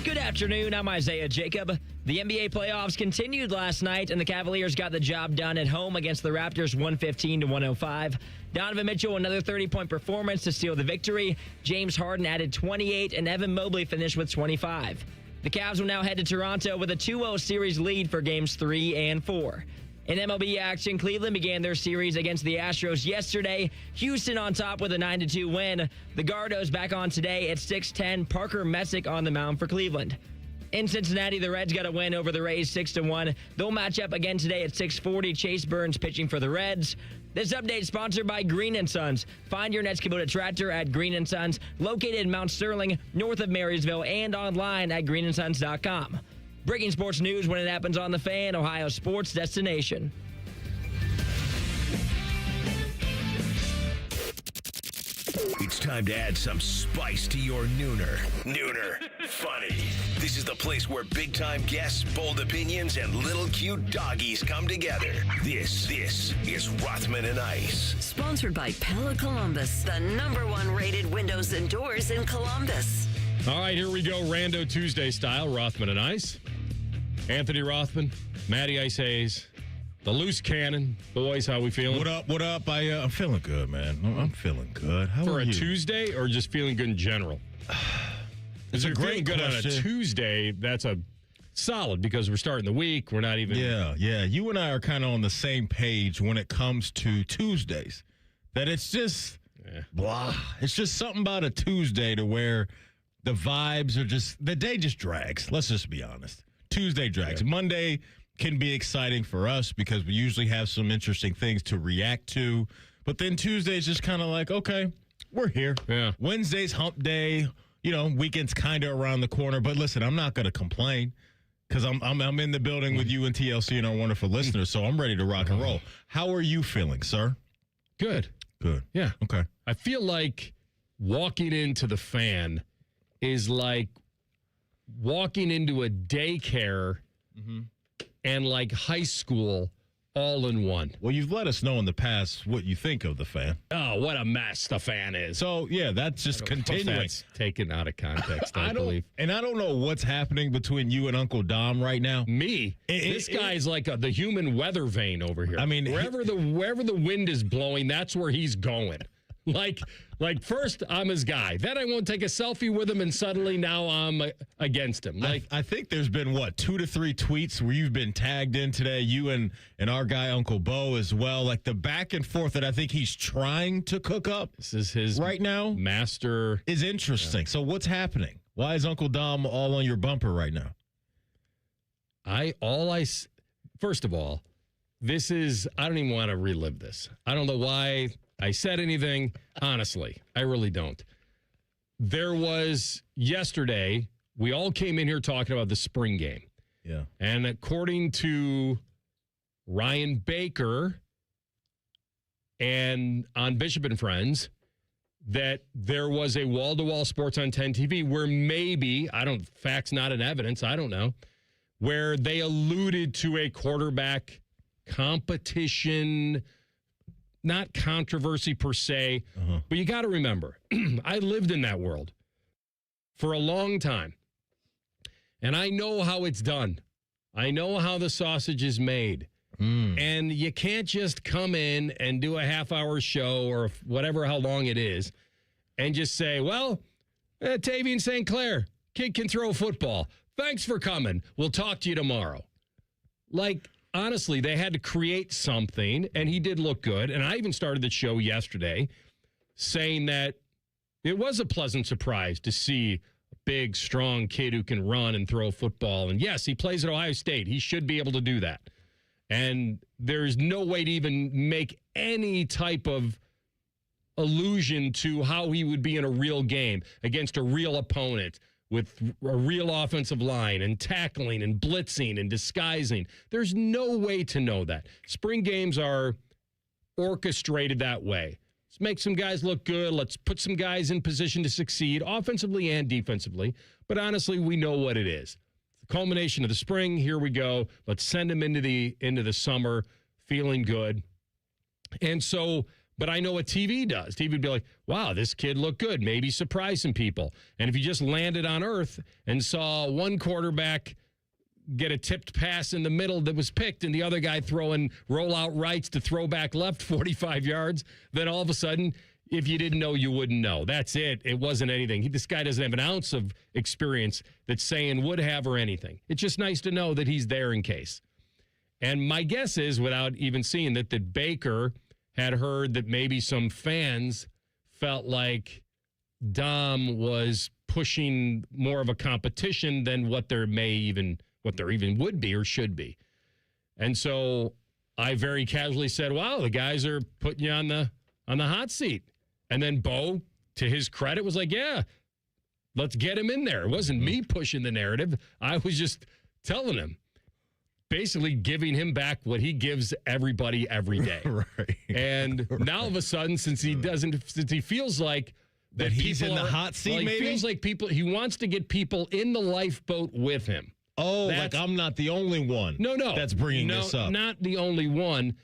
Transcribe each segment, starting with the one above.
Good afternoon, I'm Isaiah Jacob. The NBA playoffs continued last night, and the Cavaliers got the job done at home against the Raptors 115-105. Donovan Mitchell, another 30-point performance to seal the victory. James Harden added 28, and Evan Mobley finished with 25. The Cavs will now head to Toronto with a 2-0 series lead for Games 3 and 4. In MLB action, Cleveland began their series against the Astros yesterday. Houston on top with a 9-2 win. The Gardos back on today at 6:10. Parker Messick on the mound for Cleveland. In Cincinnati, the Reds got a win over the Rays 6-1. They'll match up again today at 6:40. Chase Burns pitching for the Reds. This update sponsored by Green & Sons. Find your next Kubota tractor at Green & Sons, located in Mount Sterling, north of Marysville, and online at greenandsons.com. Breaking sports news when it happens on The Fan, Ohio sports destination. It's time to add some spice to your nooner. Nooner funny. This is the place where big-time guests, bold opinions, and little cute doggies come together. This is Rothman and Ice. Sponsored by Pella Columbus, the #1 rated windows and doors in Columbus. All right, here we go, Rando Tuesday style, Rothman and Ice. Anthony Rothman, Matty Ice Hayes, the loose cannon. Boys, how we feeling? What up? I'm feeling good, man. I'm feeling good. How For are a you? Tuesday or just feeling good in general? It's a great good question. on a Tuesday. That's a solid because we're starting the week. We're not even. Yeah. You and I are kind of on the same page when it comes to Tuesdays. That it's just blah. It's just something about a Tuesday to where the vibes are just, the day just drags. Let's just be honest. Tuesday drags. Yeah. Monday can be exciting for us because we usually have some interesting things to react to. But then Tuesday is just kind of like, okay, we're here. Yeah. Wednesday's hump day. You know, weekend's kind of around the corner. But listen, I'm not going to complain because I'm in the building with you and TLC and our wonderful listeners, so I'm ready to rock and roll. How are you feeling, sir? Good. Yeah. Okay. I feel like walking into the Fan is like walking into a daycare and like high school all in one. Well, you've let us know in the past what you think of the Fan. Oh, what a mess the Fan is. So, yeah, that's just continuing. That's taken out of context, I believe. And I don't know what's happening between you and Uncle Dom right now. Me? This guy's like the human weather vane over here. I mean, wherever the wind is blowing, that's where he's going. Like first I'm his guy, then I won't take a selfie with him, and suddenly now I'm against him. Like I think there's been 2 to 3 tweets where you've been tagged in today, you and our guy Uncle Bo as well. Like the back and forth that I think he's trying to cook up. This is his right now master is interesting. Yeah. So what's happening? Why is Uncle Dom all on your bumper right now? First of all, this is, I don't even want to relive this. I don't know why I said anything. Honestly, I really don't. There was yesterday, we all came in here talking about the spring game. Yeah. And according to Ryan Baker and on Bishop and Friends, that there was a wall-to-wall Sports on 10 TV where maybe, facts not in evidence, I don't know, where they alluded to a quarterback competition, not controversy per se, but you got to remember, I lived in that world for a long time, and I know how it's done. I know how the sausage is made, and you can't just come in and do a half-hour show or whatever, how long it is, and just say, well, Sayin and St.Clair, kid can throw a football. Thanks for coming. We'll talk to you tomorrow. Like, honestly, they had to create something, and he did look good. And I even started the show yesterday saying that it was a pleasant surprise to see a big, strong kid who can run and throw a football. And yes, he plays at Ohio State. He should be able to do that. And there's no way to even make any type of allusion to how he would be in a real game against a real opponent, with a real offensive line and tackling and blitzing and disguising. There's no way to know that. Spring games are orchestrated that way. Let's make some guys look good. Let's put some guys in position to succeed offensively and defensively. But honestly, we know what it is. The culmination of the spring, here we go. Let's send them into the summer feeling good. And so But I know what TV does. TV would be like, wow, this kid looked good. Maybe surprise some people. And if you just landed on earth and saw one quarterback get a tipped pass in the middle that was picked and the other guy throwing rollout rights to throw back left 45 yards, then all of a sudden, if you didn't know, you wouldn't know. That's it. It wasn't anything. This guy doesn't have an ounce of experience that Sayin would have or anything. It's just nice to know that he's there in case. And my guess is, without even seeing that Baker had heard that maybe some fans felt like Dom was pushing more of a competition than what there even would be or should be. And so I very casually said, wow, the guys are putting you on the hot seat. And then Bo, to his credit, was like, yeah, let's get him in there. It wasn't me pushing the narrative. I was just telling him, basically giving him back what he gives everybody every day. Right. And now all of a sudden, since he feels like that he's in the hot seat, well, maybe? He feels like he wants to get people in the lifeboat with him. Oh, like I'm not the only one. No. That's bringing this up. Not the only one.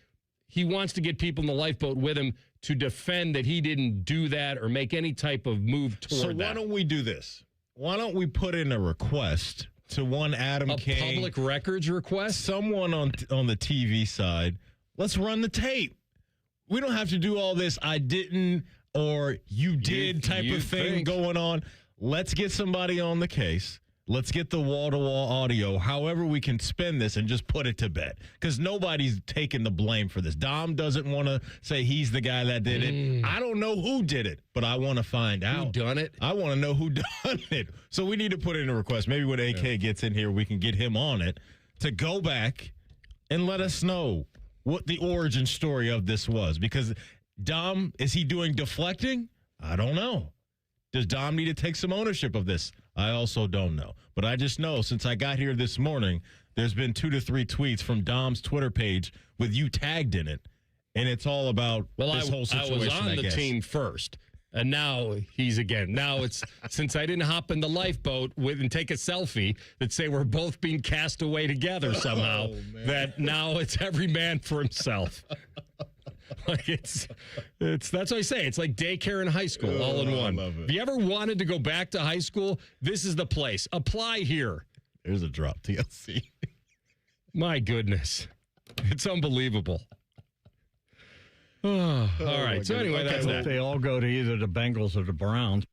He wants to get people in the lifeboat with him to defend that he didn't do that or make any type of move toward that. So why don't we do this? Why don't we put in a request to one Adam King? A public records request? Someone on the TV side. Let's run the tape. We don't have to do all this I didn't or you did type of thing going on. Let's get somebody on the case. Let's get the wall-to-wall audio, however we can spin this, and just put it to bed. Because nobody's taking the blame for this. Dom doesn't want to say he's the guy that did it. I don't know who did it, but I want to find out. Who done it? I want to know who done it. So we need to put in a request. Maybe when AK gets in here, we can get him on it to go back and let us know what the origin story of this was. Because Dom, is he doing deflecting? I don't know. Does Dom need to take some ownership of this? I also don't know. But I just know since I got here this morning, there's been 2 to 3 tweets from Dom's Twitter page with you tagged in it. And it's all about this whole situation, I was on the team first. And now he's again. Now it's since I didn't hop in the lifeboat and take a selfie that say we're both being cast away together somehow, that now it's every man for himself. Like that's what I say. It's like daycare and high school all in one. I love it. If you ever wanted to go back to high school, this is the place. Apply here. There's a drop, TLC. My goodness. It's unbelievable. All right. So anyway, that's that. They all go to either the Bengals or the Browns.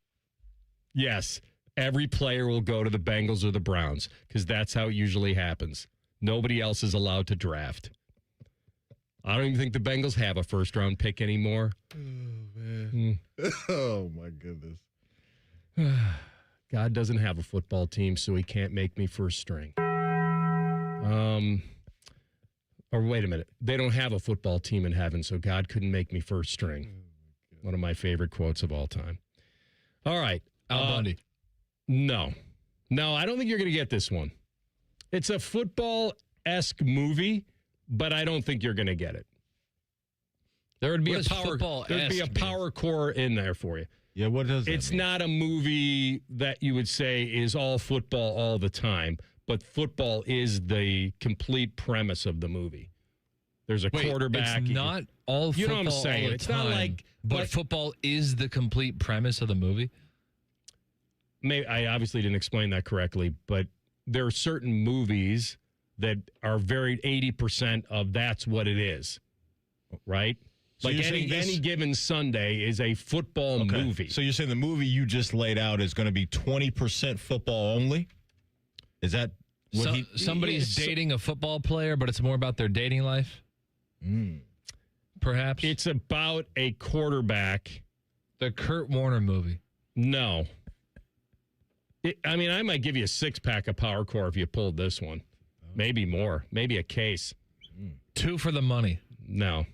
Yes. Every player will go to the Bengals or the Browns because that's how it usually happens. Nobody else is allowed to draft. I don't even think the Bengals have a first-round pick anymore. Oh, man. Oh, my goodness. God doesn't have a football team, so he can't make me first string. Or wait a minute. They don't have a football team in heaven, so God couldn't make me first string. One of my favorite quotes of all time. All right. Al Bundy. No, I don't think you're going to get this one. It's a football-esque movie, but I don't think you're going to get it. There would be a power core in there for you. Yeah, what does that It's mean? not a movie that you would say is all football all the time, but football is the complete premise of the movie. There's a quarterback. It's not all football. You know what I'm saying? All the It's time, not like but football is the complete premise of the movie. I obviously didn't explain that correctly, but there are certain movies that are very 80% of that's what it is, right? So like you're saying any given Sunday is a football movie. So you're saying the movie you just laid out is going to be 20% football only? Is that what somebody's dating a football player, but it's more about their dating life? Perhaps? It's about a quarterback. The Kurt Warner movie. No. I might give you a 6-pack of Power Core if you pulled this one. Maybe more. Maybe a case. 2 for the money. No.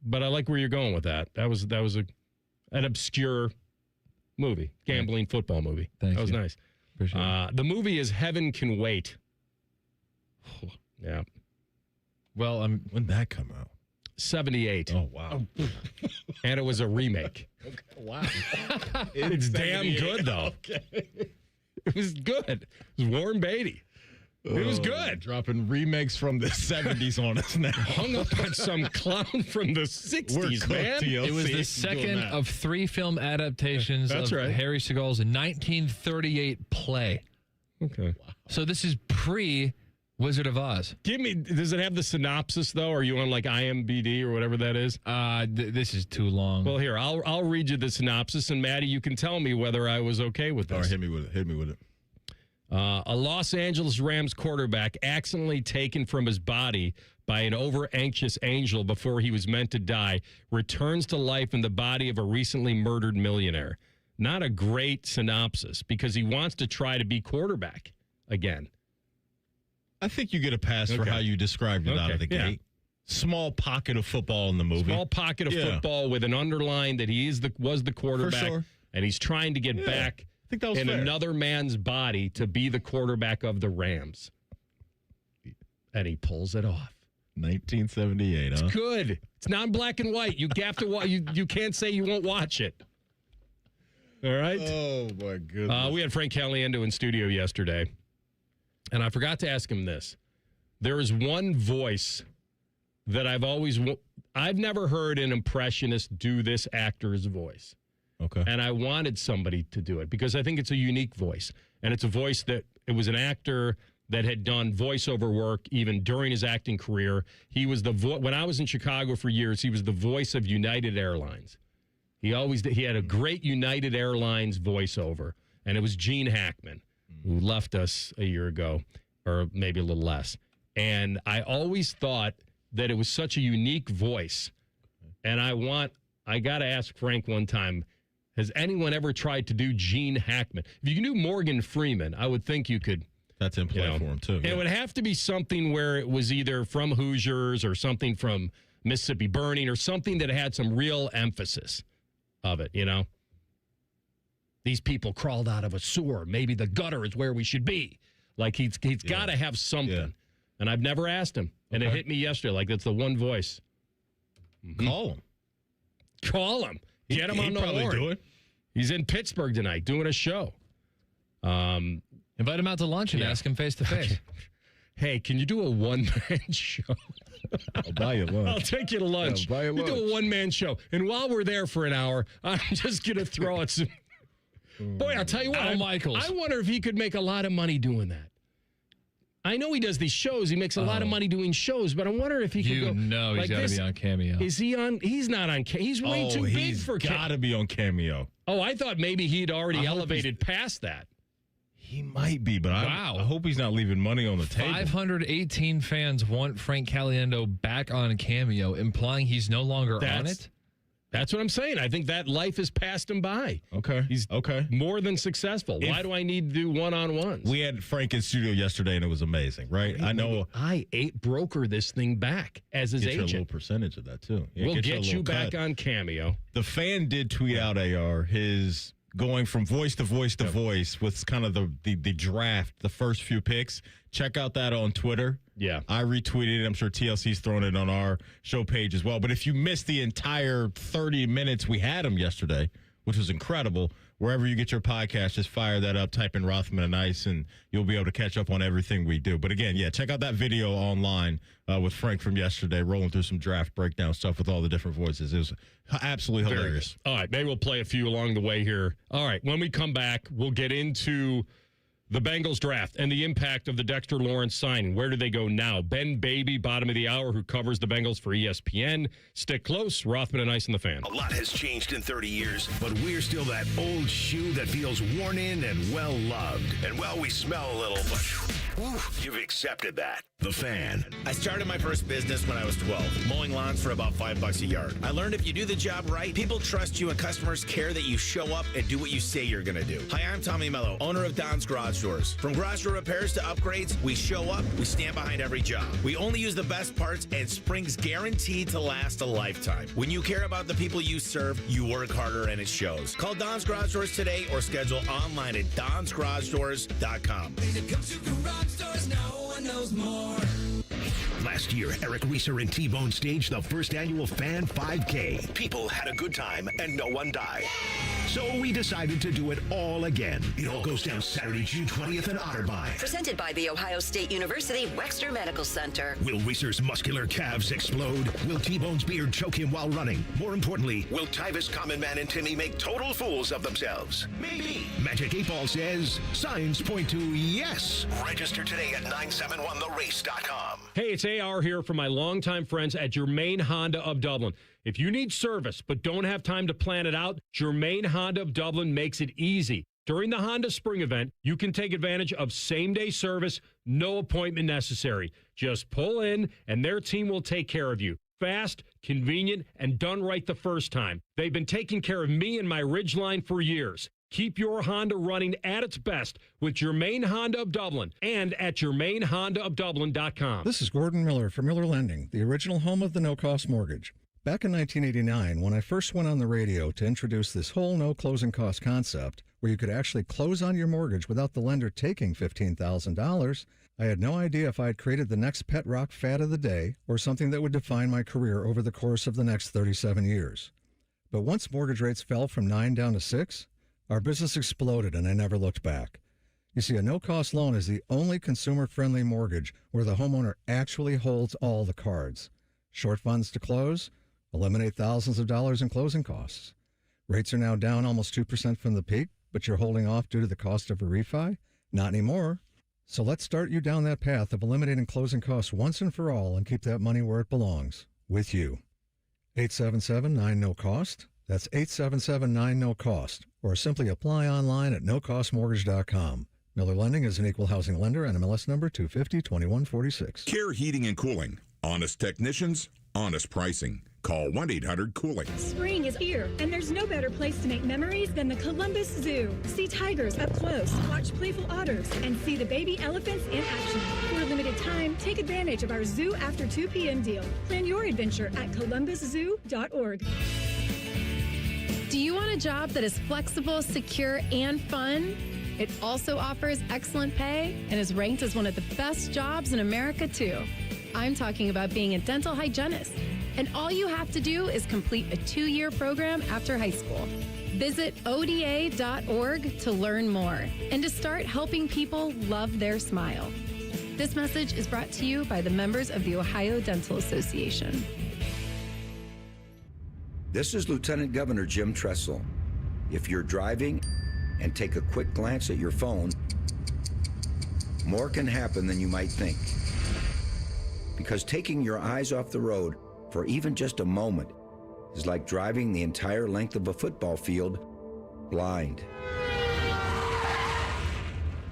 But I like where you're going with that. That was an obscure movie, gambling football movie. Thank that was you. nice. Appreciate it. The movie is Heaven Can Wait. Yeah. Well, When'd that come out? 78. Oh, wow. And it was a remake. Okay, wow. It's damn good, though. Okay. It was good. It was Warren Beatty. It was good. Dropping remakes from the 70s on us now. Hung up on some clown from the 60s, man. TLC. It was the second of 3 film adaptations That's of right. Harry Segal's 1938 play. Okay. So this is pre-Wizard of Oz. Does it have the synopsis, though? Are you on, like, IMDb or whatever that is? This is too long. Well, here, I'll read you the synopsis, and Maddie, you can tell me whether I was okay with this. All right, hit me with it. A Los Angeles Rams quarterback accidentally taken from his body by an over-anxious angel before he was meant to die returns to life in the body of a recently murdered millionaire. Not a great synopsis because he wants to try to be quarterback again. I think you get a pass for how you described it out of the gate. Small pocket of football in the movie. Small pocket of football with an underline that he was the quarterback, For sure. and he's trying to get back I think that was in fair. another man's body to be the quarterback of the Rams. And he pulls it off. 1978, huh? Good. It's not black and white. You have to watch. You can't say you won't watch it. All right. Oh, my goodness. We had Frank Caliendo in studio yesterday, and I forgot to ask him this. There is one voice that I've never heard an impressionist do this actor's voice. Okay. And I wanted somebody to do it because I think it's a unique voice. And it's a voice that it was an actor that had done voiceover work even during his acting career. He was when I was in Chicago for years, he was the voice of United Airlines. He had a great United Airlines voiceover. And it was Gene Hackman, who left us a year ago, or maybe a little less. And I always thought that it was such a unique voice. And I got to ask Frank one time, has anyone ever tried to do Gene Hackman? If you can do Morgan Freeman, I would think you could. That's in play for him, too. It would have to be something where it was either from Hoosiers or something from Mississippi Burning or something that had some real emphasis of it, These people crawled out of a sewer. Maybe the gutter is where we should be. Like, he's got to have something. Yeah. And I've never asked him. And it hit me yesterday. Like, that's the one voice. Mm-hmm. Call him. Get him on the horn. Do it. He's in Pittsburgh tonight doing a show. Invite him out to lunch and ask him face to face. Hey, can you do a one-man show? I'll buy you lunch. I'll take you to lunch. Yeah, buy you lunch. Do a one-man show. And while we're there for an hour, I'm just going to throw out some... Boy, I'll tell you what. Al Michaels. I wonder if he could make a lot of money doing that. I know he does these shows. He makes a lot of money doing shows, but I wonder if he could go... He's got to be on Cameo. Is he on... He's not on... He's way too big for Cameo. He's got to be on Cameo. Oh, I thought maybe he'd already elevated past that. He might be, but I hope he's not leaving money on the table. 518 fans want Frank Caliendo back on Cameo, implying he's no longer on it? That's what I'm saying. I think that life has passed him by. Okay. He's more than successful. Why do I need to do one-on-ones? We had Frank in studio yesterday, and it was amazing, right? I know. I broker this thing back as his agent. Get you a little percentage of that, too. Yeah, we'll get you back on Cameo. The fan did tweet out, AR, his going from voice to voice to voice with kind of the draft, the first few picks. Check out that on Twitter. Yeah. I retweeted it. I'm sure TLC's throwing it on our show page as well. But if you missed the entire 30 minutes we had him yesterday, which was incredible, wherever you get your podcast, just fire that up, type in Rothman Ice, and you'll be able to catch up on everything we do. But again, check out that video online with Frank from yesterday, rolling through some draft breakdown stuff with all the different voices. It was absolutely hilarious. All right, maybe we'll play a few along the way here. All right, when we come back, we'll get into the Bengals draft and the impact of the Dexter Lawrence signing. Where do they go now? Ben Baby, bottom of the hour, who covers the Bengals for ESPN. Stick close. Rothman and Ice and the Fan. A lot has changed in 30 years, but we're still that old shoe that feels worn in and well-loved. And well, we smell a little, but you've accepted that. The Fan. I started my first business when I was 12, mowing lawns for about $5 a yard. I learned if you do the job right, people trust you and customers care that you show up and do what you say you're going to do. Hi, I'm Tommy Mello, owner of Don's Garage Doors. From garage door repairs to upgrades, we show up, we stand behind every job. We only use the best parts, and spring's guaranteed to last a lifetime. When you care about the people you serve, you work harder and it shows. Call Don's Garage Doors today or schedule online at donsgaragedoors.com. When it comes to garage doors, no one knows more. Last year, Eric Reeser and T-Bone staged the first annual Fan 5K. People had a good time and no one died. So we decided to do it all again. It all goes down Saturday, June 20th in Otterbein. Presented by the Ohio State University Wexner Medical Center. Will Reeser's muscular calves explode? Will T-Bone's beard choke him while running? More importantly, will Tyus, Common Man, and Timmy make total fools of themselves? Maybe. Magic 8 Ball says signs point to yes. Register today at 971therace.com. Hey, it's AR here from my longtime friends at Germain Honda of Dublin. If you need service but don't have time to plan it out, Germain Honda of Dublin makes it easy. During the Honda Spring event, you can take advantage of same-day service, no appointment necessary. Just pull in, and their team will take care of you. Fast, convenient, and done right the first time. They've been taking care of me and my Ridgeline for years. Keep your Honda running at its best with Germain Honda of Dublin and at GermainHondaofDublin.com. This is Gordon Miller from Miller Lending, the original home of the no-cost mortgage. Back in 1989, when I first went on the radio to introduce this whole no closing cost concept, where you could actually close on your mortgage without the lender taking $15,000, I had no idea if I had created the next pet rock fad of the day or something that would define my career over the course of the next 37 years. But once mortgage rates fell from 9 down to 6, our business exploded and I never looked back. You see, a no-cost loan is the only consumer-friendly mortgage where the homeowner actually holds all the cards. Short funds to close, eliminate thousands of dollars in closing costs. Rates are now down almost 2% from the peak, but you're holding off due to the cost of a refi? Not anymore. So let's start you down that path of eliminating closing costs once and for all and keep that money where it belongs, with you. 877-9-NO-COST. That's 877-9-NO-COST. Or simply apply online at nocostmortgage.com. Miller Lending is an equal housing lender and MLS number 250-2146. Care Heating and Cooling. Honest technicians, honest pricing. Call 1-800-COOLING. Spring is here, and there's no better place to make memories than the Columbus Zoo. See tigers up close, watch playful otters, and see the baby elephants in action. For a limited time, take advantage of our Zoo After 2 p.m. deal. Plan your adventure at columbuszoo.org. Do you want a job that is flexible, secure, and fun? It also offers excellent pay and is ranked as one of the best jobs in America, too. I'm talking about being a dental hygienist. And all you have to do is complete a 2-year program after high school. Visit ODA.org to learn more and to start helping people love their smile. This message is brought to you by the members of the Ohio Dental Association. This is Lieutenant Governor Jim Tressel. If you're driving and take a quick glance at your phone, more can happen than you might think. Because taking your eyes off the road for even just a moment is like driving the entire length of a football field blind.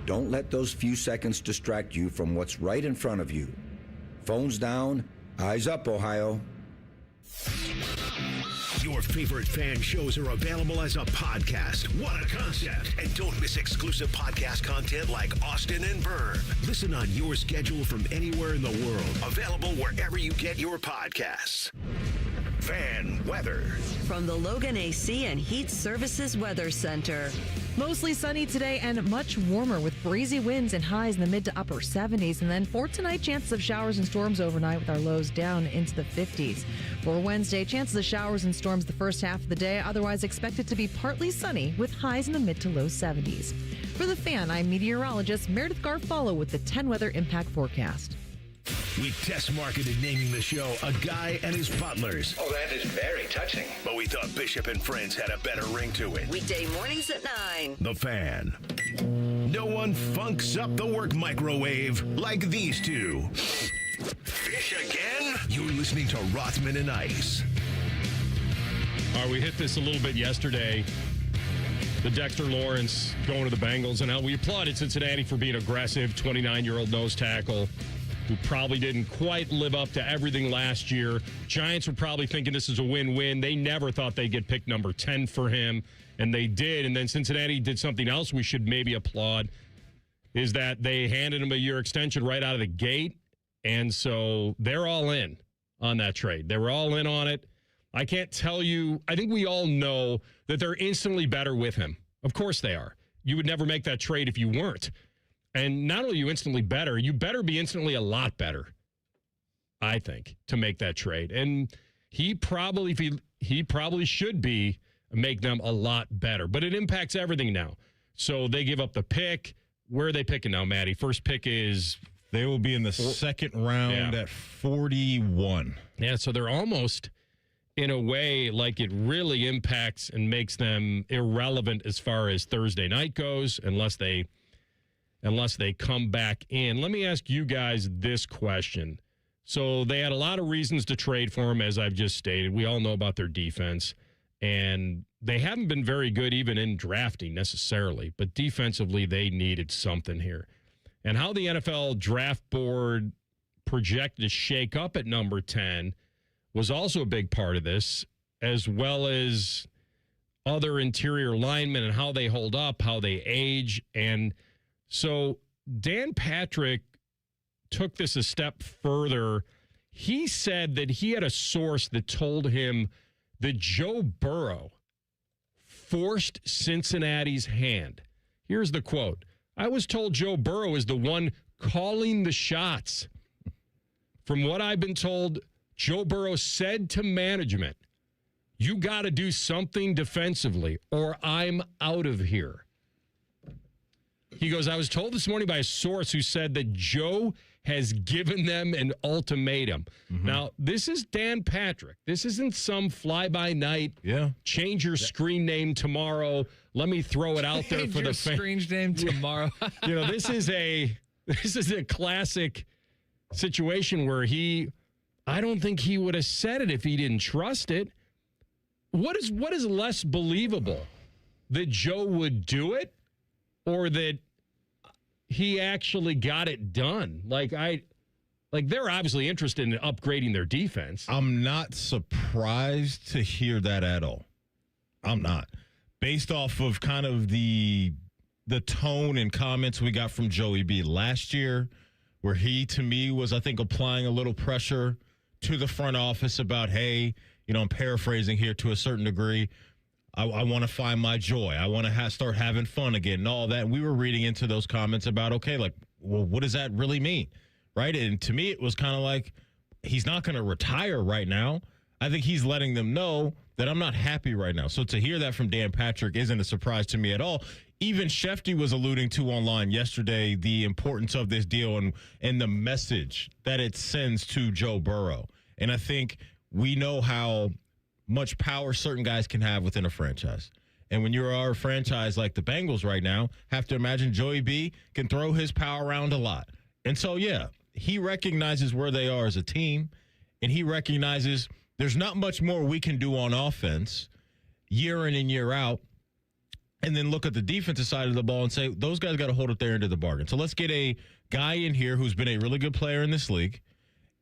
Don't let those few seconds distract you from what's right in front of you. Phones down, eyes up, Ohio. Your favorite fan shows are available as a podcast. What a concept. And don't miss exclusive podcast content like Austin and Burn. Listen on your schedule from anywhere in the world. Available wherever you get your podcasts. Fan weather. From the Logan AC and Heat Services Weather Center. Mostly sunny today and much warmer with breezy winds and highs in the mid to upper 70s. And then for tonight, chances of showers and storms overnight with our lows down into the 50s. For Wednesday, chances of showers and storms the first half of the day, otherwise expected to be partly sunny with highs in the mid to low 70s. For The Fan, I'm meteorologist Meredith Garfalo with the 10 Weather Impact Forecast. We test marketed naming the show A Guy and His Butlers. Oh, that is very touching. But we thought Bishop and Friends had a better ring to it. Weekday mornings at 9. The Fan. No one funks up the work microwave like these two. Fish again? You're listening to Rothman and Ice. All right, we hit this a little bit yesterday. The Dexter Lawrence going to the Bengals, and how we applauded Cincinnati for being aggressive, 29-year-old nose tackle who probably didn't quite live up to everything last year. Giants were probably thinking this is a win-win. They never thought they'd get picked number 10 for him, and they did. And then Cincinnati did something else we should maybe applaud, is that they handed him a year extension right out of the gate. And so they're all in on that trade. They were all in on it. I can't tell you. I think we all know that they're instantly better with him. Of course they are. You would never make that trade if you weren't. And not only are you instantly better, you better be instantly a lot better. I think, to make that trade. And he probably should make them a lot better. But it impacts everything now. So they give up the pick. Where are they picking now, Maddie? First pick is... They will be in the second round at 41. Yeah, so they're almost, in a way, like it really impacts and makes them irrelevant as far as Thursday night goes, unless they come back in. Let me ask you guys this question. So they had a lot of reasons to trade for him, as I've just stated. We all know about their defense, and they haven't been very good even in drafting necessarily, but defensively they needed something here. And how the NFL draft board projected to shake up at number 10 was also a big part of this, as well as other interior linemen and how they hold up, how they age. And so Dan Patrick took this a step further. He said that he had a source that told him that Joe Burrow forced Cincinnati's hand. Here's the quote. I was told Joe Burrow is the one calling the shots. From what I've been told, Joe Burrow said to management, you got to do something defensively or I'm out of here. He goes, I was told this morning by a source who said that Joe has given them an ultimatum. Mm-hmm. Now, this is Dan Patrick. This isn't some fly-by-night, change your screen name tomorrow. Let me throw it out there for the fans. Screen name tomorrow. This is a classic situation where I don't think he would have said it if he didn't trust it. What is less believable? That Joe would do it or that he actually got it done? They're obviously interested in upgrading their defense. I'm not surprised to hear that at all. I'm not. Based off of kind of the tone and comments we got from Joey B last year, where he, to me, was, I think, applying a little pressure to the front office about, hey, I'm paraphrasing here to a certain degree, I want to find my joy. I want to start having fun again and all that. And we were reading into those comments about, okay, what does that really mean? Right? And to me, it was kind of like, he's not going to retire right now. I think he's letting them know that I'm not happy right now. So to hear that from Dan Patrick isn't a surprise to me at all. Even Shefty was alluding to online yesterday the importance of this deal and the message that it sends to Joe Burrow. And I think we know how much power certain guys can have within a franchise. And when you're a franchise like the Bengals right now, have to imagine Joey B can throw his power around a lot. And so, he recognizes where they are as a team, and he recognizes there's not much more we can do on offense year in and year out, and then look at the defensive side of the ball and say, those guys got to hold up their end of the bargain. So let's get a guy in here who's been a really good player in this league,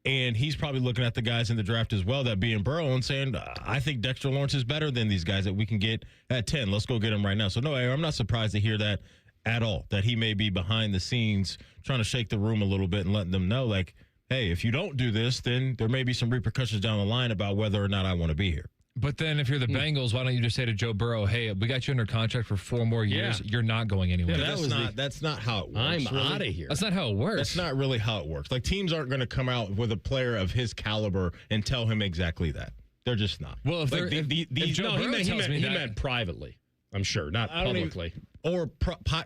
and he's probably looking at the guys in the draft as well, that being Burrow, and saying, I think Dexter Lawrence is better than these guys that we can get at 10. Let's go get him right now. So, no, I'm not surprised to hear that at all, that he may be behind the scenes trying to shake the room a little bit and letting them know, like, hey, if you don't do this, then there may be some repercussions down the line about whether or not I want to be here. But then if you're the Bengals, why don't you just say to Joe Burrow, hey, we got you under contract for 4 more years. Yeah. You're not going anywhere. Yeah, that's not how it works. I'm out of here. That's not how it works. That's not really how it works. Like, teams aren't going to come out with a player of his caliber and tell him exactly that. They're just not. Well, if Joe Burrow tells me he that, meant privately. I'm sure, not publicly.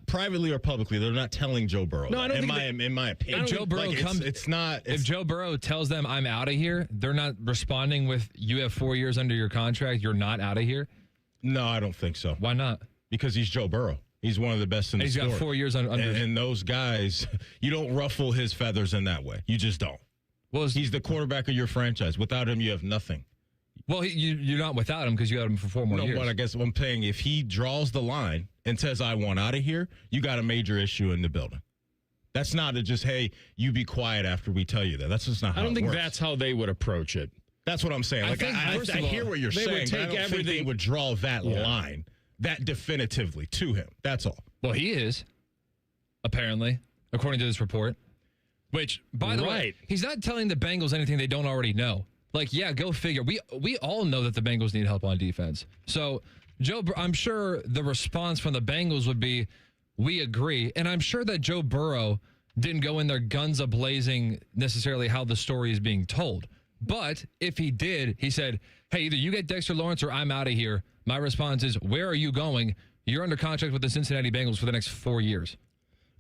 Privately or publicly, they're not telling Joe Burrow. No, I don't in my opinion. If Joe Burrow if Joe Burrow tells them I'm out of here, they're not responding with, you have 4 years under your contract, you're not out of here. No, I don't think so. Why not? Because he's Joe Burrow. He's one of the best in the sport. He's got 4 years under. And those guys, you don't ruffle his feathers in that way. You just don't. Well, he's the quarterback of your franchise. Without him, you have nothing. Well, you're not without him because you got him for 4 more years. No, but I guess I'm saying, if he draws the line and says, I want out of here, you got a major issue in the building. That's not just, hey, you be quiet after we tell you that. That's just not how it works. I don't think that's how they would approach it. That's what I'm saying. I hear what you're saying, but I don't think they would draw that line that definitively to him. That's all. Well, he is, apparently, according to this report. Which, by the way, he's not telling the Bengals anything they don't already know. Like, yeah, go figure. We all know that the Bengals need help on defense. So, I'm sure the response from the Bengals would be, we agree. And I'm sure that Joe Burrow didn't go in there guns a-blazing necessarily how the story is being told. But if he did, he said, hey, either you get Dexter Lawrence or I'm out of here. My response is, where are you going? You're under contract with the Cincinnati Bengals for the next 4 years.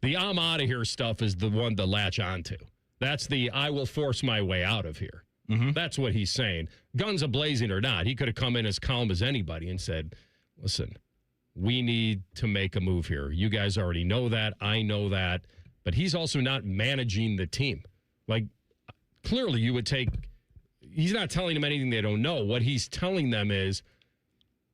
The I'm out of here stuff is the one to latch onto. That's the I will force my way out of here. Mm-hmm. That's what he's saying. Guns a-blazing or not, he could have come in as calm as anybody and said, listen, we need to make a move here. You guys already know that. I know that. But he's also not managing the team. Like, clearly you would take... He's not telling them anything they don't know. What he's telling them is,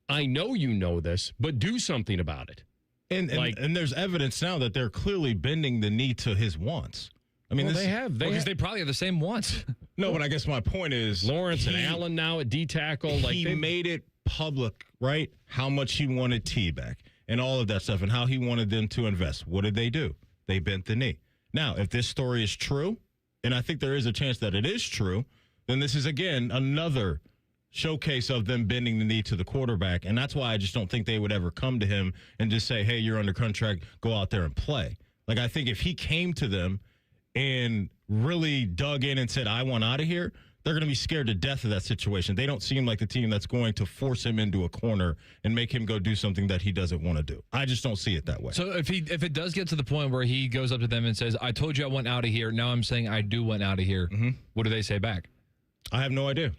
I know you know this, but do something about it. And there's evidence now that they're clearly bending the knee to his wants. I mean, they have. Because they probably have the same wants. No, but I guess my point is... Lawrence and Allen now at D-tackle. He made it public, right, how much he wanted T back and all of that stuff and how he wanted them to invest. What did they do? They bent the knee. Now, if this story is true, and I think there is a chance that it is true, then this is, again, another showcase of them bending the knee to the quarterback. And that's why I just don't think they would ever come to him and just say, hey, you're under contract, go out there and play. Like, I think if he came to them and really dug in and said, I want out of here, they're going to be scared to death of that situation. They don't seem like the team that's going to force him into a corner and make him go do something that he doesn't want to do. I just don't see it that way. So if it does get to the point where he goes up to them and says, I told you I want out of here, now I'm saying I do want out of here, what do they say back? I have no idea.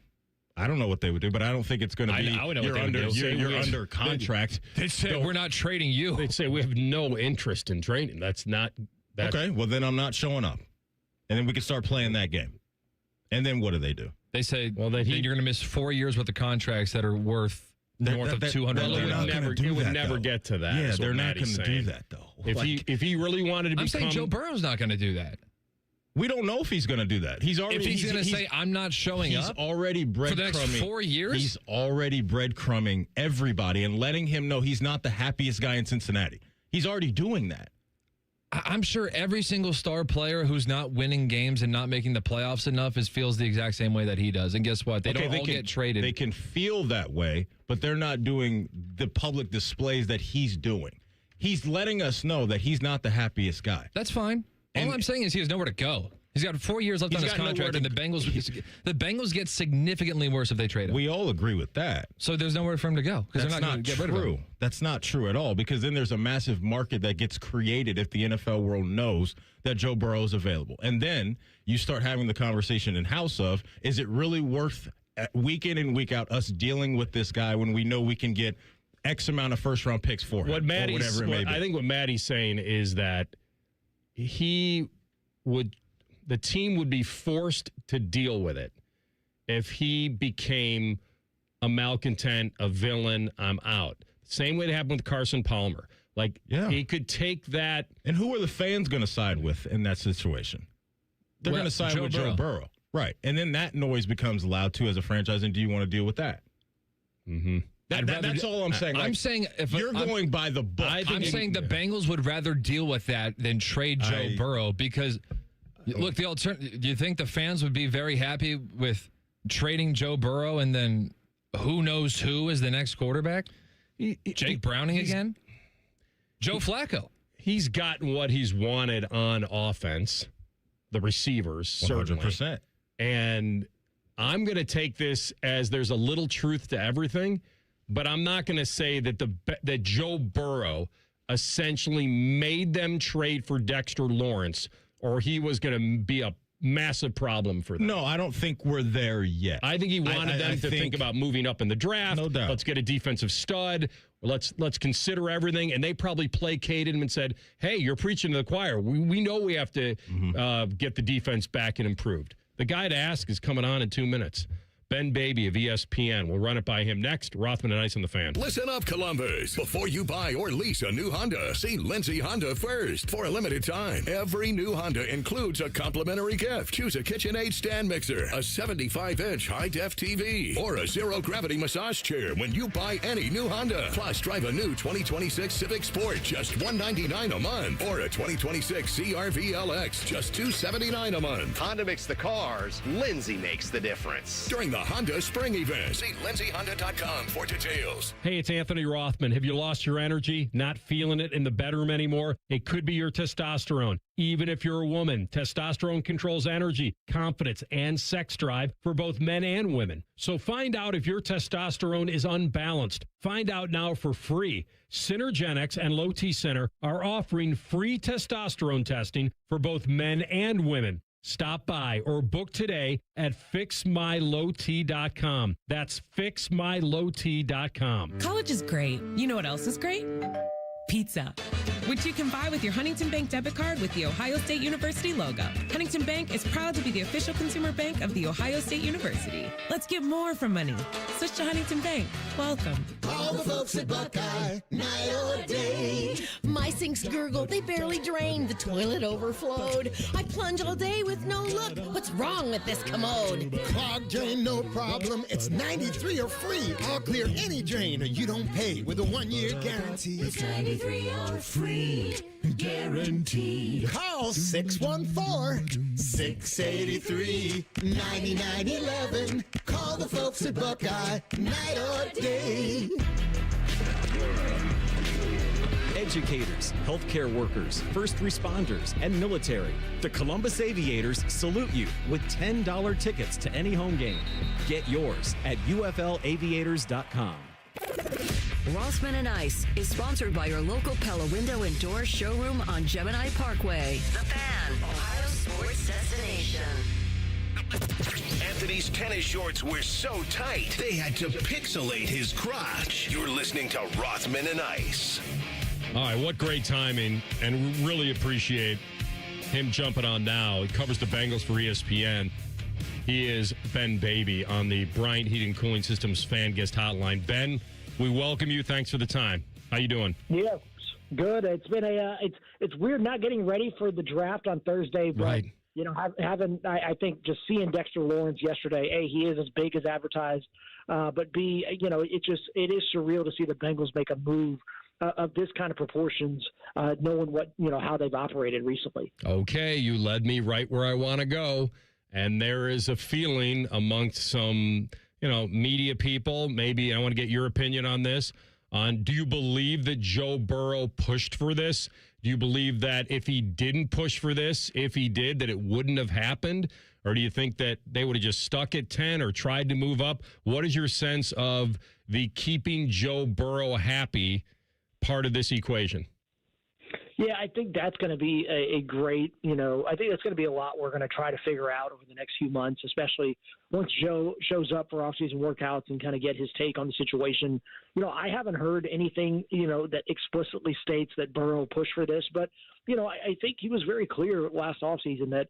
I don't know what they would do, but I don't think it's going to be you're under contract. They'd say, we're not trading you. They'd say, we have no interest in trading. That's not... Okay, well, then I'm not showing up. And then we can start playing that game. And then what do? They say, well, then you're going to miss 4 years worth of contracts that are worth north of $200 million. It would never get to that. Yeah, they're not going to do that, though. If he really wanted to become... I'm saying Joe Burrow's not going to do that. We don't know if he's going to do that. If he's going to say, I'm not showing up. He's already breadcrumbing. For the next 4 years? He's already breadcrumbing everybody and letting him know he's not the happiest guy in Cincinnati. He's already doing that. I'm sure every single star player who's not winning games and not making the playoffs enough feels the exact same way that he does. And guess what? They don't all get traded. They can feel that way, but they're not doing the public displays that he's doing. He's letting us know that he's not the happiest guy. That's fine. All I'm saying is he has nowhere to go. He's got 4 years left on his contract, and the Bengals get significantly worse if they trade him. We all agree with that. So there's nowhere for him to go because they're not going to get rid of him. That's not true at all, because then there's a massive market that gets created if the NFL world knows that Joe Burrow is available. And then you start having the conversation in-house of, is it really worth week in and week out us dealing with this guy when we know we can get X amount of first-round picks for him, or whatever it may be. I think what Maddie's saying is that the team would be forced to deal with it if he became a malcontent, a villain, I'm out. Same way that happened with Carson Palmer. He could take that. And who are the fans going to side with in that situation? They're going to side with Joe Burrow. Right. And then that noise becomes loud, too, as a franchise. And do you want to deal with that? Mm-hmm. That's all I'm saying. I'm saying if you're going by the book. I'm saying the Bengals would rather deal with that than trade Joe Burrow because, look, the alternative. Do you think the fans would be very happy with trading Joe Burrow and then who knows who is the next quarterback? Jake Browning again? Joe Flacco. He's gotten what he's wanted on offense. The receivers, 100%. And I'm going to take this as there's a little truth to everything. But I'm not going to say that that Joe Burrow essentially made them trade for Dexter Lawrence, or he was going to be a massive problem for them. No, I don't think we're there yet. I think he wanted them to think about moving up in the draft. No doubt. Let's get a defensive stud. Let's consider everything. And they probably placated him and said, hey, you're preaching to the choir. We know we have to get the defense back and improved. The guy to ask is coming on in 2 minutes. Ben Baby of ESPN. We'll run it by him next. Rothman and Ice on the Fan. Listen up, Columbus. Before you buy or lease a new Honda, see Lindsay Honda first. For a limited time, every new Honda includes a complimentary gift. Choose a KitchenAid stand mixer, a 75-inch high-def TV, or a zero-gravity massage chair when you buy any new Honda. Plus, drive a new 2026 Civic Sport, just $199 a month, or a 2026 CR-V LX, just $279 a month. Honda makes the cars. Lindsay makes the difference. During the Honda Spring Event. See lindsayhonda.com for details. Hey, it's Anthony Rothman. Have you lost your energy? Not feeling it in the bedroom anymore? It could be your testosterone. Even if you're a woman, testosterone controls energy, confidence, and sex drive for both men and women. So find out if your testosterone is unbalanced. Find out now for free. Synergenics and Low T Center are offering free testosterone testing for both men and women. Stop by or book today at fixmylowt.com. That's fixmylowt.com. College is great. You know what else is great? Pizza, which you can buy with your Huntington Bank debit card with the Ohio State University logo. Huntington Bank is proud to be the official consumer bank of the Ohio State University. Let's get more from money. Switch to Huntington Bank. Welcome. All the folks at Buckeye, night or day. My sinks gurgled, they barely drained. The toilet overflowed. I plunge all day with no luck. What's wrong with this commode? Clogged drain, no problem. It's 93 or free. I'll clear any drain, or you don't pay with a 1-year guarantee. It's 93 or free, guaranteed. Call 614-683-9911. Call the folks at Buckeye, night or day. Educators, healthcare workers, first responders, and military. The Columbus Aviators salute you with $10 tickets to any home game. Get yours at UFLaviators.com. Rothman Ice is sponsored by your local Pella Window and Door showroom on Gemini Parkway. The Fan, Ohio sports destination. Anthony's tennis shorts were so tight, they had to pixelate his crotch. You're listening to Rothman and Ice. All right, what great timing, and really appreciate him jumping on now. He covers the Bengals for ESPN. He is Ben Baby on the Bryant Heating and Cooling Systems fan guest hotline. Ben, we welcome you. Thanks for the time. How you doing? Yeah, good. It's been it's weird not getting ready for the draft on Thursday, but right. You know, I think just seeing Dexter Lawrence yesterday, A, he is as big as advertised, but B, you know, it is surreal to see the Bengals make a move of this kind of proportions, knowing how they've operated recently. Okay, you led me right where I want to go, and there is a feeling amongst some media people. Maybe I want to get your opinion on this. Do you believe that Joe Burrow pushed for this? Do you believe that if he didn't push for this, if he did, that it wouldn't have happened? Or do you think that they would have just stuck at 10 or tried to move up? What is your sense of the keeping Joe Burrow happy part of this equation? Yeah, I think that's going to be a great, I think that's going to be a lot we're going to try to figure out over the next few months, especially once Joe shows up for off-season workouts and kind of get his take on the situation. I haven't heard anything, that explicitly states that Burrow pushed for this, but, I think he was very clear last offseason that,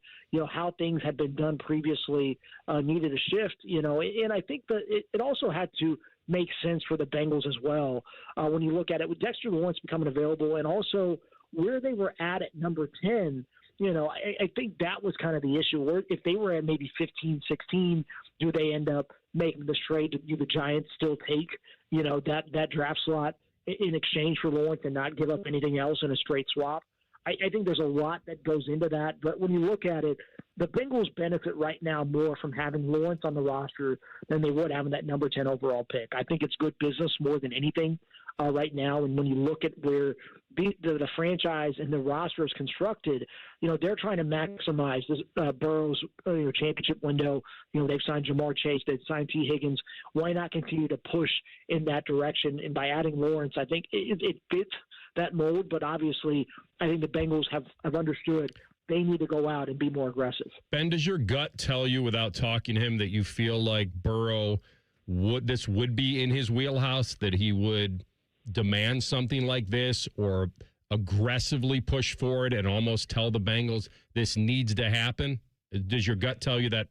how things had been done previously needed a shift, and I think that it also had to make sense for the Bengals as well when you look at it with Dexter Lawrence becoming available and also where they were at number 10, I think that was kind of the issue. Where if they were at maybe 15, 16, do they end up making this trade? Do the Giants still take, that draft slot in exchange for Lawrence and not give up anything else in a straight swap? I think there's a lot that goes into that. But when you look at it, the Bengals benefit right now more from having Lawrence on the roster than they would having that number 10 overall pick. I think it's good business more than anything right now. And when you look at where the franchise and the roster is constructed, they're trying to maximize this, Burrow's championship window. They've signed Jamar Chase, they've signed T. Higgins. Why not continue to push in that direction? And by adding Lawrence, I think it fits that mold. But obviously, I think the Bengals have understood they need to go out and be more aggressive. Ben, does your gut tell you without talking to him that you feel like Burrow would be in his wheelhouse, that he would demand something like this or aggressively push for it and almost tell the Bengals this needs to happen? Does your gut tell you that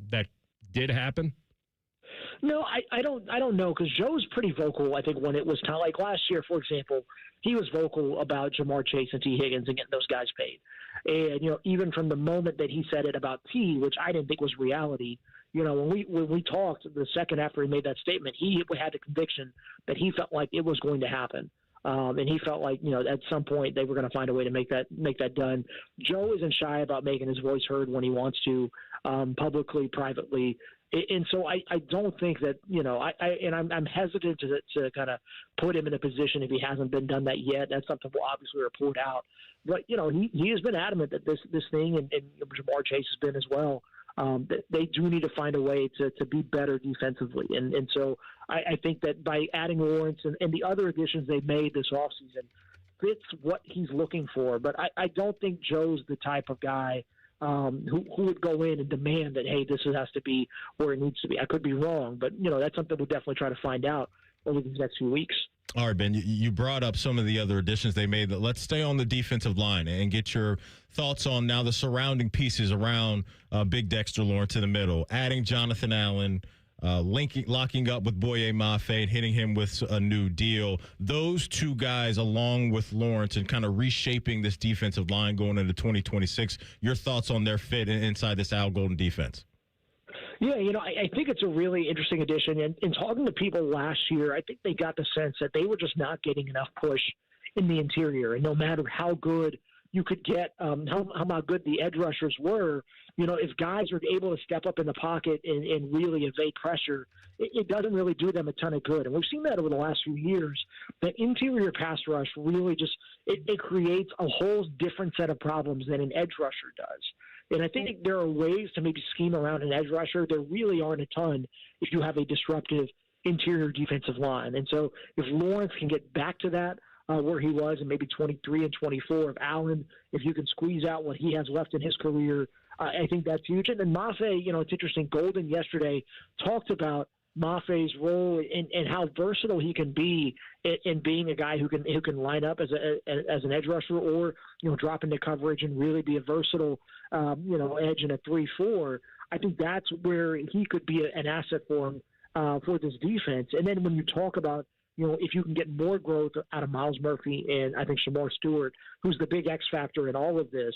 did happen? No, I don't know, because Joe's pretty vocal. I think when it was time, like last year, for example, he was vocal about Jamar Chase and T. Higgins and getting those guys paid. And even from the moment that he said it about T, which I didn't think was reality, when we talked the second after he made that statement, he had the conviction that he felt like it was going to happen. And he felt like, at some point they were going to find a way to make that done. Joe isn't shy about making his voice heard when he wants to, publicly, privately. And so I don't think that, I'm hesitant to kind of put him in a position if he hasn't been done that yet. That's something we'll obviously report out. But, he has been adamant that this thing, and Jamar Chase has been as well, that they do need to find a way to be better defensively. And so I think that by adding Lawrence and the other additions they've made this offseason fits what he's looking for. But I don't think Joe's the type of guy who would go in and demand that, hey, this has to be where it needs to be. I could be wrong, but, that's something we'll definitely try to find out over these next few weeks. All right, Ben, you brought up some of the other additions they made. Let's stay on the defensive line and get your thoughts on now the surrounding pieces around Big Dexter Lawrence in the middle, adding Jonathan Allen, locking up with Boye Mafe and hitting him with a new deal. Those two guys, along with Lawrence, and kind of reshaping this defensive line going into 2026. Your thoughts on their fit inside this Al Golden defense? Yeah, I think it's a really interesting addition. And in talking to people last year, I think they got the sense that they were just not getting enough push in the interior. And no matter how good you could get, how good the edge rushers were, if guys are able to step up in the pocket and really evade pressure, it doesn't really do them a ton of good. And we've seen that over the last few years. That interior pass rush really just it creates a whole different set of problems than an edge rusher does. And I think there are ways to maybe scheme around an edge rusher. There really aren't a ton if you have a disruptive interior defensive line. And so if Lawrence can get back to that, where he was in maybe 23 and 24, if Allen, if you can squeeze out what he has left in his career, I think that's huge. And then Mafe, it's interesting. Golden yesterday talked about Mafe's role and how versatile he can be in being a guy who can line up as an edge rusher or drop into coverage and really be a versatile edge in a 3-4. I think that's where he could be an asset for him for this defense. And then when you talk about if you can get more growth out of Miles Murphy and I think Shamar Stewart, who's the big X factor in all of this,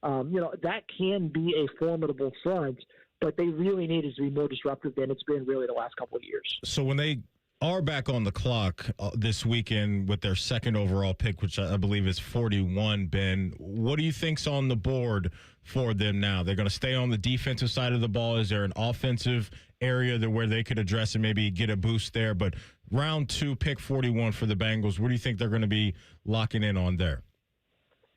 that can be a formidable front. But they really need it to be more disruptive than it's been really the last couple of years. So when they are back on the clock this weekend with their second overall pick, which I believe is 41, Ben, what do you think's on the board for them now? They're going to stay on the defensive side of the ball. Is there an offensive area where they could address and maybe get a boost there? But round 2, pick 41 for the Bengals, what do you think they're going to be locking in on there?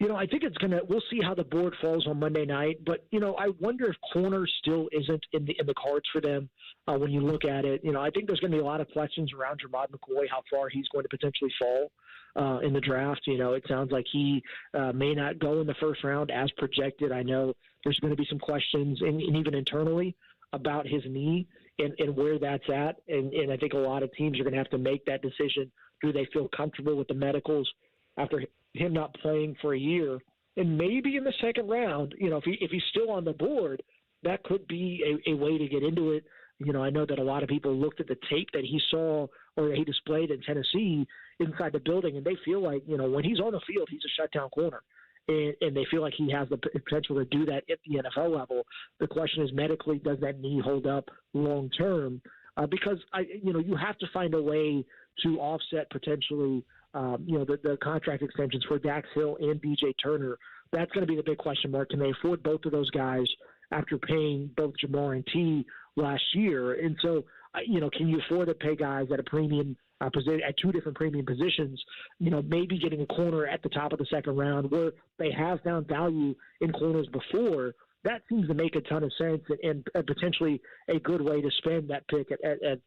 I think we'll see how the board falls on Monday night, but, I wonder if corner still isn't in the cards for them when you look at it. I think there's going to be a lot of questions around Jermod McCoy, how far he's going to potentially fall in the draft. It sounds like he may not go in the first round as projected. I know there's going to be some questions, and even internally, about his knee and where that's at. And I think a lot of teams are going to have to make that decision. Do they feel comfortable with the medicals after him not playing for a year? And maybe in the second round, if he's still on the board, that could be a way to get into it. I know that a lot of people looked at the tape that he saw or that he displayed in Tennessee inside the building, and they feel like, when he's on the field, he's a shutdown corner. And they feel like he has the potential to do that at the NFL level. The question is, medically, does that knee hold up long term? Because you have to find a way to offset potentially the contract extensions for Dax Hill and DJ Turner. That's going to be the big question mark. Can they afford both of those guys after paying both Jamar and T last year? And so, can you afford to pay guys at a premium position, at two different premium positions? Maybe getting a corner at the top of the second round where they have found value in corners before. That seems to make a ton of sense and potentially a good way to spend that pick at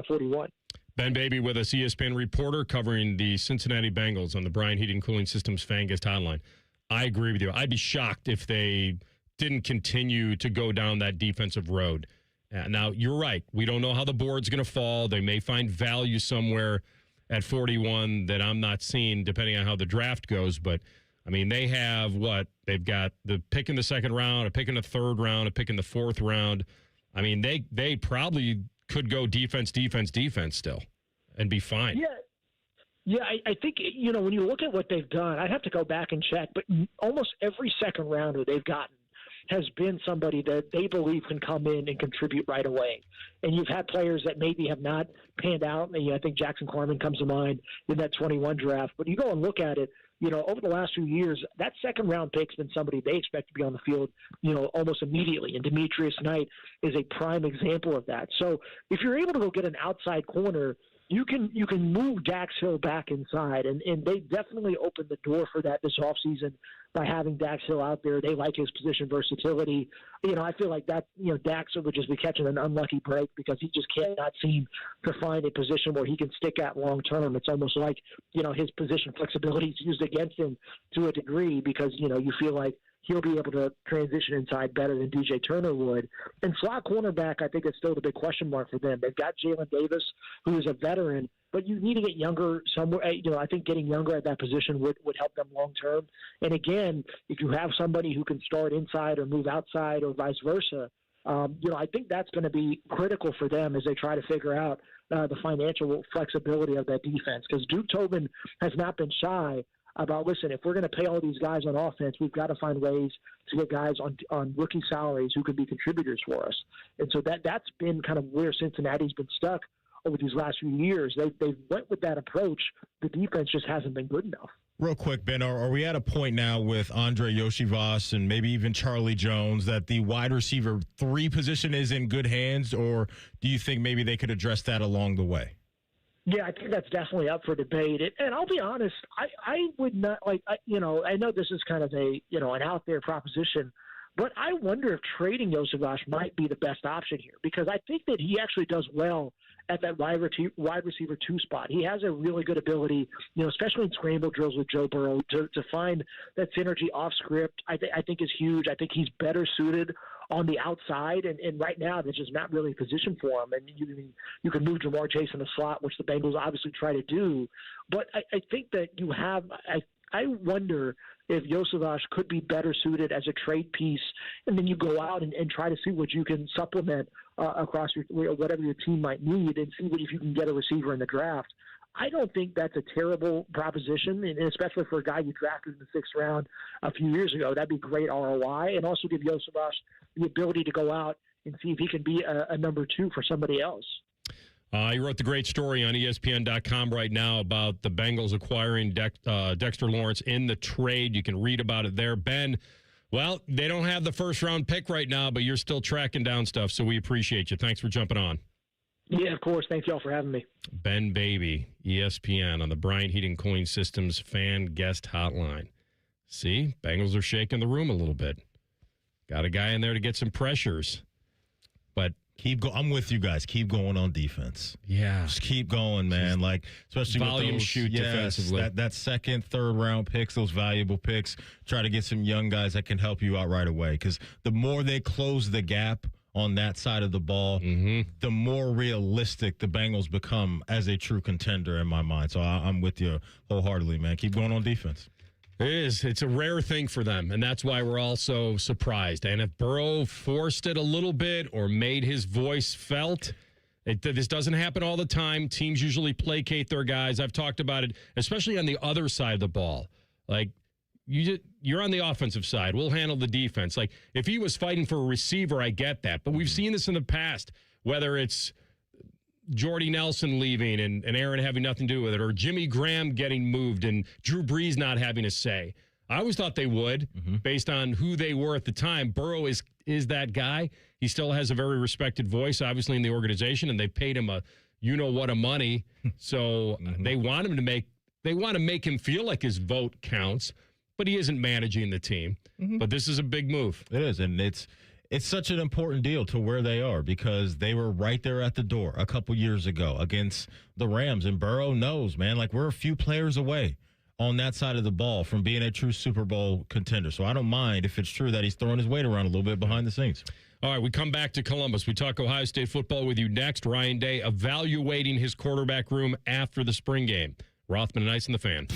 41. Ben Baby with us, ESPN reporter covering the Cincinnati Bengals on the Brian Heating Cooling Systems Fan Guest Hotline. I agree with you. I'd be shocked if they didn't continue to go down that defensive road. Now, you're right. We don't know how the board's going to fall. They may find value somewhere at 41 that I'm not seeing, depending on how the draft goes. But, they have what? They've got the pick in the second round, a pick in the third round, a pick in the fourth round. They probably could go defense still and be fine. Yeah, I think, when you look at what they've done, I'd have to go back and check, but almost every second rounder they've gotten has been somebody that they believe can come in and contribute right away. And you've had players that maybe have not panned out. I think Jackson Carman comes to mind in that 21 draft. But you go and look at it, over the last few years, that second-round pick's been somebody they expect to be on the field, almost immediately. And Demetrius Knight is a prime example of that. So if you're able to go get an outside corner, you can move Dax Hill back inside, and they definitely opened the door for that this offseason by having Dax Hill out there. They like his position versatility. I feel like that, Dax would just be catching an unlucky break because he just cannot seem to find a position where he can stick at long term. It's almost like, his position flexibility is used against him to a degree because, you feel like he'll be able to transition inside better than DJ Turner would. And slot cornerback, I think, is still the big question mark for them. They've got Jalen Davis, who is a veteran, but you need to get younger somewhere. I think getting younger at that position would help them long term. And again, if you have somebody who can start inside or move outside or vice versa, I think that's going to be critical for them as they try to figure out the financial flexibility of that defense. Because Duke Tobin has not been shy about, listen, if we're going to pay all these guys on offense, we've got to find ways to get guys on rookie salaries who can be contributors for us. And so that's been kind of where Cincinnati's been stuck over these last few years. They've went with that approach. The defense just hasn't been good enough. Real quick, Ben, are we at a point now with Andre Yoshivas and maybe even Charlie Jones that the wide receiver 3 position is in good hands, or do you think maybe they could address that along the way? Yeah, I think that's definitely up for debate. And I'll be honest, I would not I know this is kind of a, an out there proposition, but I wonder if trading Yosevash might be the best option here because I think that he actually does well at that wide receiver 2 spot. He has a really good ability, especially in scramble drills with Joe Burrow, to find that synergy off script. I think is huge. I think he's better suited on the outside, and right now there's just not really a position for him. And you can move Jamar Chase in the slot, which the Bengals obviously try to do. But I think that you have I wonder if Yosevash could be better suited as a trade piece, and then you go out and try to see what you can supplement across whatever your team might need and see if you can get a receiver in the draft. I don't think that's a terrible proposition, and especially for a guy you drafted in the 6th round a few years ago. That'd be great ROI, and also give Yosevash the ability to go out and see if he can be a number 2 for somebody else. He wrote the great story on ESPN.com right now about the Bengals acquiring Dexter Lawrence in the trade. You can read about it there. Ben, well, they don't have the first-round pick right now, but you're still tracking down stuff, so we appreciate you. Thanks for jumping on. Yeah, of course. Thank you all for having me. Ben Baby, ESPN, on the Bryant Heating Cooling Systems fan guest hotline. See, Bengals are shaking the room a little bit. Got a guy in there to get some pressures. But I'm with you guys. Keep going on defense. Yeah. Just keep going, man. Like, especially volume with those, shoot defensively. That second, third round picks, those valuable picks. Try to get some young guys that can help you out right away. Because the more they close the gap on that side of the ball, the more realistic the Bengals become as a true contender in my mind. So I'm with you wholeheartedly, man. Keep going on defense. It is. It's a rare thing for them, and that's why we're all so surprised. And if Burrow forced it a little bit or made his voice felt, this doesn't happen all the time. Teams usually placate their guys. I've talked about it, especially on the other side of the ball. Like, you're on the offensive side. We'll handle the defense. Like, if he was fighting for a receiver, I get that. But we've seen this in the past, whether it's Jordy Nelson leaving and Aaron having nothing to do with it, or Jimmy Graham getting moved and Drew Brees not having a say. I always thought they would, based on who they were at the time. Burrow is that guy. He still has a very respected voice, obviously, in the organization, and they paid him a you-know-what of money. So they want him to make him feel like his vote counts, but he isn't managing the team. But this is a big move. It is, and it's such an important deal to where they are because they were right there at the door a couple years ago against the Rams. And Burrow knows, man, like we're a few players away on that side of the ball from being a true Super Bowl contender. So I don't mind if it's true that he's throwing his weight around a little bit behind the scenes. All right, we come back to Columbus. We talk Ohio State football with you next. Ryan Day evaluating his quarterback room after the spring game. Rothman Ice and the Fan.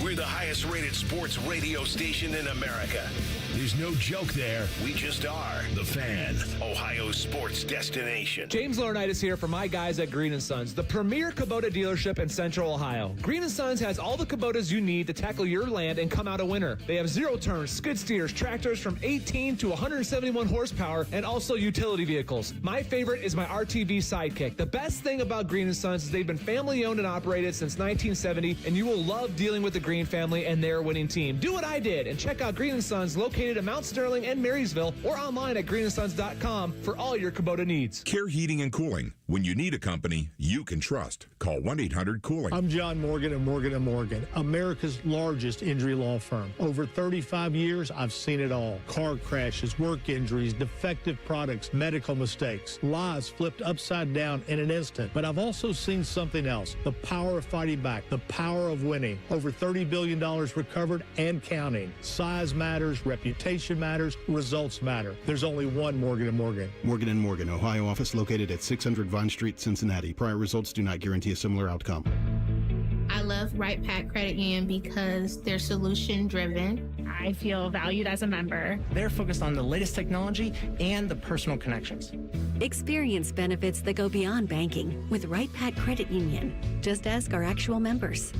We're the highest rated sports radio station in America. There's no joke there. We just are. The Fan, Ohio's sports destination. James Laurinaitis here for my guys at Green & Sons, the premier Kubota dealership in Central Ohio. Green & Sons has all the Kubotas you need to tackle your land and come out a winner. They have zero-turn, skid steers, tractors from 18 to 171 horsepower, and also utility vehicles. My favorite is my RTV Sidekick. The best thing about Green & Sons is they've been family-owned and operated since 1970, and you will love dealing with the Green family and their winning team. Do what I did and check out Green & Sons located at Mount Sterling and Marysville or online at greenandsons.com for all your Kubota needs. Care Heating and Cooling. When you need a company you can trust, call 1-800-COOLING. I'm John Morgan of Morgan & Morgan, America's largest injury law firm. Over 35 years, I've seen it all. Car crashes, work injuries, defective products, medical mistakes, lives flipped upside down in an instant. But I've also seen something else, the power of fighting back, the power of winning. Over $30 billion recovered and counting. Size matters, reputation matters, results matter. There's only one Morgan & Morgan. Morgan & Morgan, Ohio office located at 600 Vine Street, Cincinnati. Prior results do not guarantee a similar outcome. I love Right Pack Credit Union because they're solution driven. I feel valued as a member. They're focused on the latest technology and the personal connections. Experience benefits that go beyond banking with Right Pack Credit Union. Just ask our actual members.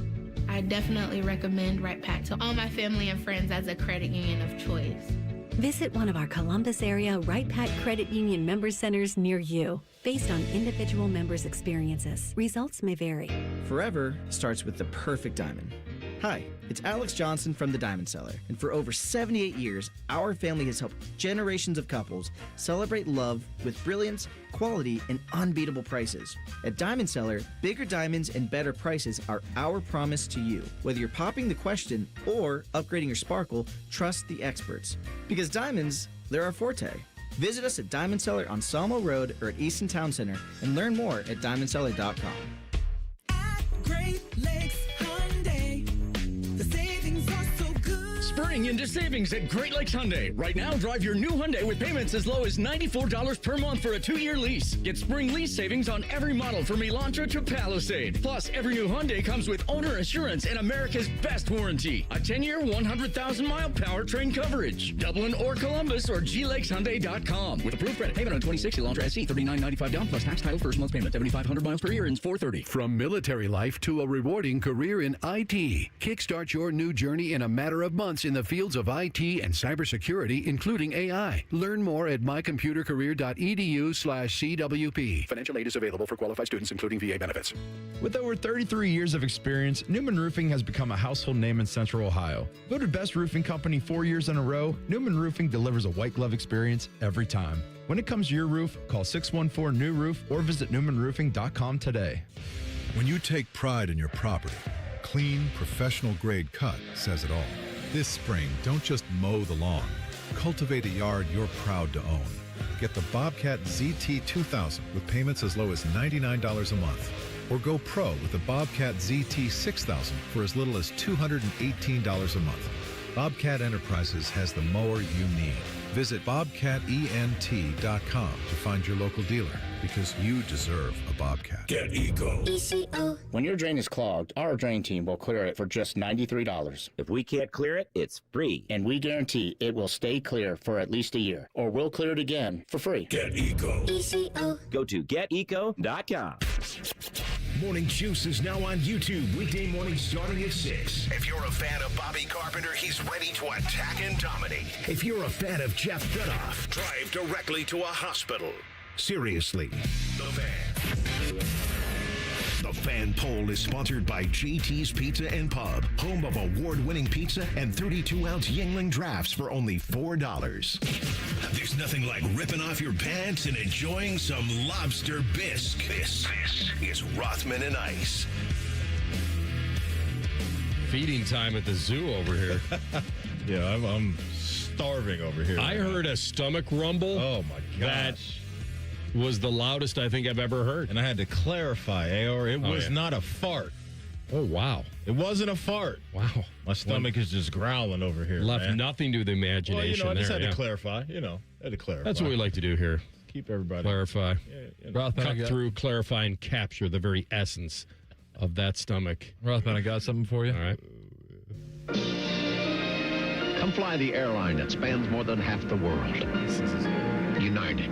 I definitely recommend Right Pack to all my family and friends as a credit union of choice. Visit one of our Columbus area Right Pack Credit Union member centers near you. Based on individual members' experiences, results may vary. Forever starts with the perfect diamond. Hi, it's Alex Johnson from the Diamond Cellar, and for over 78 years, our family has helped generations of couples celebrate love with brilliance, quality, and unbeatable prices. At Diamond Cellar, bigger diamonds and better prices are our promise to you. Whether you're popping the question or upgrading your sparkle, trust the experts. Because diamonds, they're our forte. Visit us at Diamond Cellar on Sawmill Road or at Easton Town Center and learn more at diamondcellar.com. Great Lakes Hyundai. The savings are so good. Spring into savings at Great Lakes Hyundai. Right now, drive your new Hyundai with payments as low as $94 per month for a 2-year lease. Get spring lease savings on every model from Elantra to Palisade. Plus, every new Hyundai comes with owner assurance and America's best warranty. A 10-year, 100,000-mile powertrain coverage. Dublin or Columbus or glakeshyundai.com. With approved credit. Payment on 26 Elantra SC. $39.95 down plus tax title first month's payment. 7,500 miles per year ends $430. From military life to a rewarding career in IT. Kickstart your new journey in a matter of months in the fields of IT and cybersecurity, including AI. Learn more at mycomputercareer.edu/CWP. Financial aid is available for qualified students, including VA benefits. With over 33 years of experience, Newman Roofing has become a household name in Central Ohio. Voted best roofing company 4 years in a row, Newman Roofing delivers a white glove experience every time. When it comes to your roof, call 614-NEW-ROOF or visit newmanroofing.com today. When you take pride in your property, clean, professional-grade cut says it all. This spring, don't just mow the lawn. Cultivate a yard you're proud to own. Get the Bobcat ZT 2000 with payments as low as $99 a month. Or go pro with the Bobcat ZT 6000 for as little as $218 a month. Bobcat Enterprises has the mower you need. Visit bobcatent.com to find your local dealer, because you deserve a Bobcat. Get Eco. ECO. When your drain is clogged, our drain team will clear it for just $93. If we can't clear it, it's free. And we guarantee it will stay clear for at least a year, or we'll clear it again for free. Get Eco. ECO. Go to geteco.com. Morning Juice is now on YouTube, weekday mornings starting at 6. If you're a fan of Bobby Carpenter, he's ready to attack and dominate. If you're a fan of Jeff Goodoff, drive directly to a hospital. Seriously, The Fan. The Fan Poll is sponsored by JT's Pizza and Pub, home of award-winning pizza and 32-ounce Yingling drafts for only $4. There's nothing like ripping off your pants and enjoying some lobster bisque. This is Rothman and Ice. Feeding time at the zoo over here. Yeah, I'm starving over here. I heard a stomach rumble. Oh, my gosh. That was the loudest I think I've ever heard. And I had to clarify, Aor, it was not a fart. Oh, wow. It wasn't a fart. Wow. My stomach is just growling over here. Left nothing to the imagination. Well, I just there, had to clarify. Had to clarify. That's what we like to do here. Keep everybody. Clarify. Rothman, Cut through, clarify, and capture the very essence of that stomach. Rothman, I got something for you. All right. Come fly the airline that spans more than half the world. United.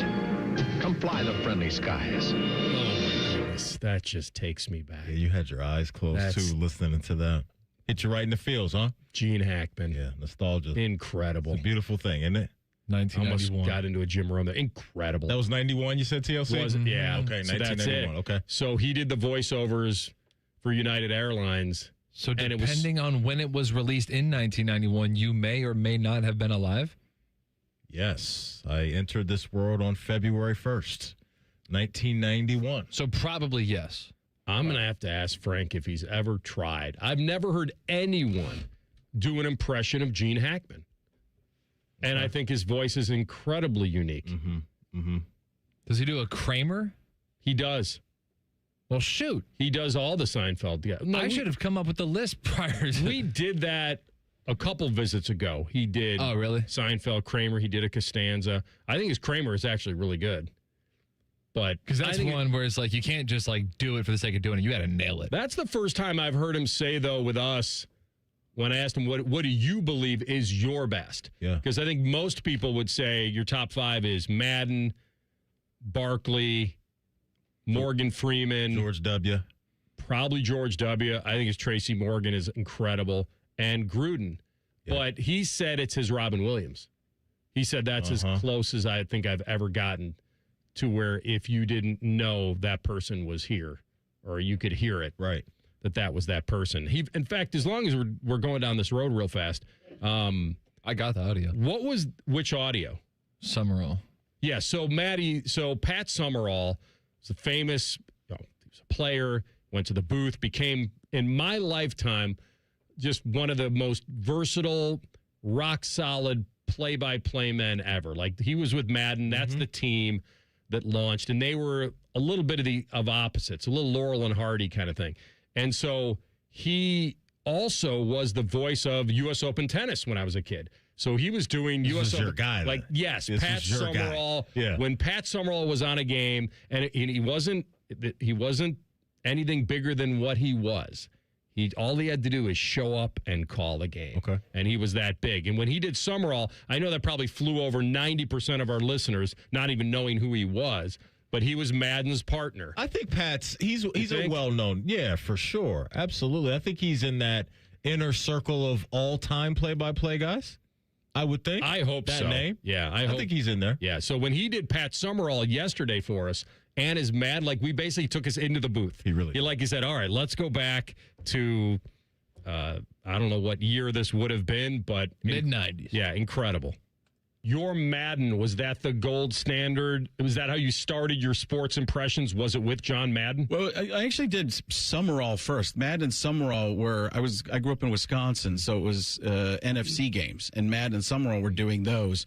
Come fly the friendly skies. Oh, my goodness. That just takes me back. Yeah, you had your eyes closed, too, listening to that. Hit you right in the feels, huh? Gene Hackman. Yeah, nostalgia. Incredible. It's a beautiful thing, isn't it? 1991. Almost got into a Jim Rome there. Incredible. That was 91, you said, TLC? Was it? Yeah. Okay, so 1991. Okay. So he did the voiceovers for United Airlines. So depending on when it was released in 1991, you may or may not have been alive? Yes. I entered this world on February 1st, 1991. So probably yes. I'm going to have to ask Frank if he's ever tried. I've never heard anyone do an impression of Gene Hackman. And I think his voice is incredibly unique. Mm-hmm. Mm-hmm. Does he do a Kramer? He does. Well, shoot. He does all the Seinfeld. Yeah. No, I should have come up with the list prior to... We did that a couple visits ago. He did Seinfeld, Kramer. He did a Costanza. I think his Kramer is actually really good. But because that's one where it's like you can't just like do it for the sake of doing it. You got to nail it. That's the first time I've heard him say, though, with us, when I asked him, what do you believe is your best? Yeah. Because I think most people would say your top five is Madden, Barkley, Morgan Freeman. George W. Probably George W. I think his Tracy Morgan is incredible. And Gruden. Yeah. But he said it's his Robin Williams. He said that's as close as I think I've ever gotten to where if you didn't know that person was here or you could hear it. Right. That was that person. He, in fact, as long as we're going down this road real fast. I got the audio. Which audio? Summerall. Yeah, so Pat Summerall was a famous, he was a player, went to the booth, became, in my lifetime, just one of the most versatile, rock-solid play-by-play men ever. Like, he was with Madden. That's the team that launched, and they were a little bit of opposites, a little Laurel and Hardy kind of thing. And so he also was the voice of U.S. Open tennis when I was a kid. So he was doing U.S. Open. Your guy, like, yes, this Pat Summerall. Yeah. When Pat Summerall was on a game, and he wasn't anything bigger than what he was. All he had to do is show up and call the game. Okay. And he was that big. And when he did Summerall, I know that probably flew over 90% of our listeners, not even knowing who he was. But he was Madden's partner. I think he's a well-known, yeah, for sure. Absolutely. I think he's in that inner circle of all-time play-by-play guys, I would think. I hope that so. Name. Yeah, I think he's in there. Yeah, so when he did Pat Summerall yesterday for us, and is mad, like we basically took us into the booth. He said, all right, let's go back to, I don't know what year this would have been, but. Mid-90s. Yeah, incredible. Your Madden, was that the gold standard? Was that how you started your sports impressions? Was it with John Madden? Well, I actually did Summerall first. Madden and Summerall I grew up in Wisconsin, so it was NFC games, and Madden and Summerall were doing those.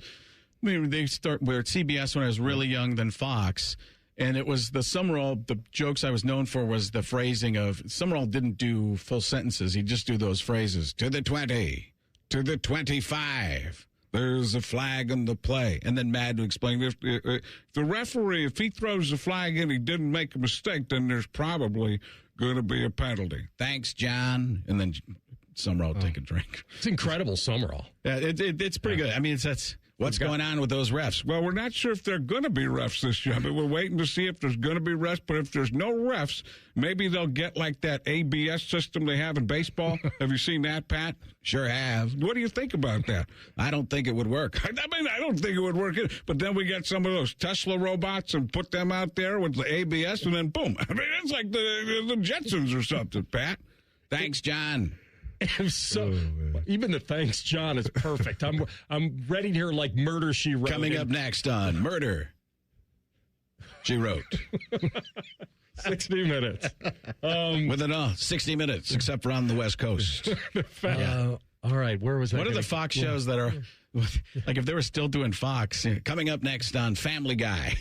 I mean, were at CBS when I was really young, then Fox. And it was the Summerall, the jokes I was known for was the phrasing of, Summerall didn't do full sentences. He'd just do those phrases. To the 20, to the 25. There's a flag on the play. And then Madden would explain, if the referee, if he throws the flag in, he didn't make a mistake, then there's probably going to be a penalty. Thanks, John. And then Summerall would take a drink. It's incredible, Summerall. Yeah, it's pretty good. I mean, what's going on with those refs? Well, we're not sure if they're going to be refs this year. I mean, we're waiting to see if there's going to be refs. But if there's no refs, maybe they'll get like that ABS system they have in baseball. Have you seen that, Pat? Sure have. What do you think about that? I don't think it would work. I mean, I don't think it would work. But then we get some of those Tesla robots and put them out there with the ABS, and then boom. I mean, it's like the Jetsons or something, Pat. Thanks, John. Even the thanks, John, is perfect. I'm ready to hear like Murder, She Wrote. Coming up next on Murder, She Wrote. 60 minutes. Within 60 minutes, except for on the West Coast. All right, where was that? What are the Fox shows that are, like if they were still doing Fox, coming up next on Family Guy,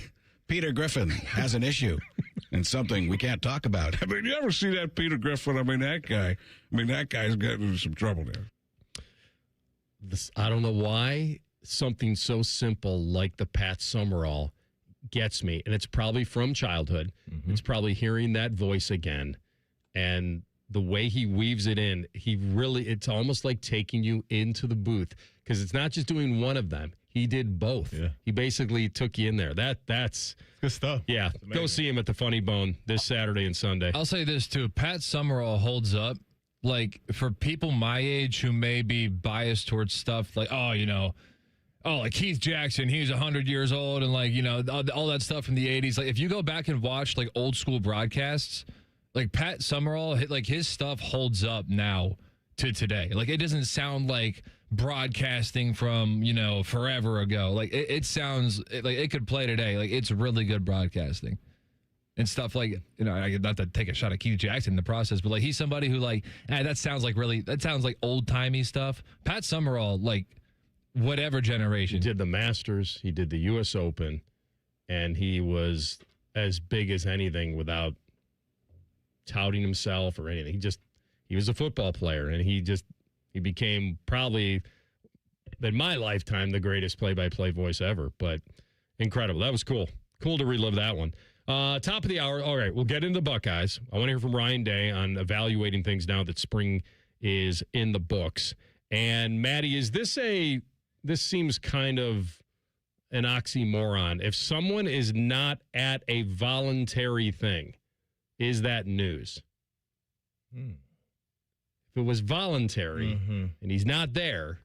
Peter Griffin has an issue. And something we can't talk about. I mean, you ever see that Peter Griffin? I mean, that guy's getting into some trouble there. I don't know why something so simple like the Pat Summerall gets me. And it's probably from childhood. Mm-hmm. It's probably hearing that voice again. And the way he weaves it in, it's almost like taking you into the booth because it's not just doing one of them. He did both. Yeah. He basically took you in there. That's good stuff. Yeah. Go see him at the Funny Bone this Saturday and Sunday. I'll say this too. Pat Summerall holds up. Like for people my age who may be biased towards stuff like, like Keith Jackson, he's 100 years old and like, all that stuff from the 80s. Like if you go back and watch like old school broadcasts, like Pat Summerall, like his stuff holds up now to today. Like it doesn't sound like broadcasting from, forever ago. Like it sounds like it could play today. Like it's really good broadcasting. And stuff like, not to take a shot at Keith Jackson in the process, but like he's somebody who like, that sounds like old timey stuff. Pat Summerall, like whatever generation. He did the Masters, he did the U.S. Open, and he was as big as anything without touting himself or anything. He was a football player, and he became probably, in my lifetime, the greatest play-by-play voice ever. But incredible. That was cool. Cool to relive that one. Top of the hour. All right, we'll get into the Buckeyes. I want to hear from Ryan Day on evaluating things now that spring is in the books. And Maddie, this seems kind of an oxymoron. If someone is not at a voluntary thing, is that news? If it was voluntary and he's not there,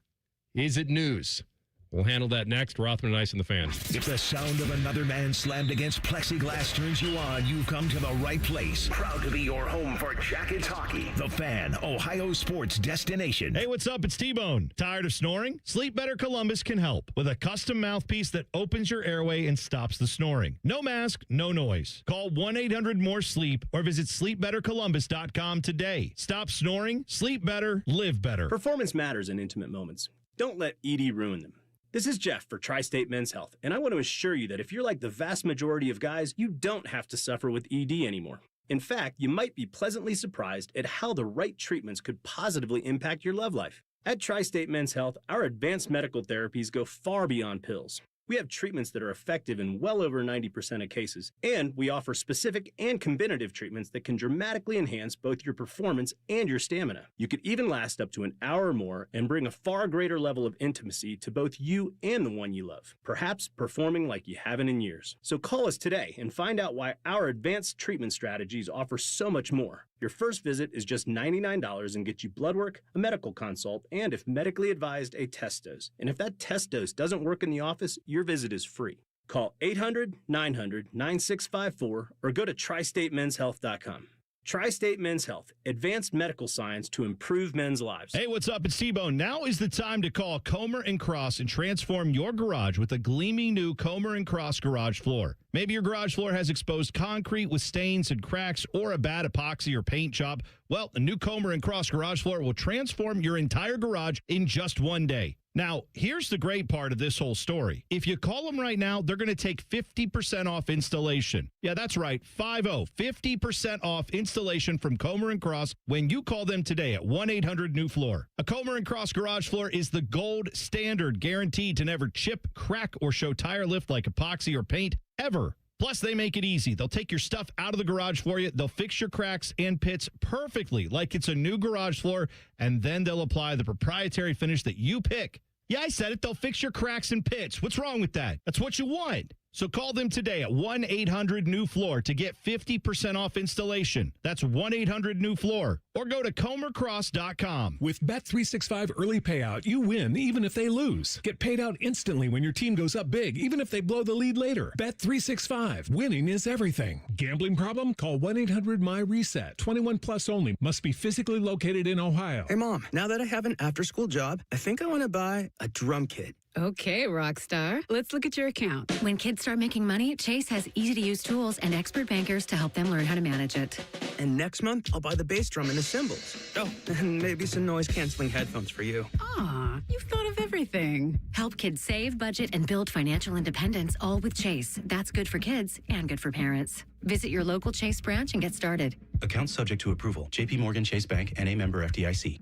is it news? We'll handle that next. Rothman Ice and the Fan. If the sound of another man slammed against plexiglass turns you on, you've come to the right place. Proud to be your home for Jackets hockey. The Fan, Ohio sports destination. Hey, what's up? It's T-Bone. Tired of snoring? Sleep Better Columbus can help with a custom mouthpiece that opens your airway and stops the snoring. No mask, no noise. Call 1-800-MORE-SLEEP or visit sleepbettercolumbus.com today. Stop snoring, sleep better, live better. Performance matters in intimate moments. Don't let ED ruin them. This is Jeff for Tri-State Men's Health, and I want to assure you that if you're like the vast majority of guys, you don't have to suffer with ED anymore. In fact, you might be pleasantly surprised at how the right treatments could positively impact your love life. At Tri-State Men's Health, our advanced medical therapies go far beyond pills. We have treatments that are effective in well over 90% of cases, and we offer specific and combinative treatments that can dramatically enhance both your performance and your stamina. You could even last up to an hour or more and bring a far greater level of intimacy to both you and the one you love, perhaps performing like you haven't in years. So call us today and find out why our advanced treatment strategies offer so much more. Your first visit is just $99 and gets you blood work, a medical consult, and if medically advised, a test dose. And if that test dose doesn't work in the office, your visit is free. Call 800-900-9654 or go to TriStateMen'sHealth.com. Tri-State Men's Health, advanced medical science to improve men's lives. Hey, what's up? It's T-Bone. Now is the time to call Comer & Cross and transform your garage with a gleaming new Comer & Cross garage floor. Maybe your garage floor has exposed concrete with stains and cracks or a bad epoxy or paint job. Well, a new Comer & Cross garage floor will transform your entire garage in just one day. Now, here's the great part of this whole story. If you call them right now, they're going to take 50% off installation. Yeah, that's right, 50% off installation from Comer & Cross when you call them today at 1-800-NEW-FLOOR. A Comer & Cross garage floor is the gold standard, guaranteed to never chip, crack, or show tire lift like epoxy or paint ever. Plus, they make it easy. They'll take your stuff out of the garage for you. They'll fix your cracks and pits perfectly like it's a new garage floor, and then they'll apply the proprietary finish that you pick. Yeah, I said it. They'll fix your cracks and pits. What's wrong with that? That's what you want. So call them today at 1-800-NEW-FLOOR to get 50% off installation. That's 1-800-NEW-FLOOR. Or go to comercross.com. With Bet365 early payout, you win even if they lose. Get paid out instantly when your team goes up big, even if they blow the lead later. Bet365. Winning is everything. Gambling problem? Call 1-800-MY-RESET. 21 plus only. Must be physically located in Ohio. Hey, Mom, now that I have an after-school job, I think I want to buy a drum kit. Okay, Rockstar. Let's look at your account. When kids start making money, Chase has easy-to-use tools and expert bankers to help them learn how to manage it. And next month, I'll buy the bass drum and the cymbals. Oh, and maybe some noise-canceling headphones for you. Aw, you've thought of everything. Help kids save, budget, and build financial independence, all with Chase. That's good for kids and good for parents. Visit your local Chase branch and get started. Account subject to approval. J.P. Morgan Chase Bank, N.A. member FDIC.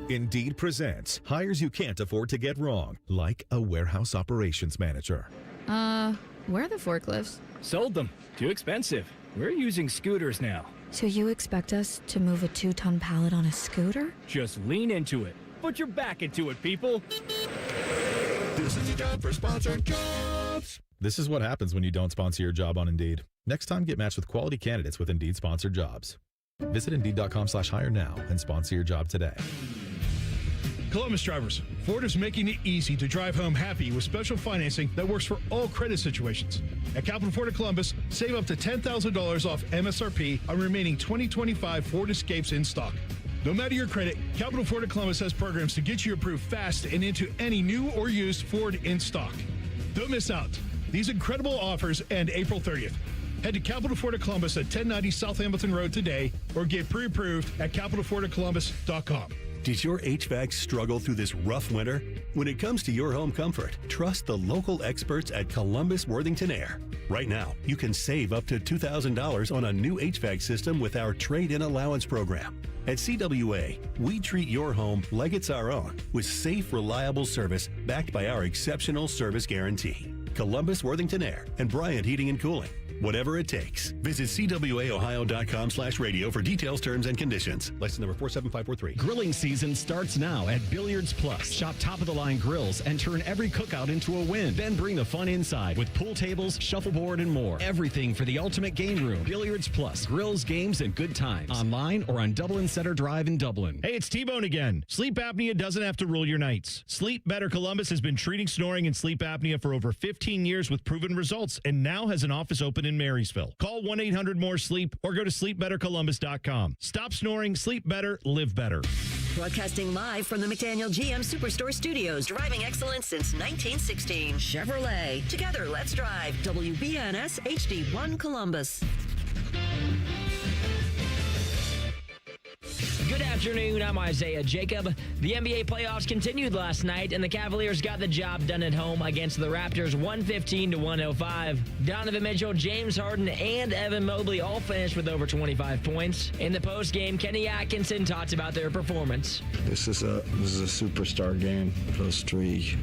Indeed presents hires you can't afford to get wrong, like a warehouse operations manager. Where are the forklifts? Sold them. Too expensive. We're using scooters now. So you expect us to move a 2-ton pallet on a scooter? Just lean into it. Put your back into it, people. This is the time for sponsored jobs. This is what happens when you don't sponsor your job on Indeed. Next time, get matched with quality candidates with Indeed sponsored jobs. Visit Indeed.com/hire now and sponsor your job today. Columbus drivers, Ford is making it easy to drive home happy with special financing that works for all credit situations. At Capital Ford of Columbus, save up to $10,000 off MSRP on remaining 2025 Ford Escapes in stock. No matter your credit, Capital Ford of Columbus has programs to get you approved fast and into any new or used Ford in stock. Don't miss out. These incredible offers end April 30th. Head to Capital Ford of Columbus at 1090 South Hamilton Road today or get pre-approved at capitalfordofcolumbus.com. Did your HVAC struggle through this rough winter? When it comes to your home comfort, trust the local experts at Columbus Worthington Air. Right now, you can save up to $2,000 on a new HVAC system with our trade-in allowance program. At CWA, we treat your home like it's our own with safe, reliable service backed by our exceptional service guarantee. Columbus Worthington Air and Bryant Heating and Cooling. Whatever it takes. Visit CWAOhio.com/radio for details, terms, and conditions. License number 47543. Grilling season starts now at Billiards Plus. Shop top-of-the-line grills and turn every cookout into a win. Then bring the fun inside with pool tables, shuffleboard, and more. Everything for the ultimate game room. Billiards Plus. Grills, games, and good times. Online or on Dublin Center Drive in Dublin. Hey, it's T-Bone again. Sleep apnea doesn't have to rule your nights. Sleep Better Columbus has been treating snoring and sleep apnea for over 15 years with proven results and now has an office open in Marysville. Call 1-800-MORE-SLEEP or go to sleepbettercolumbus.com. Stop snoring, sleep better, live better. Broadcasting live from the McDaniel GM Superstore Studios. Driving excellence since 1916. Chevrolet. Together, let's drive. WBNS HD1 Columbus. Good afternoon, I'm Isaiah Jacob. The NBA playoffs continued last night, and the Cavaliers got the job done at home against the Raptors 115-105. Donovan Mitchell, James Harden, and Evan Mobley all finished with over 25 points. In the postgame, Kenny Atkinson talked about their performance. This is a superstar game. Those three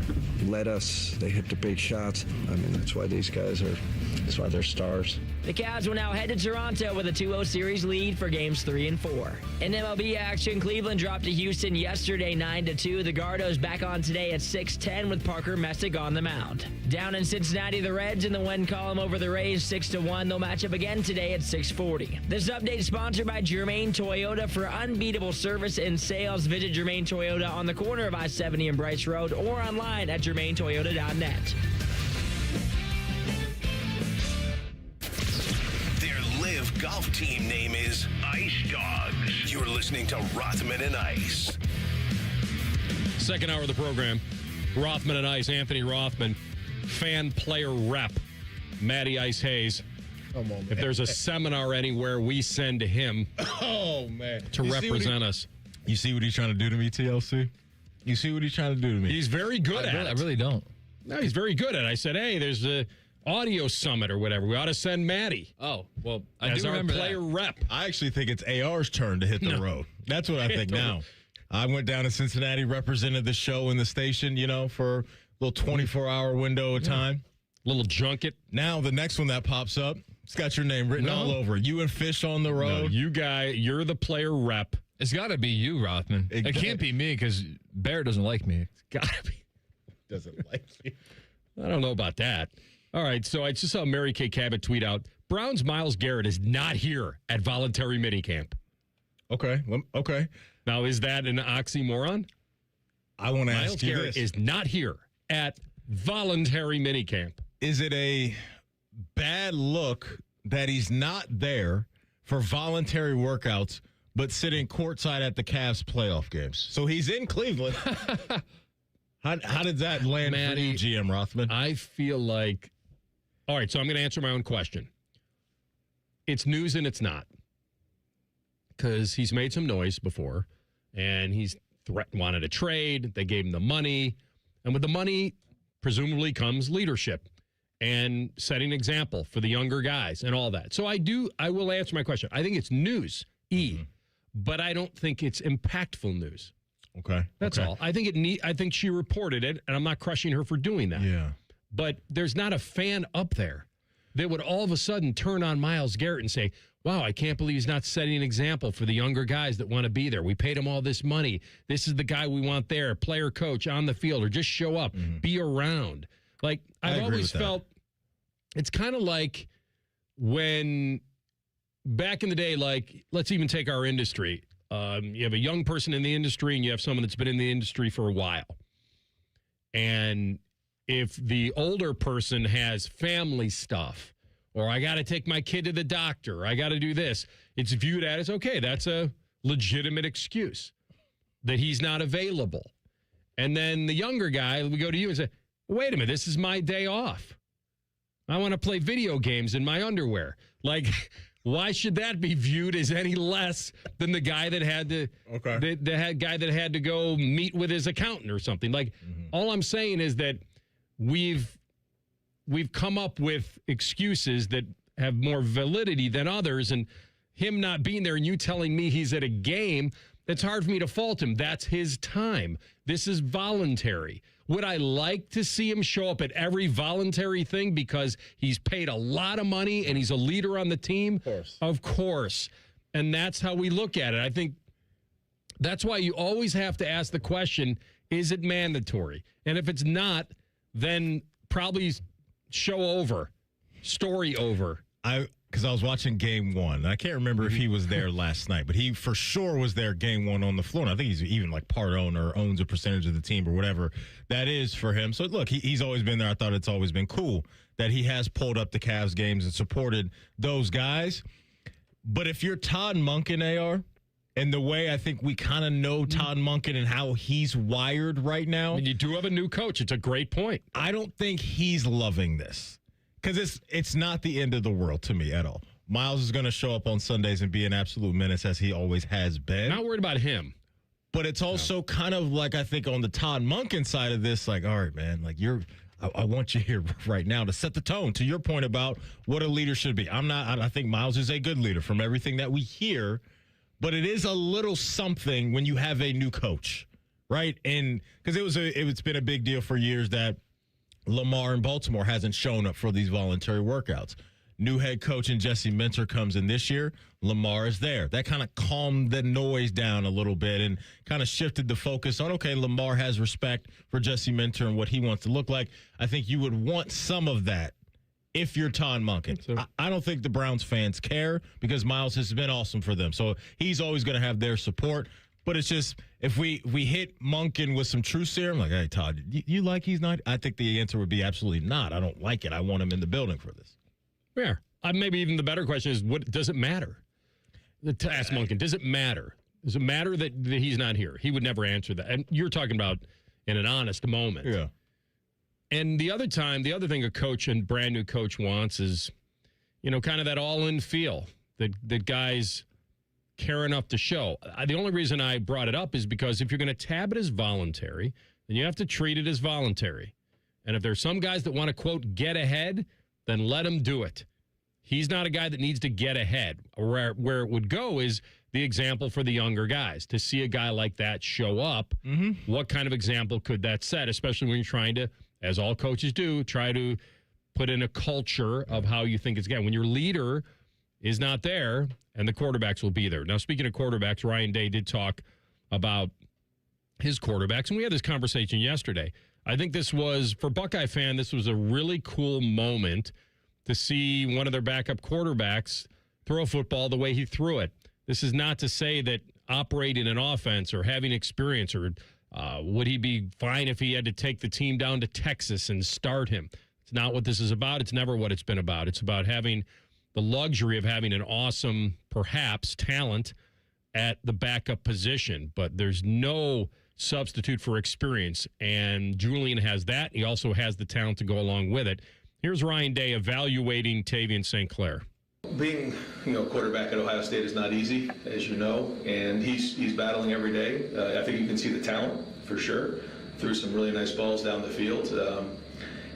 led us. They hit the big shots. I mean, that's why these guys that's why they're stars. The Cavs will now head to Toronto with a 2-0 series lead for games 3 and 4. In MLB action, Cleveland dropped to Houston yesterday 9-2. The Gardos back on today at 6-10 with Parker Messick on the mound. Down in Cincinnati, the Reds in the win column over the Rays 6-1. They'll match up again today at 6:40. This update is sponsored by Germain Toyota. For unbeatable service and sales, visit Germain Toyota on the corner of I-70 and Bryce Road or online at germaintoyota.net. Golf team name is Ice Dogs. You're listening to Rothman and Ice. Second hour of the program, Rothman and Ice, Anthony Rothman, fan player rep, Matty Ice Hayes. Come on, man. If there's a seminar anywhere, we send to him to represent us. You see what he's trying to do to me, TLC? You see what he's trying to do to me? He's very good at it. I really don't. No, he's very good at it. I said, hey, there's a audio summit or whatever. We ought to send Matty. Oh, well, I as do our remember player that. rep. I actually think it's AR's turn to hit the road. That's what I think now. I went down to Cincinnati, represented the show in the station, for a little 24-hour window of time. Little junket. Now the next one that pops up, it's got your name written all over it. You and Fish on the road. No, you're the player rep. It's got to be you, Rothman. It can't be me because Bear doesn't like me. It's got to be. Doesn't like me. I don't know about that. All right, so I just saw Mary Kay Cabot tweet out, Browns Myles Garrett is not here at voluntary minicamp. Okay. Now, is that an oxymoron? I want to ask you Garrett this. is not here at voluntary minicamp. Is it a bad look that he's not there for voluntary workouts, but sitting courtside at the Cavs playoff games? So he's in Cleveland. How did that land for you, GM Rothman? I feel like... All right, so I'm going to answer my own question. It's news and it's not. Because he's made some noise before, and he's wanted a trade. They gave him the money. And with the money, presumably comes leadership and setting an example for the younger guys and all that. So I will answer my question. I think it's news, but I don't think it's impactful news. Okay. That's all. I think she reported it, and I'm not crushing her for doing that. Yeah. But there's not a fan up there that would all of a sudden turn on Myles Garrett and say, wow, I can't believe he's not setting an example for the younger guys that want to be there. We paid him all this money. This is the guy we want there, player, coach, on the field, or just show up, be around. Like, I've always felt it's kind of like when back in the day, like, let's even take our industry. You have a young person in the industry and you have someone that's been in the industry for a while. And if the older person has family stuff, or I got to take my kid to the doctor, I got to do this, it's viewed as, okay, that's a legitimate excuse that he's not available. And then the younger guy, we go to you and say, wait a minute, this is my day off. I want to play video games in my underwear. Like, why should that be viewed as any less than the guy that had to, the guy that had to go meet with his accountant or something? Like, all I'm saying is that we've come up with excuses that have more validity than others, and him not being there and you telling me he's at a game, it's hard for me to fault him. That's his time. This is voluntary. Would I like to see him show up at every voluntary thing because he's paid a lot of money and he's a leader on the team? Of course. Of course. And that's how we look at it. I think that's why you always have to ask the question, is it mandatory? And if it's not, then probably show over, story over. Because I was watching game one. I can't remember if he was there last night, but he for sure was there game one on the floor. And I think he's even like part owner, owns a percentage of the team or whatever that is for him. So, look, he's always been there. I thought it's always been cool that he has pulled up the Cavs games and supported those guys. But if you're Todd Monken, AR, and the way I think we kind of know Todd Monken and how he's wired right now. And you do have a new coach. It's a great point. I don't think he's loving this. Because it's not the end of the world to me at all. Miles is going to show up on Sundays and be an absolute menace as he always has been. Not worried about him. But it's also kind of like, I think, on the Todd Monken side of this, like, all right, man, like I want you here right now to set the tone to your point about what a leader should be. I think Miles is a good leader from everything that we hear, but it is a little something when you have a new coach, right? And because it's been a big deal for years that Lamar in Baltimore hasn't shown up for these voluntary workouts. New head coach and Jesse Minter comes in this year. Lamar is there. That kind of calmed the noise down a little bit and kind of shifted the focus on, okay, Lamar has respect for Jesse Minter and what he wants to look like. I think you would want some of that if you're Todd Monken. I don't think the Browns fans care because Miles has been awesome for them. So he's always going to have their support. But it's just, if we hit Monken with some true serum, like, hey, Todd, you like he's not? I think the answer would be absolutely not. I don't like it. I want him in the building for this. Yeah. Maybe even the better question is, what does it matter? To ask Monken, does it matter? Does it matter that he's not here? He would never answer that. And you're talking about in an honest moment. Yeah. And the other thing a coach and brand new coach wants is, kind of that all-in feel that guys care enough to show. The only reason I brought it up is because if you're going to tab it as voluntary, then you have to treat it as voluntary. And if there's some guys that want to, quote, get ahead, then let him do it. He's not a guy that needs to get ahead. Where it would go is the example for the younger guys. To see a guy like that show up, what kind of example could that set, especially when you're trying to, as all coaches do, try to put in a culture of how you think it's going. When your leader is not there, and the quarterbacks will be there. Now, speaking of quarterbacks, Ryan Day did talk about his quarterbacks, and we had this conversation yesterday. I think this was, for Buckeye fan, this was a really cool moment to see one of their backup quarterbacks throw a football the way he threw it. This is not to say that operating an offense or having experience or would he be fine if he had to take the team down to Texas and start him. It's not what this is about. It's never what it's been about. It's about having the luxury of having an awesome, perhaps, talent at the backup position. But there's no substitute for experience. And Julian has that. He also has the talent to go along with it. Here's Ryan Day evaluating Tyus St.Clair. Being, quarterback at Ohio State is not easy, as you know, and he's battling every day. I think you can see the talent for sure. Threw some really nice balls down the field,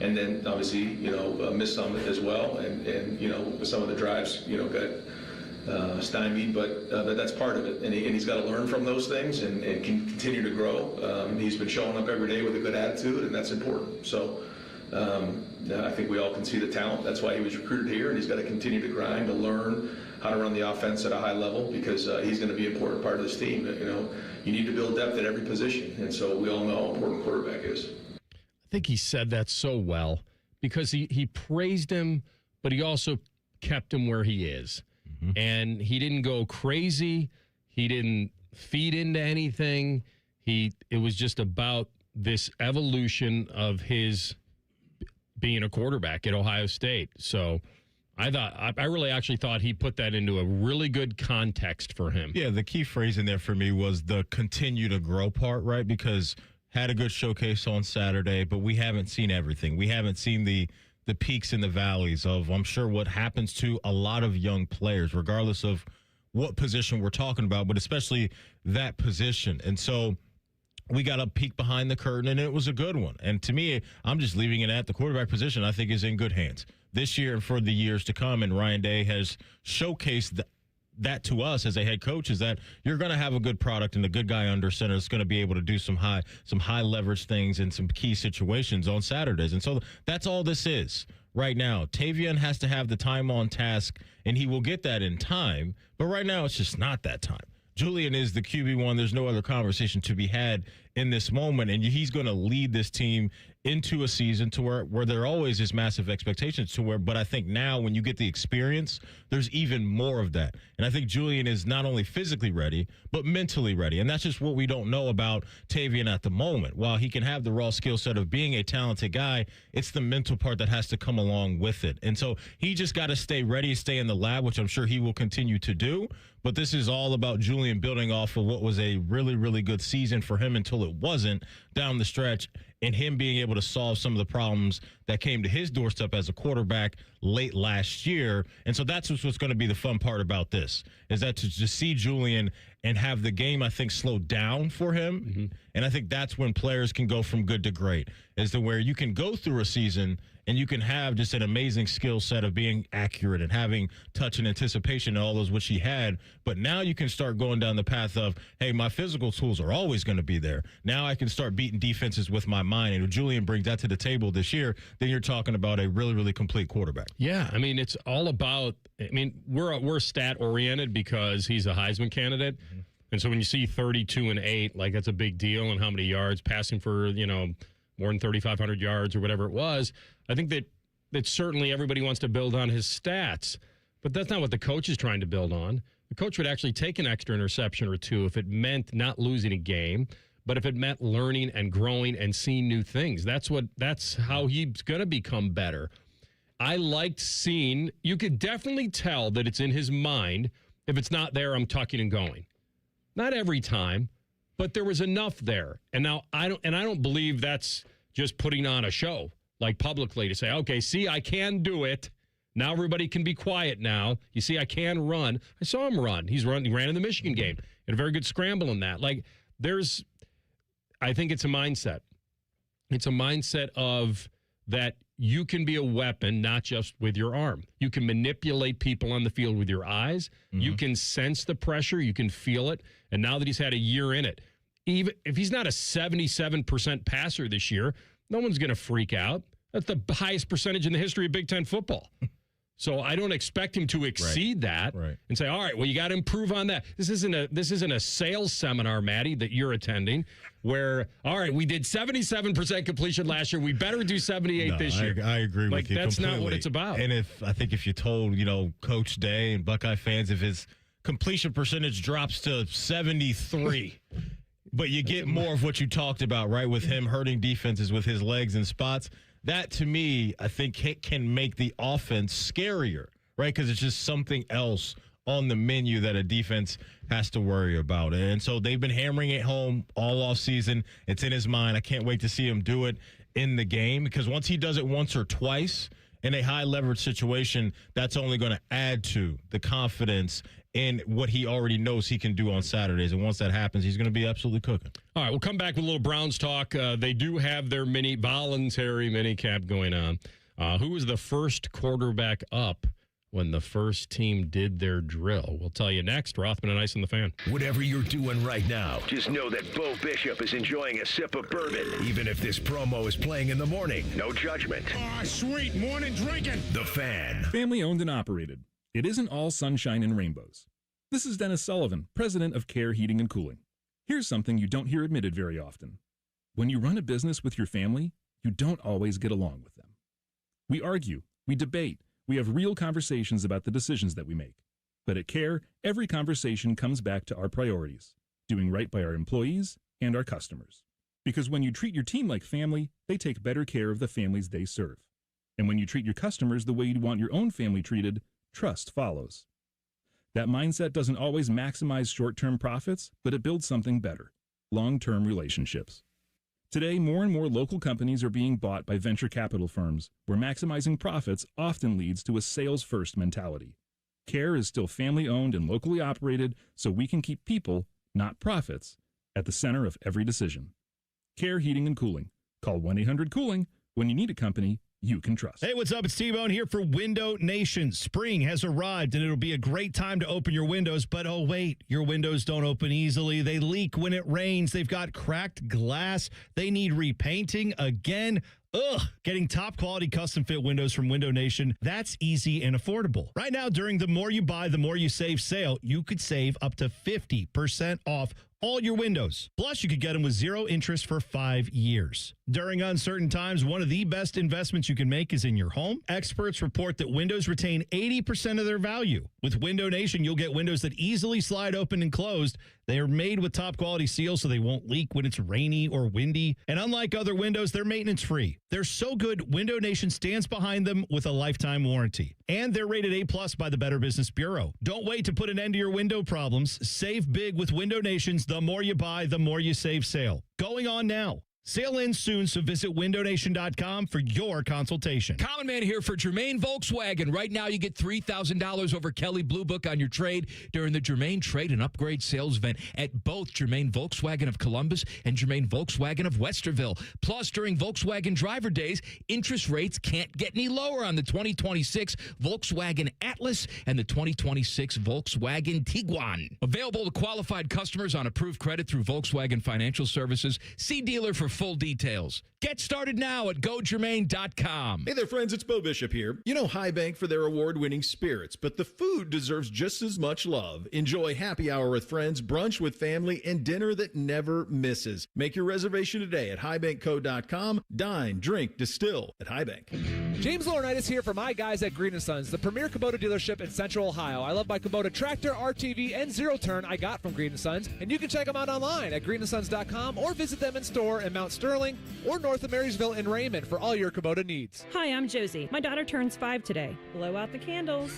and then obviously missed some as well, and some of the drives got stymied, but that's part of it, and he's got to learn from those things and can continue to grow. He's been showing up every day with a good attitude, and that's important. So. I think we all can see the talent. That's why he was recruited here, and he's got to continue to grind to learn how to run the offense at a high level, because he's going to be an important part of this team. You need to build depth at every position, and so we all know how important quarterback is. I think he said that so well, because he praised him, but he also kept him where he is. Mm-hmm. And he didn't go crazy. He didn't feed into anything. It was just about this evolution of his being a quarterback at Ohio State. So I really actually thought he put that into a really good context for him. Yeah, the key phrase in there for me was the continue to grow part, right? Because had a good showcase on Saturday, but we haven't seen everything. We haven't seen the peaks and the valleys of, I'm sure, what happens to a lot of young players, regardless of what position we're talking about, but especially that position. And so we got a peek behind the curtain, and it was a good one. And to me, I'm just leaving it at the quarterback position. I think is in good hands this year and for the years to come. And Ryan Day has showcased that to us as a head coach, is that you're going to have a good product and a good guy under center that's going to be able to do some high leverage things in some key situations on Saturdays. And so that's all this is right now. Tavion has to have the time on task, and he will get that in time. But right now, it's just not that time. Julian is the QB1. There's no other conversation to be had in this moment, and he's going to lead this team into a season to where there always is massive expectations to where, but I think now when you get the experience, there's even more of that. And I think Julian is not only physically ready, but mentally ready. And that's just what we don't know about Tavion at the moment. While he can have the raw skill set of being a talented guy, it's the mental part that has to come along with it. And so he just got to stay ready, stay in the lab, which I'm sure he will continue to do. But this is all about Julian building off of what was a really, really good season for him until it wasn't down the stretch, and him being able to solve some of the problems that came to his doorstep as a quarterback late last year. And so that's what's going to be the fun part about this, is that to just see Julian and have the game, I think, slow down for him. Mm-hmm. And I think that's when players can go from good to great, is to where you can go through a season and you can have just an amazing skill set of being accurate and having touch and anticipation and all those which he had. But now you can start going down the path of, hey, my physical tools are always going to be there. Now I can start beating defenses with my mind. And if Julian brings that to the table this year, then you're talking about a really, really complete quarterback. Yeah, I mean, it's all about, we're stat-oriented because he's a Heisman candidate. Mm-hmm. And so when you see 32-8, like that's a big deal, and how many yards passing for, more than 3,500 yards or whatever it was. I think that certainly everybody wants to build on his stats, but that's not what the coach is trying to build on. The coach would actually take an extra interception or two if it meant not losing a game, but if it meant learning and growing and seeing new things. That's how he's going to become better. I liked seeing, you could definitely tell that it's in his mind. If it's not there, I'm tucking and going. Not every time, but there was enough there. And now I don't believe that's just putting on a show, like publicly, to say, okay, see, I can do it. Now everybody can be quiet now. You see, I can run. I saw him run. He ran in the Michigan game. Had a very good scramble in that. Like, I think it's a mindset. It's a mindset of that you can be a weapon, not just with your arm. You can manipulate people on the field with your eyes. Mm-hmm. You can sense the pressure. You can feel it. And now that he's had a year in it, even if he's not a 77% passer this year, no one's going to freak out. That's the highest percentage in the history of Big Ten football. So I don't expect him to exceed that and say, all right, well, you got to improve on that. This isn't a sales seminar, Maddie, that you're attending, where, all right, we did 77% completion last year. We better do 78 this year. I agree with you that's completely. Not what it's about. And I think if you told, Coach Day and Buckeye fans, if his completion percentage drops to 73, but you get more of what you talked about, right, with him hurting defenses with his legs and spots, that, to me, I think can make the offense scarier, right? Because it's just something else on the menu that a defense has to worry about. And so they've been hammering it home all off season. It's in his mind. I can't wait to see him do it in the game, because once he does it once or twice in a high leverage situation, that's only going to add to the confidence in what he already knows he can do on Saturdays. And once that happens, he's going to be absolutely cooking. All right, we'll come back with a little Browns talk. They do have their voluntary mini camp going on. Who was the first quarterback up when the first team did their drill. We'll tell you next. Rothman and Ice on the Fan. Whatever you're doing right now, just know that Bo Bishop is enjoying a sip of bourbon. Even if this promo is playing in the morning, no judgment. Ah, sweet morning drinking. The Fan. Family owned and operated. It isn't all sunshine and rainbows. This is Dennis Sullivan, president of CARE Heating and Cooling. Here's something you don't hear admitted very often. When you run a business with your family, you don't always get along with them. We argue, we debate, we have real conversations about the decisions that we make. But at CARE, every conversation comes back to our priorities, doing right by our employees and our customers. Because when you treat your team like family, they take better care of the families they serve. And when you treat your customers the way you'd want your own family treated, trust follows. That mindset doesn't always maximize short-term profits, but it builds something better, long-term relationships. Today, more and more local companies are being bought by venture capital firms, where maximizing profits often leads to a sales-first mentality. CARE is still family-owned and locally operated, so we can keep people, not profits, at the center of every decision. CARE Heating and Cooling. Call 1-800-COOLING when you need a company you can trust. Hey, what's up? It's T-Bone here for Window Nation. Spring has arrived, and it'll be a great time to open your windows. But, oh, wait, your windows don't open easily. They leak when it rains. They've got cracked glass. They need repainting again. Ugh, getting top quality custom fit windows from Window Nation, that's easy and affordable. Right now, during the More You Buy, the More You Save sale, you could save up to 50% off all your windows. Plus, you could get them with 0 interest for 5 years. During uncertain times, one of the best investments you can make is in your home. Experts report that windows retain 80% of their value. With Window Nation, you'll get windows that easily slide open and closed. They are made with top quality seals so they won't leak when it's rainy or windy. And unlike other windows, they're maintenance free. They're so good, Window Nation stands behind them with a lifetime warranty. And they're rated A+ by the Better Business Bureau. Don't wait to put an end to your window problems. Save big with Window Nation's The More You Buy, The More You Save sale. Going on now. Sale ends soon, so visit windownation.com for your consultation. Common Man here for Germain Volkswagen. Right now, you get $3,000 over Kelly Blue Book on your trade during the Germain Trade and Upgrade Sales Event at both Germain Volkswagen of Columbus and Germain Volkswagen of Westerville. Plus, during Volkswagen Driver Days, interest rates can't get any lower on the 2026 Volkswagen Atlas and the 2026 Volkswagen Tiguan. Available to qualified customers on approved credit through Volkswagen Financial Services. See dealer for full details. Get started now at gogermain.com. Hey there, friends. It's Bo Bishop here. You know High Bank for their award-winning spirits, but the food deserves just as much love. Enjoy happy hour with friends, brunch with family, and dinner that never misses. Make your reservation today at highbankco.com. Dine, drink, distill at High Bank. James Laurinaitis here for my guys at Green & Sons, the premier Kubota dealership in Central Ohio. I love my Kubota tractor, RTV, and zero-turn I got from Green & Sons, and you can check them out online at greenandsons.com or visit them in store in Mount Sterling or north of Marysville in Raymond for all your Kubota needs. Hi, I'm Josie. My daughter turns 5 today. Blow out the candles.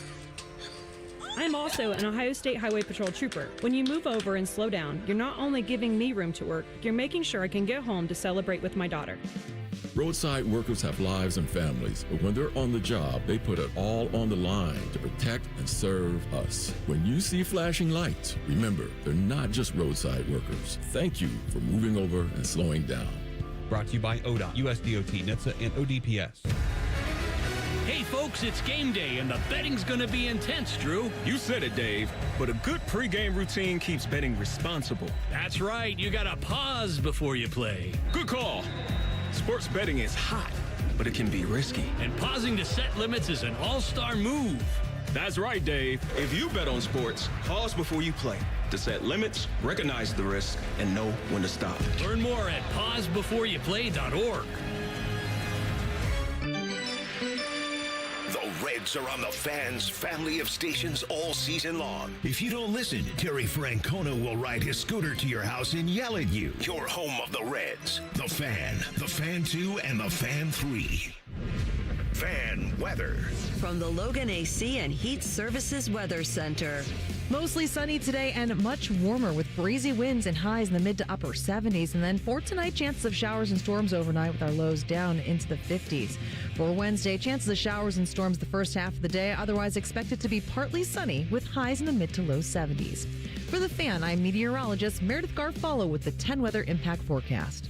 I'm also an Ohio State Highway Patrol trooper. When you move over and slow down, you're not only giving me room to work, you're making sure I can get home to celebrate with my daughter. Roadside workers have lives and families, but when they're on the job, they put it all on the line to protect and serve us. When you see flashing lights, remember, they're not just roadside workers. Thank you for moving over and slowing down. Brought to you by ODOT, USDOT, NHTSA, and ODPS. Hey folks, it's game day and the betting's gonna be intense, Drew. You said it, Dave, but a good pregame routine keeps betting responsible. That's right, you gotta pause before you play. Good call. Sports betting is hot, but it can be risky. And pausing to set limits is an all-star move. That's right, Dave. If you bet on sports, pause before you play to set limits, recognize the risk, and know when to stop. Learn more at pausebeforeyouplay.org. The Reds are on the Fan's family of stations all season long. If you don't listen, Terry Francona will ride his scooter to your house and yell at you. Your home of the Reds. The Fan, the Fan 2, and the Fan 3. Fan weather. From the Logan AC and Heat Services Weather Center. Mostly sunny today and much warmer with breezy winds and highs in the mid to upper 70s. And then for tonight, chances of showers and storms overnight with our lows down into the 50s. For Wednesday, chances of showers and storms the first half of the day, otherwise expected to be partly sunny with highs in the mid to low 70s. For the Fan, I'm meteorologist Meredith Garfalo with the 10 Weather Impact Forecast.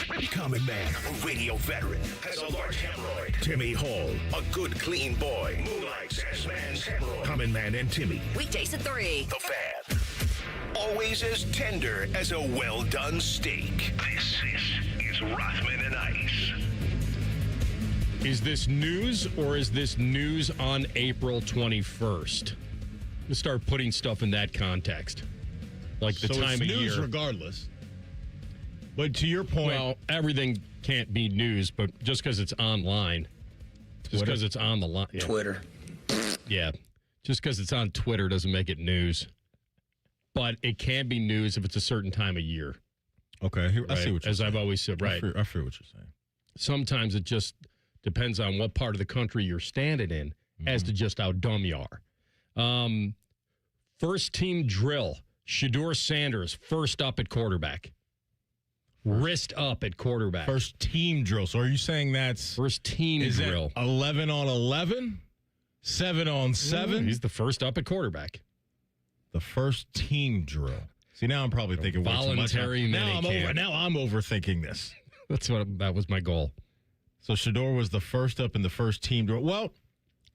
Common man, radio veteran, has a large hemorrhoid. Timmy Hall, a good, clean boy, moonlights as man's hemorrhoid. Common man and Timmy. Weekdays at 3. The Fan. Always as tender as a well-done steak. This is Rothman and Ice. Is this news or is this news on April 21st? Let's start putting stuff in that context. Like the so time it's of news year. regardless. But to your point. Well, everything can't be news, but just because it's online. Just because it's on the line. Yeah. Twitter. Yeah. Just because it's on Twitter doesn't make it news. But it can be news if it's a certain time of year. Okay, I see what you're saying. As I've always said, right. I feel what you're saying. Sometimes it just depends on what part of the country you're standing in as to just how dumb you are. First team drill. Shedeur Sanders, first up at quarterback. Wrist up at quarterback. First team drill. So are you saying that's... First team drill. 11 on 11? 7 on 7? He's the first up at quarterback. The first team drill. See, now I'm probably thinking way too much. Voluntary minicamp. Now I'm overthinking this. That was my goal. So Shedeur was the first up in the first team drill. Well,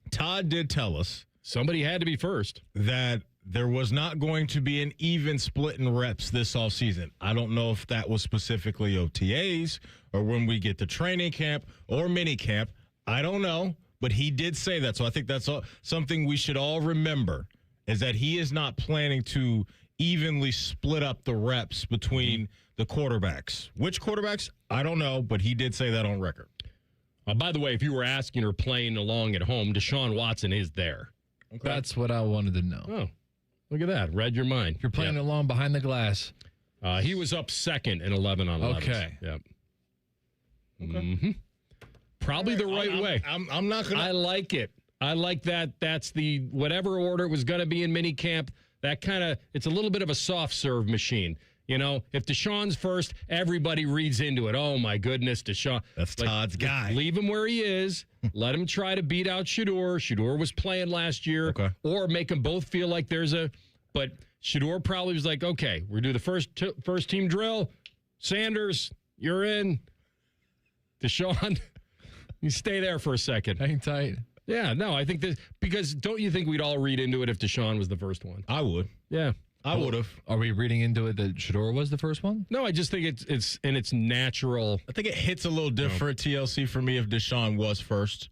Todd did tell us. Somebody had to be first. That there was not going to be an even split in reps this offseason. I don't know if that was specifically OTAs or when we get to training camp or mini camp. I don't know, but he did say that. So I think that's something we should all remember is that he is not planning to evenly split up the reps between the quarterbacks. Which quarterbacks? I don't know, but he did say that on record. By the way, if you were asking or playing along at home, Deshaun Watson is there. Okay. That's what I wanted to know. Oh, look at that. Read your mind. You're playing along behind the glass. He was up second in 11 on 11. Okay. Yep. Okay. Probably the right way. I'm not going to. I like it. I like that. That's the whatever order it was going to be in minicamp. That kind of, it's a little bit of a soft serve machine. You know, if Deshaun's first, everybody reads into it. Oh, my goodness, Deshaun. That's Todd's guy. Leave him where he is. Let him try to beat out Shedeur. Shedeur was playing last year. Okay. Or make them both feel like there's a, but Shedeur probably was like, okay, we're going to do the first team drill. Sanders, you're in. Deshaun, you stay there for a second. Hang tight. Yeah, no, I think that, because don't you think we'd all read into it if Deshaun was the first one? I would. Yeah. I would have. Are we reading into it that Shedeur was the first one? No, I just think it's in its natural. I think it hits a little different, TLC, for me if Deshaun was first.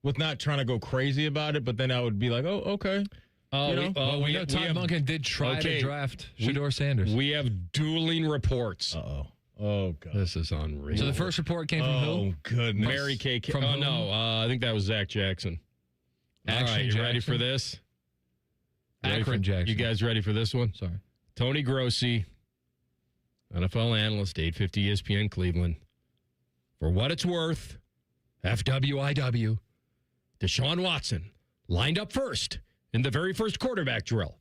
With not trying to go crazy about it, but then I would be like, oh, okay. We know Todd Monken did try to draft Shedeur Sanders. We have dueling reports. Uh-oh. Oh, God. This is unreal. So the first report came from who? Oh, goodness. Mary Kay. From oh, whom? no. I think that was Zach Jackson. All right, you ready for this? Akron Jackson. You guys ready for this one? Sorry. Tony Grossi, NFL analyst, 850 ESPN Cleveland. For what it's worth, FWIW, Deshaun Watson lined up first in the very first quarterback drill.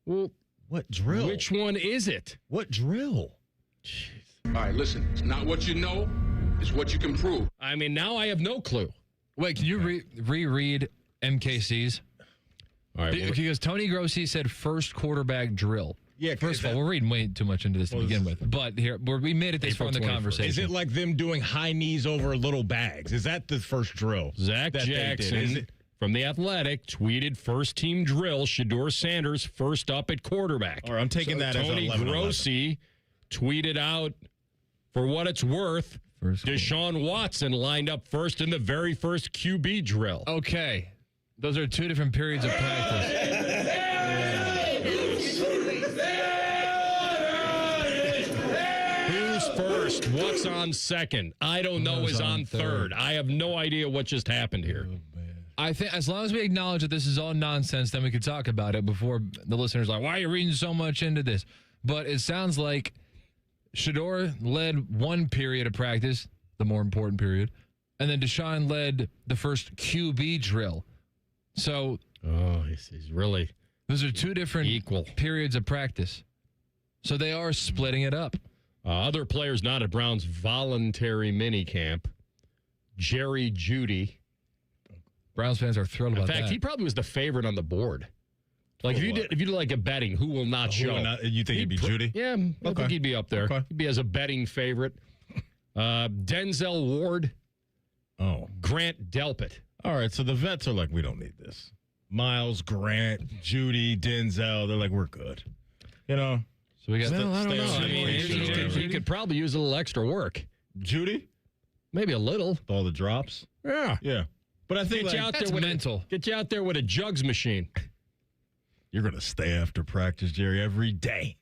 Well, what drill? Which one is it? What drill? Jeez. All right, listen. It's not what you know. It's what you can prove. I mean, now I have no clue. Wait, can you reread MKC's? All right. Because Tony Grossi said first quarterback drill. Yeah. First of all, we're reading way too much into this to begin with. But here, we made it this far in the conversation. Is it like them doing high knees over little bags? Is that the first drill? Zach Jackson from The Athletic tweeted first team drill, Shedeur Sanders first up at quarterback. All right, I'm taking that as 11. Tony Grossi tweeted out, for what it's worth, Deshaun Watson lined up first in the very first QB drill. Okay. Those are two different periods of practice. Who's first? What's on second? I don't know is on third. I have no idea what just happened here. I think as long as we acknowledge that this is all nonsense, then we could talk about it before the listeners are like, why are you reading so much into this? But it sounds like Shedeur led one period of practice, the more important period, and then Deshaun led the first QB drill. So, he's really. Those are two different equal periods of practice. So they are splitting it up. Other players not at Brown's voluntary minicamp. Jerry Jeudy. Browns fans are thrilled about that. In fact, he probably was the favorite on the board. Like if you did like a betting, who will not show? You think he'd be Jeudy? Yeah, I think he'd be up there. Okay. He'd be as a betting favorite. Denzel Ward. Oh. Grant Delpit. All right, so the vets are like, we don't need this. Miles, Grant, Judy, Denzel, they're like, we're good. You know? So we got I don't know. I mean, he could probably use a little extra work. Judy? Maybe a little. All the drops? Yeah. Yeah. But I think get you out there with mental. Get you out there with a jugs machine. You're going to stay after practice, Jerry, every day.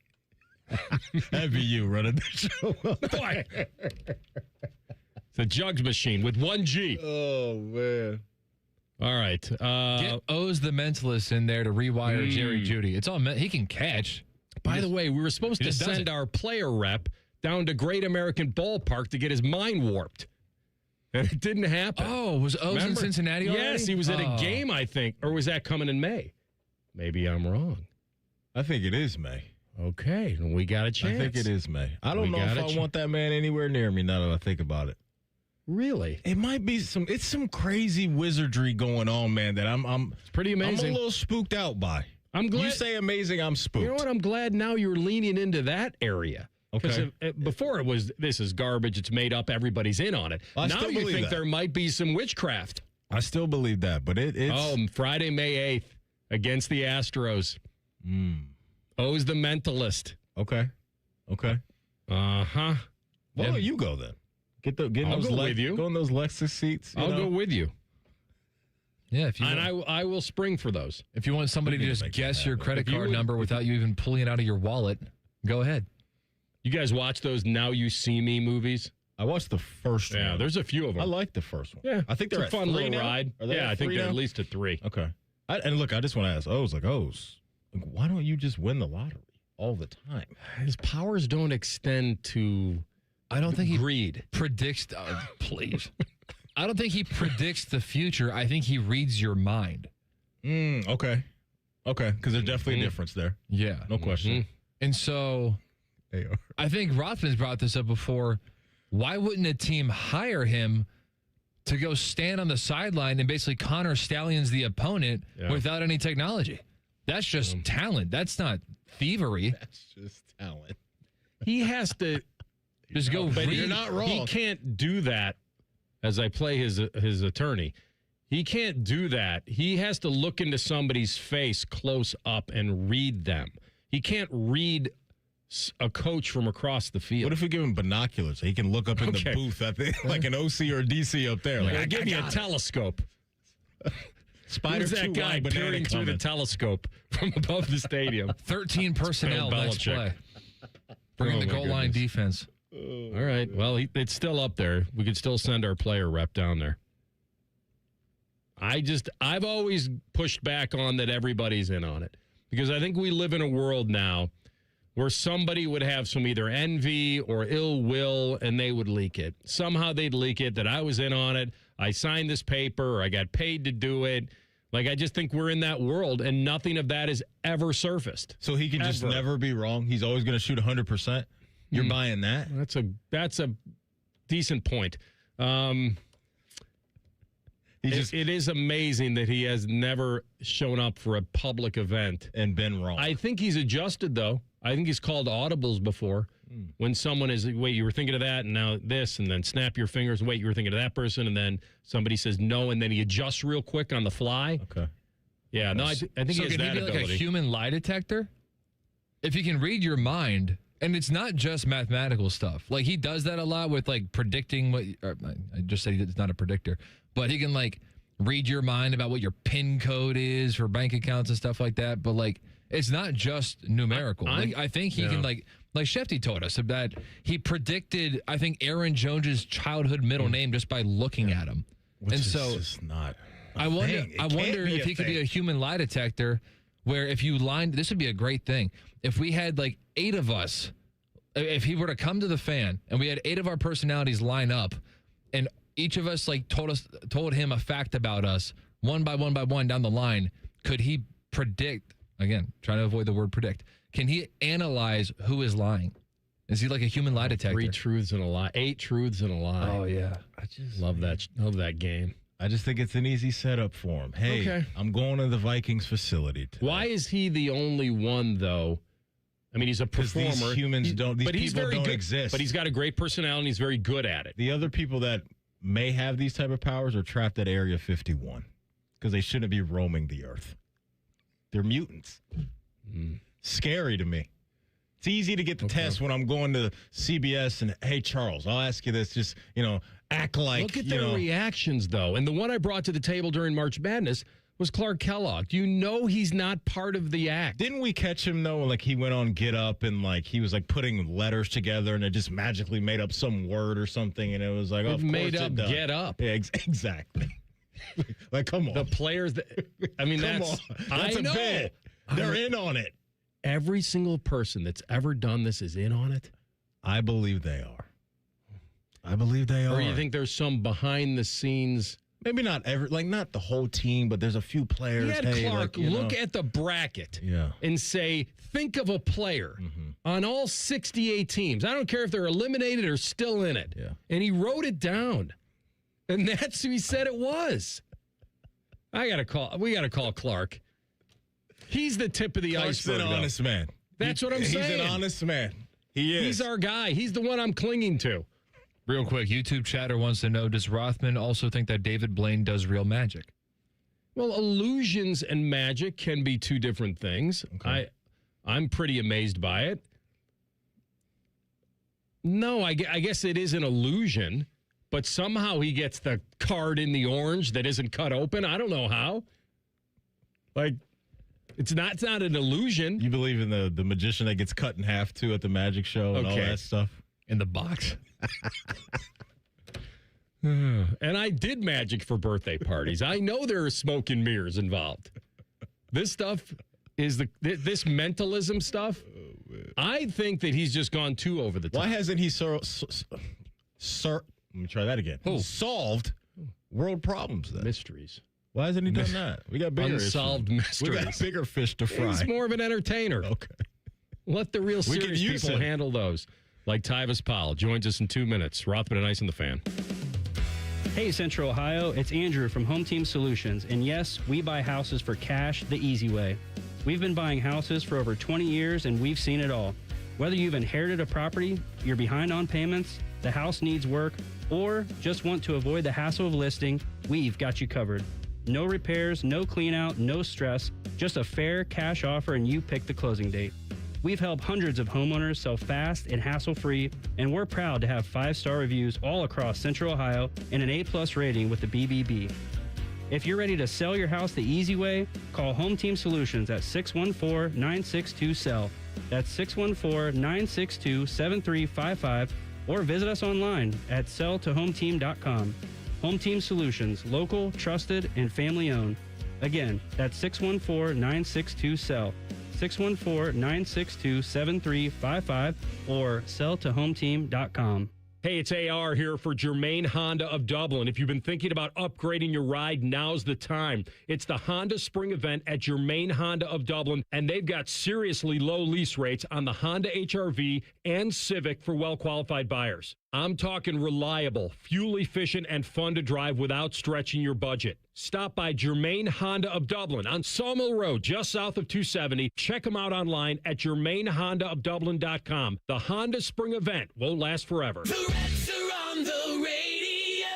That'd be you running the show. It's a jugs machine with 1 G. Oh, man. All right. Get O's the Mentalist in there to rewire Jerry Jeudy. It's all he can catch. By the way, we were supposed to send our player rep down to Great American Ballpark to get his mind warped. And it didn't happen. Oh, was O's in Cincinnati already? Yes, he was at a game, I think. Or was that coming in May? Maybe I'm wrong. I think it is May. Okay, we got a chance. I think it is May. I don't know if I want that man anywhere near me now that I think about it. Really? It might be some crazy wizardry going on, man, that it's pretty amazing. I'm a little spooked out by. I'm glad. You say amazing, I'm spooked. You know what? I'm glad now you're leaning into that area. Okay. Because before it was, this is garbage, it's made up, everybody's in on it. Now you think there might be some witchcraft. I still believe that, but it's... Oh, Friday, May 8th, against the Astros. O's the Mentalist. Okay. Uh-huh. Why don't you go then? I'll go with you. Go in those Lexus seats. I'll go with you. Yeah, if you I will spring for those. If you want somebody to just guess your credit card number without you even pulling it out of your wallet, go ahead. You guys watch those Now You See Me movies? I watched the first one. Yeah, there's a few of them. I like the first one. Yeah. I think they're it's a fun little now? ride. Yeah, I think they're at least at 3. Okay. And look, I just want to ask O's, why don't you just win the lottery all the time? His powers don't extend to I don't think greed. He predicts please. I don't think he predicts the future. I think he reads your mind. Okay. Because there's definitely a difference there. Yeah. No question. And so I think Rothman's brought this up before. Why wouldn't a team hire him to go stand on the sideline and basically Connor Stallions the opponent without any technology? That's just talent. That's not thievery. That's just talent. He has to just go. But you're not wrong. He can't do that. As I play his attorney, he can't do that. He has to look into somebody's face close up and read them. He can't read a coach from across the field. What if we give him binoculars? He can look up in the booth, I think, like an OC or a DC up there. Like, give me a telescope. Spider Who's that guy peering through the telescope from above the stadium? 13 personnel next play. Bring in the goal line defense. All right. Well, it's still up there. We could still send our player rep down there. I've always pushed back on that everybody's in on it because I think we live in a world now where somebody would have some either envy or ill will and they would leak it. Somehow they'd leak it that I was in on it. I signed this paper or I got paid to do it. Like, I just think we're in that world and nothing of that has ever surfaced. So he can just never be wrong. He's always going to shoot 100%. You're buying that? That's a decent point. It is amazing that he has never shown up for a public event and been wrong. I think he's adjusted, though. I think he's called audibles before when someone is, wait, you were thinking of that, and now this, and then snap your fingers, wait, you were thinking of that person, and then somebody says no, and then he adjusts real quick on the fly. Okay. Yeah, no, I think he has can that he be ability. like a human lie detector? If he can read your mind, and it's not just mathematical stuff. Like, he does that a lot with, like, predicting what... I just said he's not a predictor. But he can, like, read your mind about what your PIN code is for bank accounts and stuff like that. But, like, it's not just numerical. I think he can, like Shefty told us, that he predicted, I think, Aaron Jones's childhood middle name just by looking at him. Which and is so just not I wonder if he could be a human lie detector where if you lined... This would be a great thing. If we had, like, 8 of us, if he were to come to the fan and we had 8 of our personalities line up and each of us, like, told him a fact about us one by one down the line, could he predict, again, trying to avoid the word predict, can he analyze who is lying? Is he like a human lie detector? 3 truths and a lie. 8 truths and a lie. Oh, yeah. I just love that game. I just think it's an easy setup for him. Hey, I'm going to the Vikings facility today. Why is he the only one, though? I mean, he's a performer. These humans don't. These people don't exist. But he's got a great personality. And he's very good at it. The other people that may have these type of powers are trapped at Area 51 because they shouldn't be roaming the earth. They're mutants. Scary to me. It's easy to get the test when I'm going to CBS and, hey, Charles, I'll ask you this. Just, act like, Look at their reactions, though. And the one I brought to the table during March Madness was Clark Kellogg. Do you know he's not part of the act? Didn't we catch him, though? Like, he went on Get Up and, he was, putting letters together and it just magically made up some word or something. And it was like, It made up Get Up. Yeah, exactly. Come on. The players that, That's I know. a bit. They're in on it. Every single person that's ever done this is in on it? I believe they are. Or you think there's some behind the scenes? Maybe not not the whole team, but there's a few players. You had Clark look at the bracket and say, think of a player on all 68 teams. I don't care if they're eliminated or still in it. Yeah. And he wrote it down. And that's who he said it was. We got to call Clark. He's the tip of the Clark's iceberg. An honest man. That's what I'm saying. He's an honest man. He is. He's our guy. He's the one I'm clinging to. Real quick, YouTube chatter wants to know, does Rothman also think that David Blaine does real magic? Well, illusions and magic can be two different things. Okay. I'm pretty amazed by it. No, I guess it is an illusion, but somehow he gets the card in the orange that isn't cut open. I don't know how. It's not an illusion. You believe in the magician that gets cut in half, too, at the magic show and all that stuff? In the box? And I did magic for birthday parties. I know there are smoke and mirrors involved. This stuff is this mentalism stuff. I think that he's just gone too over the top. Why hasn't he let me try that again. Solved world problems then? Mysteries. Why hasn't he done that? We got bigger unsolved mysteries. We got bigger fish to fry. He's more of an entertainer. Okay. Let the real serious people handle those. Like Tyus Pile joins us in 2 minutes. Rothman and Ice on the Fan. Hey, Central Ohio, it's Andrew from Home Team Solutions. And yes, we buy houses for cash the easy way. We've been buying houses for over 20 years and we've seen it all. Whether you've inherited a property, you're behind on payments, the house needs work, or just want to avoid the hassle of listing, we've got you covered. No repairs, no clean out, no stress, just a fair cash offer and you pick the closing date. We've helped hundreds of homeowners sell fast and hassle-free, and we're proud to have 5-star reviews all across Central Ohio and an A+ rating with the BBB. If you're ready to sell your house the easy way, call Home Team Solutions at 614-962-SELL. That's 614-962-7355, or visit us online at selltohometeam.com. Home Team Solutions, local, trusted, and family-owned. Again, that's 614-962-SELL. 614-962-7355 or selltohometeam.com. Hey, it's AR here for Germain Honda of Dublin. If you've been thinking about upgrading your ride, now's the time. It's the Honda Spring Event at Germain Honda of Dublin, and they've got seriously low lease rates on the Honda HR-V and Civic for well-qualified buyers. I'm talking reliable, fuel-efficient, and fun to drive without stretching your budget. Stop by Germain Honda of Dublin on Sawmill Road, just south of 270. Check them out online at GermainHondaofDublin.com. The Honda Spring Event won't last forever. The Reds are on the radio.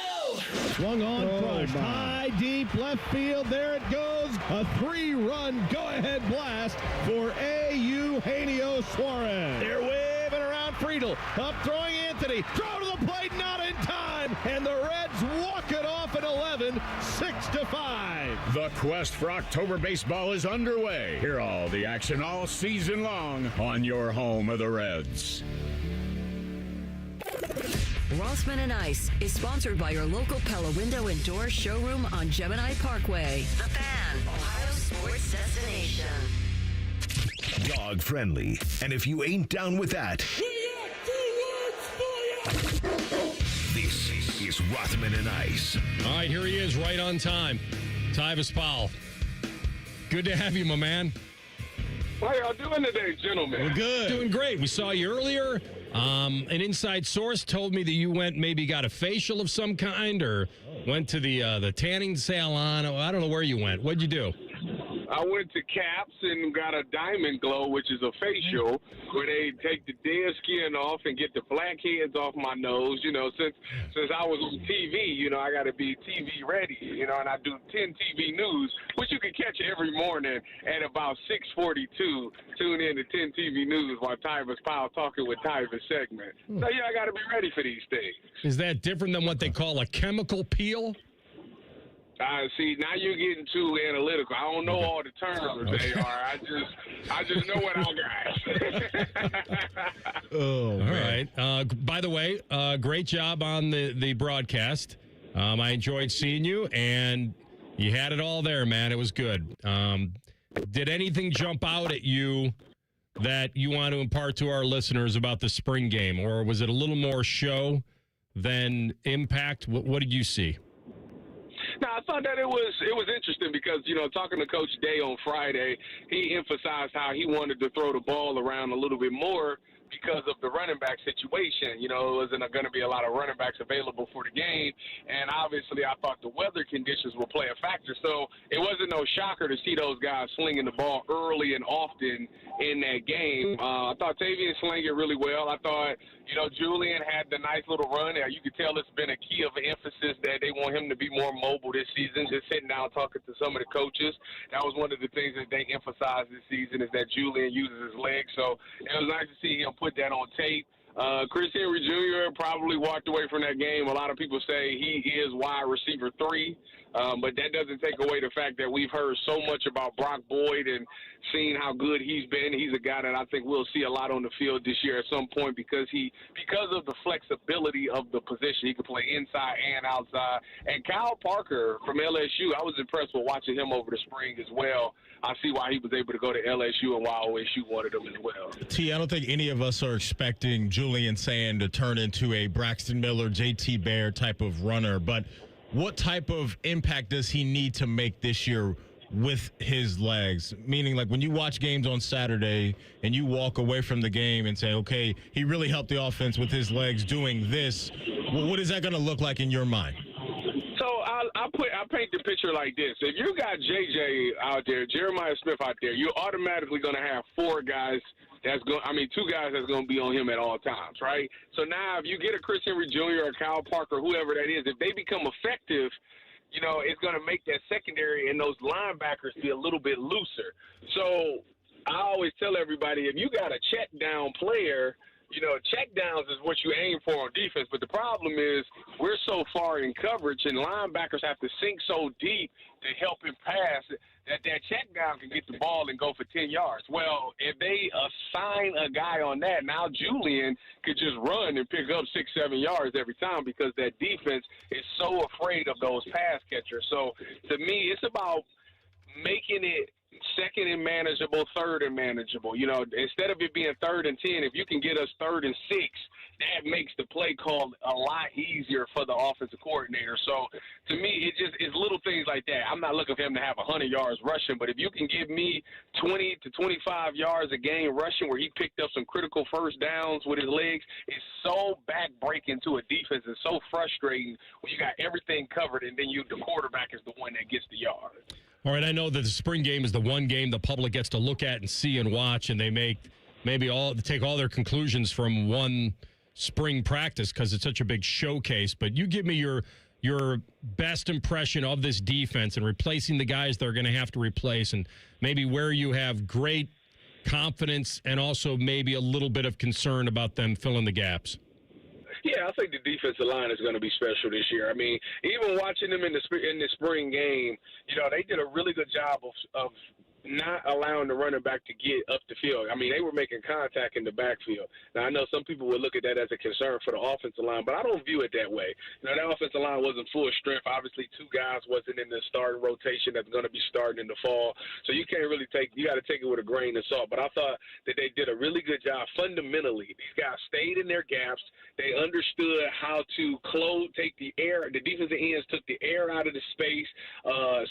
Swung on, crushed, high, deep, left field. There it goes. A 3-run go-ahead blast for Eugenio Suarez. They're waving around Friedel. Up throwing Anthony. Throw to the plate, not in time. And the Reds walk it off at 11, 6-5. The quest for October baseball is underway. Hear all the action all season long on your home of the Reds. Rothman and Ice is sponsored by your local Pella Window and Door showroom on Gemini Parkway. The Fan, Ohio sports destination. Dog friendly. And if you ain't down with that, this is Rothman and Ice. All right, here he is right on time. Tyus Pile. Good to have you, my man. How y'all doing today, gentlemen? We're good. Doing great. We saw you earlier. An inside source told me that you maybe got a facial of some kind or went to the tanning salon. I don't know where you went. What'd you do? I went to Caps and got a diamond glow, which is a facial where they take the dead skin off and get the blackheads off my nose. You know, since I was on TV, you know, I got to be TV ready. You know, and I do 10 TV news, which you can catch every morning at about 6:42. Tune in to 10 TV news while Tyus Pile talking with Tyus segment. So yeah, I got to be ready for these things. Is that different than what they call a chemical peel? See, now you're getting too analytical. I don't know all the terms they are. I just know what I got. All right. By the way, great job on the broadcast. I enjoyed seeing you, and you had it all there, man. It was good. Did anything jump out at you that you want to impart to our listeners about the spring game, or was it a little more show than impact? What did you see? No, I thought that it was interesting because, you know, talking to Coach Day on Friday, he emphasized how he wanted to throw the ball around a little bit more because of the running back situation. You know, it wasn't going to be a lot of running backs available for the game, and obviously I thought the weather conditions will play a factor. So it wasn't no shocker to see those guys slinging the ball early and often in that game. I thought Tavian sling it really well. I thought, you know, Julian had the nice little run. You could tell it's been a key of emphasis that they want him to be more mobile this season, just sitting down talking to some of the coaches. That was one of the things that they emphasized this season is that Julian uses his legs. So it was nice to see him put that on tape. Chris Henry Jr. probably walked away from that game. A lot of people say he is wide receiver 3, but that doesn't take away the fact that we've heard so much about Brock Boyd and seen how good he's been. He's a guy that I think we'll see a lot on the field this year at some point because of the flexibility of the position. He can play inside and outside. And Kyle Parker from LSU, I was impressed with watching him over the spring as well. I see why he was able to go to LSU and why OSU wanted him as well. T, I don't think any of us are expecting Julian Sand to turn into a Braxton Miller, JT Bear type of runner, but what type of impact does he need to make this year with his legs? Meaning, like, when you watch games on Saturday and you walk away from the game and say, okay, he really helped the offense with his legs doing this, what is that going to look like in your mind? So I paint the picture like this. If you got JJ out there, Jeremiah Smith out there, you're automatically going to have 2 guys that's going to be on him at all times, right? So now if you get a Chris Henry Jr. or Kyle Parker, whoever that is, if they become effective, you know, it's going to make that secondary and those linebackers be a little bit looser. So I always tell everybody, if you got a check down player, you know, check downs is what you aim for on defense. But the problem is we're so far in coverage and linebackers have to sink so deep to help him pass that check down can get the ball and go for 10 yards. Well, if they assign a guy on that, now Julian could just run and pick up 6-7 yards every time because that defense is so afraid of those pass catchers. So to me, it's about making it second and manageable, third and manageable. You know, instead of it being 3rd and 10, if you can get us 3rd and 6, that makes the play call a lot easier for the offensive coordinator. So to me, it's little things like that. I'm not looking for him to have 100 yards rushing, but if you can give me 20 to 25 yards a game rushing where he picked up some critical first downs with his legs, it's so back-breaking to a defense. It's so frustrating when you got everything covered and then the quarterback is the one that gets the yard. All right, I know that the spring game is the one game the public gets to look at and see and watch, and they take all their conclusions from one spring practice because it's such a big showcase. But you give me your best impression of this defense and replacing the guys they're going to have to replace, and maybe where you have great confidence and also maybe a little bit of concern about them filling the gaps. Yeah, I think the defensive line is going to be special this year. I mean, even watching them in the spring game, you know, they did a really good job of not allowing the running back to get up the field. I mean, they were making contact in the backfield. Now, I know some people would look at that as a concern for the offensive line, but I don't view it that way. You know, that offensive line wasn't full strength. Obviously, 2 guys wasn't in the starting rotation that's going to be starting in the fall. So you can't really you got to take it with a grain of salt. But I thought that they did a really good job fundamentally. These guys stayed in their gaps. They understood how to take the air. The defensive ends took the air out of the space,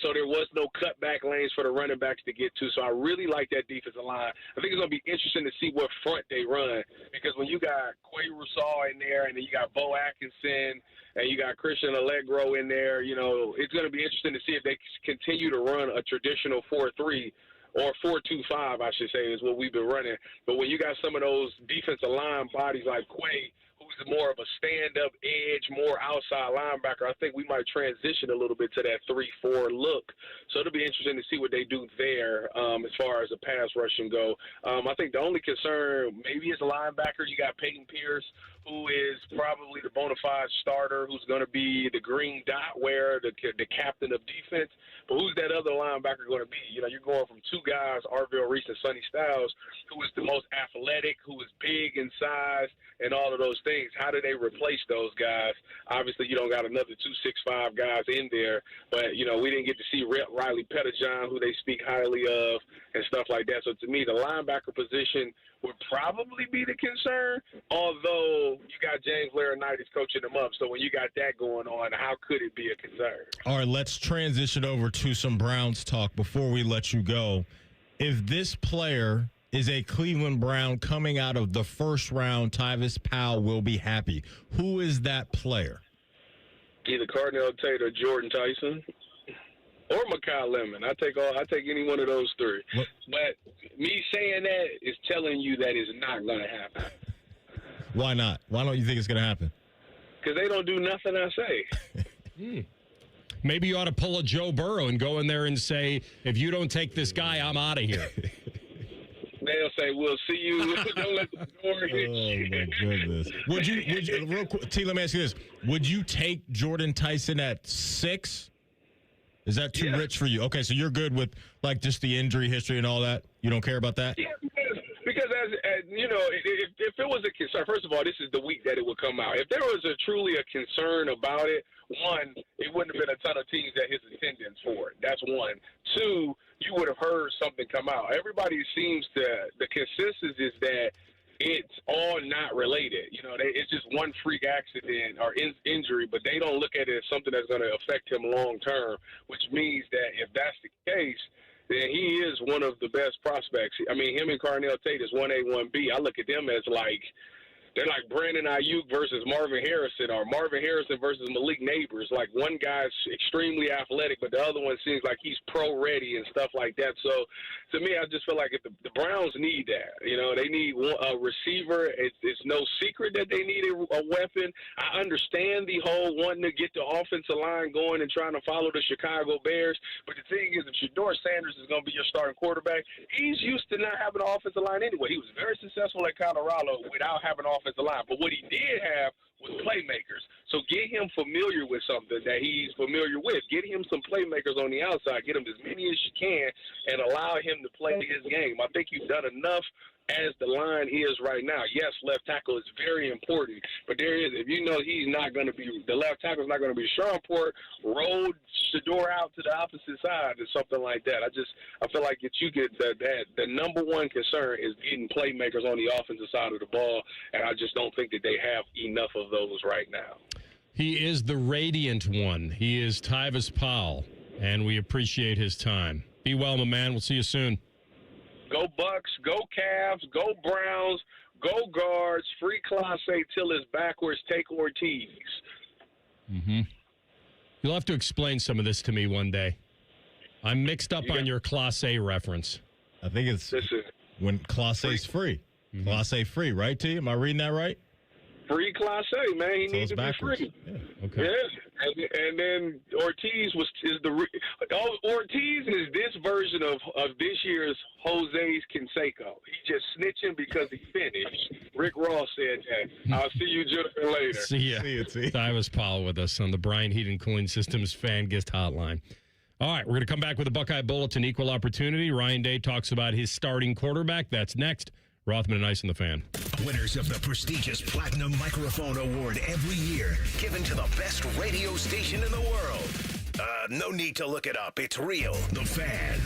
so there was no cutback lanes for the running backs to get to. So I really like that defensive line. I think it's going to be interesting to see what front they run, because when you got Quay Rousseau in there and then you got Bo Atkinson and you got Christian Allegro in there, it's going to be interesting to see if they continue to run a traditional 4-3 or 4-2-5, I should say, is what we've been running. But when you got some of those defensive line bodies like Quay, who's more of a stand-up edge, more outside linebacker, I think we might transition a little bit to that 3-4 look. So it'll be interesting to see what they do there as far as the pass rushing go. I think the only concern maybe is the linebackers. You got Peyton Pierce, who is probably the bona fide starter, who's going to be the green dot wearer, the captain of defense. But who's that other linebacker going to be? You're going from two guys, Arvell Reese and Sonny Styles, who is the most athletic, who is big in size, and all of those things. How do they replace those guys? Obviously, you don't got another 265 guys in there, but, we didn't get to see Riley Pettijohn, who they speak highly of, and stuff like that. So to me, the linebacker position would probably be the concern, although you got James Laurinaitis coaching them up. So when you got that going on, how could it be a concern? All right, let's transition over to some Browns talk before we let you go. If this player is a Cleveland Brown coming out of the first round, Tyus Pile will be happy. Who is that player? Either Cardinal Tate or Jordan Tyson. Or Mekhi Lemon. I take any one of those three. What? But me saying that is telling you that it's not going to happen. Why not? Why don't you think it's going to happen? Because they don't do nothing I say. Maybe you ought to pull a Joe Burrow and go in there and say, if you don't take this guy, I'm out of here. They'll say, we'll see you. Don't let the door hit you. Oh, my goodness. Would you real quick, T, let me ask you this. Would you take Jordan Tyson at 6? Is that too rich for you? Okay, so you're good with, just the injury history and all that? You don't care about that? Yeah, because as if it was a concern, first of all, this is the week that it would come out. If there was truly a concern about it, one, it wouldn't have been a ton of teams at his attendance for it. That's one. Two, you would have heard something come out. Everybody seems to, the consensus is that it's all not related. It's just one freak accident or injury, but they don't look at it as something that's going to affect him long term, which means that if that's the case, then he is one of the best prospects. I mean, him and Carnell Tate is 1A, 1B. I look at them as they're like Brandon Ayuk versus Marvin Harrison, or Marvin Harrison versus Malik Neighbors. Like, one guy's extremely athletic, but the other one seems like he's pro-ready and stuff like that. So, to me, I just feel like if the Browns need that. They need a receiver. It's no secret that they need a weapon. I understand the whole wanting to get the offensive line going and trying to follow the Chicago Bears. But the thing is, if Shedeur Sanders is going to be your starting quarterback, he's used to not having an offensive line anyway. He was very successful at Colorado without having an offensive line. But what he did have was playmakers. So get him familiar with something that he's familiar with. Get him some playmakers on the outside. Get him as many as you can and allow him to play his game. I think you've done enough as the line is right now. Yes, left tackle is very important, but if he's not going to be, the left tackle is not going to be Sharport, roll Shedeur out to the opposite side or something like that. I feel like if you get the number one concern is getting playmakers on the offensive side of the ball, and I just don't think that they have enough of those right now. He is the radiant one. He is Tyus Pile, and we appreciate his time. Be well, my man. We'll see you soon. Go Bucks, go Cavs, go Browns, go Guards, free Clase till it's backwards, take Ortiz. Mm-hmm. You'll have to explain some of this to me one day. I'm mixed up on your Clase reference. I think it's when Clase is free. Mm-hmm. Clase free, right, T? Am I reading that right? Free Clase, man. He needs to backwards. be free. Yeah. Okay. Yeah. And then Ortiz Ortiz is this version of this year's Jose's Canseco. He just snitching because he finished. Rick Ross said that. I'll see you gentlemen later. See ya. Tyus Pile with us on the Brian Heat and Cooling Systems Fan Guest Hotline. All right, we're going to come back with a Buckeye Bulletin Equal Opportunity. Ryan Day talks about his starting quarterback. That's next. Rothman Ice and the Fan. Winners of the prestigious Platinum Microphone Award every year, given to the best radio station in the world. No need to look it up. It's real. The Fan.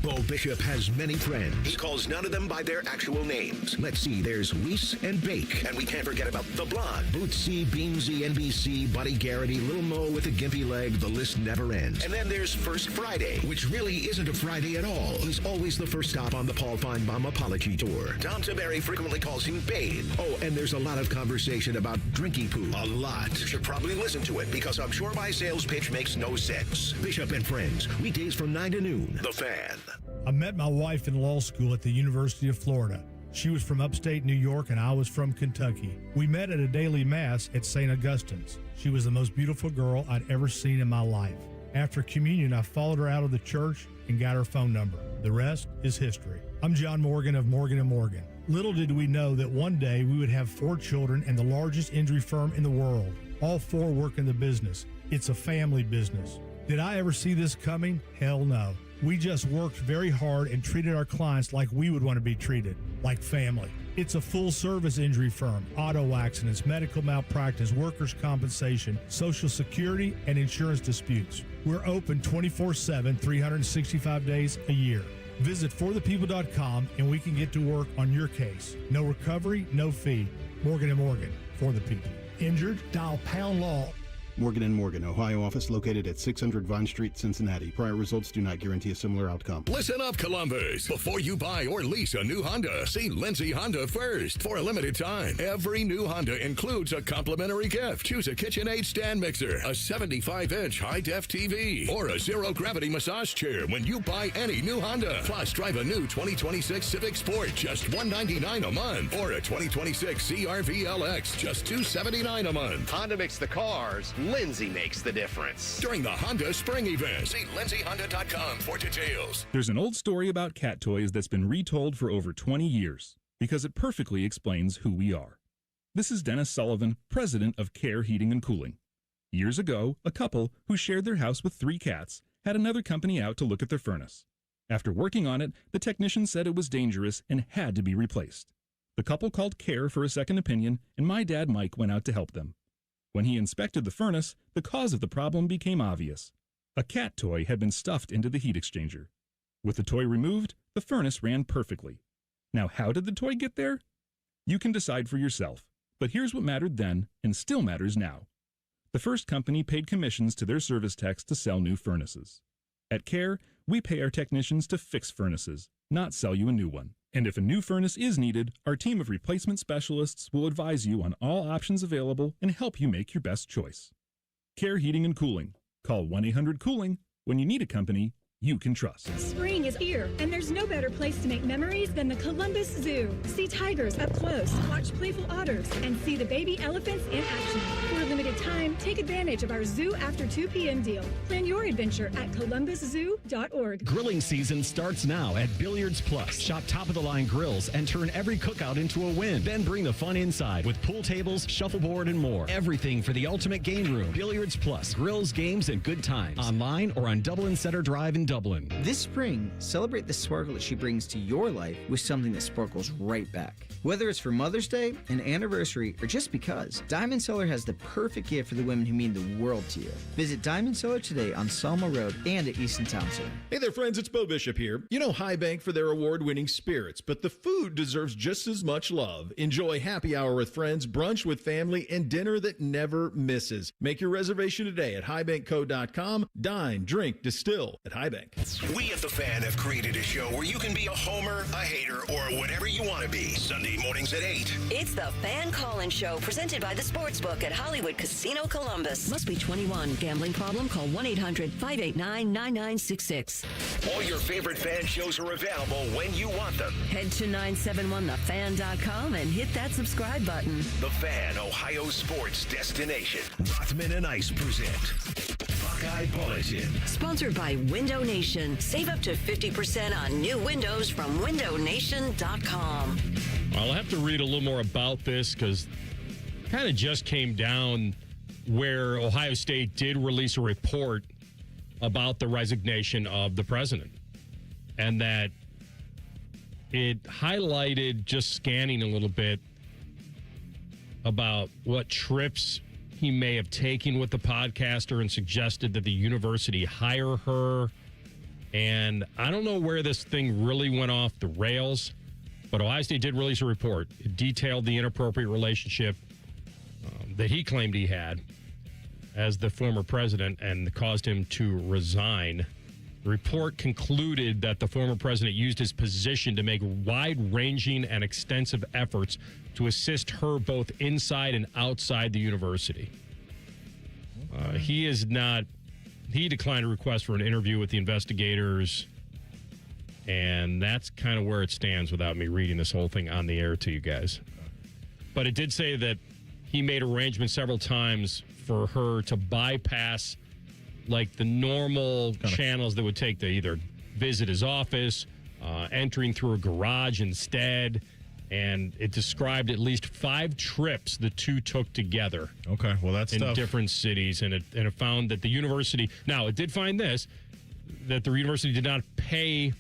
Bo Bishop has many friends. He calls none of them by their actual names. Let's see, there's Weiss and Bake. And we can't forget about the blonde. Bootsy, Beamsy, NBC, Buddy Garrity, Lil Mo with a gimpy leg. The list never ends. And then there's First Friday, which really isn't a Friday at all. He's always the first stop on the Paul Feinbaum apology tour. Tom Tiberi frequently calls him Babe. Oh, and there's a lot of conversation about drinking poo. A lot. You should probably listen to it because I'm sure my sales pitch makes no sense. Bishop and Friends, weekdays from 9 to noon. The Fan. I met my wife in law school at the University of Florida. She was from upstate New York and I was from Kentucky. We met at a daily mass at St. Augustine's. She was the most beautiful girl I'd ever seen in my life. After communion, I followed her out of the church and got her phone number. The rest is history. I'm John Morgan of Morgan & Morgan. Little did we know that one day we would have 4 children and the largest injury firm in the world. All 4 work in the business. It's a family business. Did I ever see this coming? Hell no. We just worked very hard and treated our clients like we would want to be treated, like family. It's a full-service injury firm, auto accidents, medical malpractice, workers' compensation, Social Security, and insurance disputes. We're open 24/7, 365 days a year. Visit forthepeople.com and we can get to work on your case. No recovery, no fee. Morgan & Morgan, for the people. Injured? Dial pound law. Morgan & Morgan, Ohio office located at 600 Vine Street, Cincinnati. Prior results do not guarantee a similar outcome. Listen up, Columbus. Before you buy or lease a new Honda, see Lindsay Honda first. For a limited time, every new Honda includes a complimentary gift. Choose a KitchenAid stand mixer, a 75-inch high-def TV, or a zero-gravity massage chair when you buy any new Honda. Plus, drive a new 2026 Civic Sport, just $199 a month, or a 2026 CR-V LX, just $279 a month. Honda makes the cars. Lindsay makes the difference. During the Honda Spring Event, see lindsayhonda.com for details. There's an old story about cat toys that's been retold for over 20 years because it perfectly explains who we are. This is Dennis Sullivan, president of Care Heating and Cooling. Years ago, a couple who shared their house with 3 cats had another company out to look at their furnace. After working on it, the technician said it was dangerous and had to be replaced. The couple called Care for a second opinion, and my dad Mike went out to help them. When he inspected the furnace, the cause of the problem became obvious. A cat toy had been stuffed into the heat exchanger. With the toy removed, the furnace ran perfectly. Now, how did the toy get there? You can decide for yourself, but here's what mattered then and still matters now. The first company paid commissions to their service techs to sell new furnaces. At Care, we pay our technicians to fix furnaces, not sell you a new one. And if a new furnace is needed, our team of replacement specialists will advise you on all options available and help you make your best choice. Care Heating and Cooling. Call 1-800-COOLING when you need a company you can trust. Spring is here, and there's no better place to make memories than the Columbus Zoo. See tigers up close, watch playful otters, and see the baby elephants in action. For a limited time, take advantage of our Zoo After 2 p.m. deal. Plan your adventure at columbuszoo.org. Grilling season starts now at Billiards Plus. Shop top-of-the-line grills and turn every cookout into a win. Then bring the fun inside with pool tables, shuffleboard, and more. Everything for the ultimate game room. Billiards Plus. Grills, games, and good times. Online or on Dublin Center Drive in Dublin. This spring, celebrate the sparkle that she brings to your life with something that sparkles right back. Whether it's for Mother's Day, an anniversary, or just because, Diamond Cellar has the perfect gift for the women who mean the world to you. Visit Diamond Cellar today on Selma Road and at Easton Town Center. Hey there, friends. It's Bo Bishop here. You know High Bank for their award-winning spirits, but the food deserves just as much love. Enjoy happy hour with friends, brunch with family, and dinner that never misses. Make your reservation today at highbankco.com. Dine, drink, distill at High Bank. We at The Fan have created a show where you can be a homer, a hater, or whatever you want to be. Sunday mornings at 8. It's the Fan Call-In Show, presented by the Sportsbook at Hollywood Casino Columbus. Must be 21. Gambling problem? Call 1-800-589-9966. All your favorite Fan shows are available when you want them. Head to 971thefan.com and hit that subscribe button. The Fan, Ohio sports destination. Rothman Ice present Buckeye Bulletin. Sponsored by Window Nation. Save up to 50% on new windows from windownation.com. I'll have to read a little more about this because it kind of just came down where Ohio State did release a report about the resignation of the president, and that it highlighted, just scanning a little bit, about what trips he may have taken with the podcaster and suggested that the university hire her. And I don't know where this thing really went off the rails, but Ohio State did release a report. It detailed the inappropriate relationship that he claimed he had as the former president and caused him to resign. The report concluded that the former president used his position to make wide-ranging and extensive efforts to assist her both inside and outside the university. He declined a request for an interview with the investigators, and that's kind of where it stands without me reading this whole thing on the air to you guys. But it did say that he made arrangements several times for her to bypass like the normal channels that would take to either visit his office, entering through a garage instead. And it described at least 5 trips the two took together. Okay, well, that's in tough. different cities. And it found that the university, now it did find this, that the university did not pay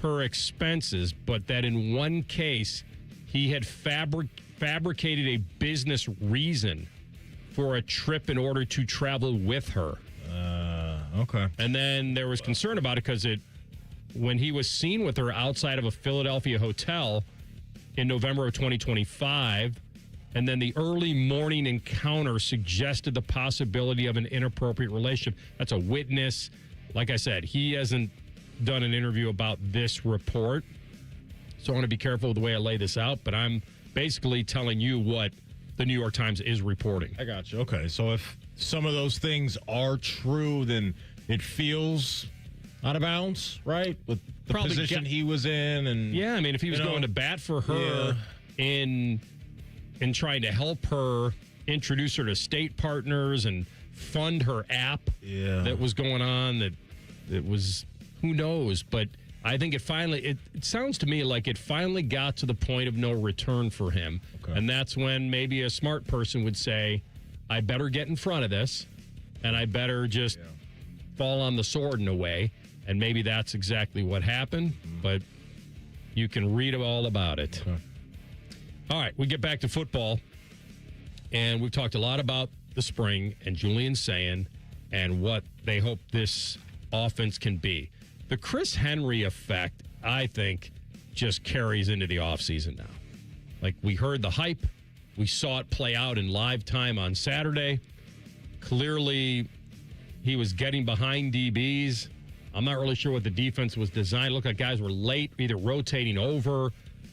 her expenses, but that in one case, he had fabricated a business reason for a trip in order to travel with her. Okay. And then there was concern about it because when he was seen with her outside of a Philadelphia hotel in November of 2025, and then the early morning encounter suggested the possibility of an inappropriate relationship. That's a witness. Like I said, he hasn't done an interview about this report, so I want to be careful with the way I lay this out, but I'm basically telling you what the New York Times is reporting. I got you. Okay, so if some of those things are true, then it feels out of bounds, right? With the position he was in, and yeah, I mean, if he was going to bat for her in trying to help her introduce her to state partners and fund her app that was going on, that it was, who knows? But I think it sounds to me like it finally got to the point of no return for him. Okay. And that's when maybe a smart person would say, I better get in front of this, and I better just fall on the sword in a way. And maybe that's exactly what happened, but you can read all about it. Okay. All right, we get back to football, and we've talked a lot about the spring and Julian Sayin and what they hope this offense can be. The Chris Henry effect, I think, just carries into the offseason now. Like, we heard the hype. We saw it play out in live time on Saturday. Clearly, he was getting behind DBs. I'm not really sure what the defense was designed. It looked like guys were late, either rotating over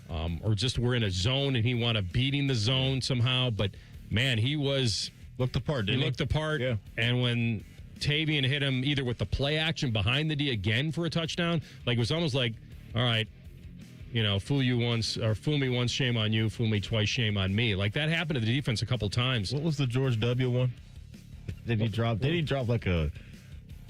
or just were in a zone and he wound up beating the zone somehow. But, man, he looked the part, didn't he? He looked the part. Yeah. And when Tavian hit him either with the play action behind the D again for a touchdown, like it was almost like, all right, fool you once or fool me once, shame on you, fool me twice, shame on me. Like that happened to the defense a couple times. What was the George W. one? Did he drop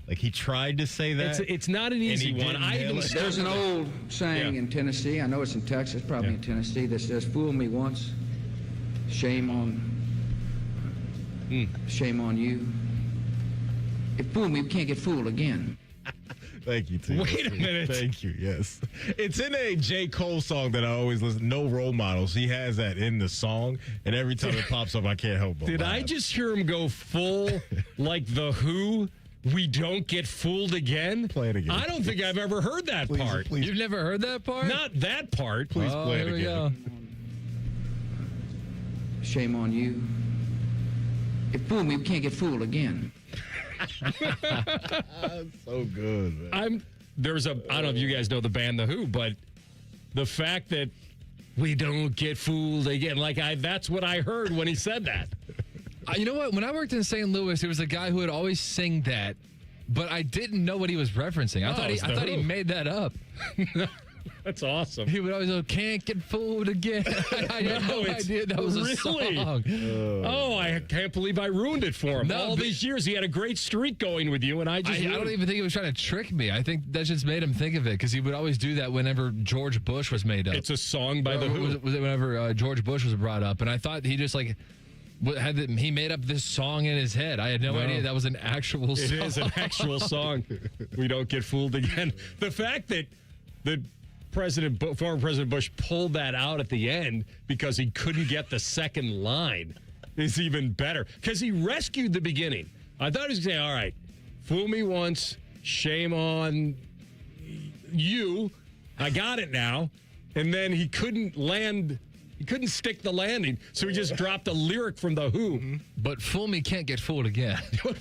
like he tried to say that? It's not an easy one. There's an old saying in Tennessee, I know it's in Texas, probably in Tennessee, that says, fool me once, shame on you. If fool me, we can't get fooled again. Thank you, T. Wait a minute. Thank you, yes. It's in a J. Cole song that I always listen. No Role Models. He has that in the song, and every time it pops up, I can't help but Did laugh. I just hear him go full like The Who? We don't get fooled again? Play it again. I don't think I've ever heard that part. Please. You've never heard that part? Not that part. Please play it again. Go. Shame on you. If fool me, we can't get fooled again. So good, man. I don't know if you guys know the band The Who, but the fact that we don't get fooled again, that's what I heard when he said that. You know what? When I worked in St. Louis, there was a guy who would always sing that, but I didn't know what he was referencing. I thought he made that up. That's awesome. He would always go, can't get fooled again. I had no idea that was a song. I can't believe I ruined it for him. All these years, he had a great streak going with you, and I don't even think he was trying to trick me. I think that just made him think of it, because he would always do that whenever George Bush was made up. It's a song by The Who. Whenever George Bush was brought up, and I thought he just he made up this song in his head. I had no idea that was an actual song. It is an actual song. We don't get fooled again. The fact that former President Bush pulled that out at the end because he couldn't get the second line is even better, because he rescued the beginning. I thought he was going to say, all right, fool me once, shame on I got it now. And then he couldn't land. He couldn't stick the landing, so he just dropped a lyric from The Who. Mm-hmm. But fool me can't get fooled again. I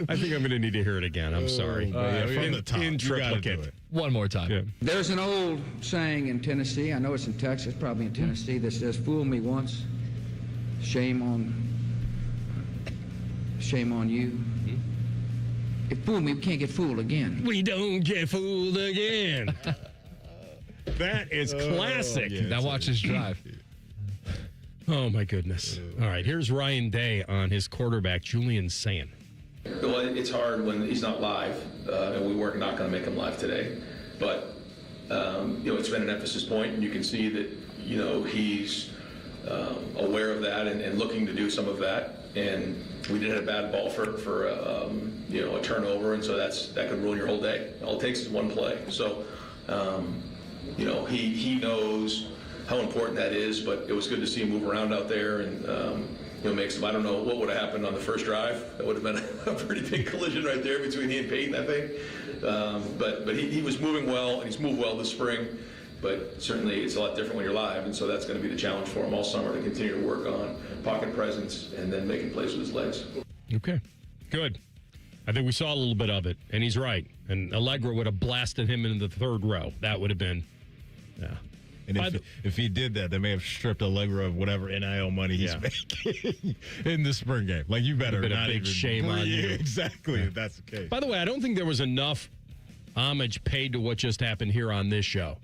think I'm going to need to hear it again. I'm sorry. From the top. In triplicate. One more time. Yeah. There's an old saying in Tennessee, I know it's in Texas, probably in Tennessee, that says, fool me once, shame on you. If fool me, we can't get fooled again. We don't get fooled again. That is classic. Now watch this drive. Oh, my goodness. All right, here's Ryan Day on his quarterback, Julian Sayin. Well, it's hard when he's not live, and we weren't not going to make him live today. But, it's been an emphasis point, and you can see that, he's aware of that and looking to do some of that. And we did have a bad ball for a turnover, and so that could ruin your whole day. All it takes is one play. So, he knows how important that is, but it was good to see him move around out there and, make some, I don't know what would have happened on the first drive. That would have been a pretty big collision right there between he and Peyton, I think. But he was moving well, and he's moved well this spring. But certainly it's a lot different when you're live, and so that's going to be the challenge for him all summer to continue to work on pocket presence and then making plays with his legs. Okay, good. I think we saw a little bit of it, and he's right. And Allegra would have blasted him into the third row. That would have been, yeah. And if he did that, they may have stripped Allegra of whatever NIL money he's making in the spring game. Like, you better not a big shame on you. Exactly, if that's the case. By the way, I don't think there was enough homage paid to what just happened here on this show.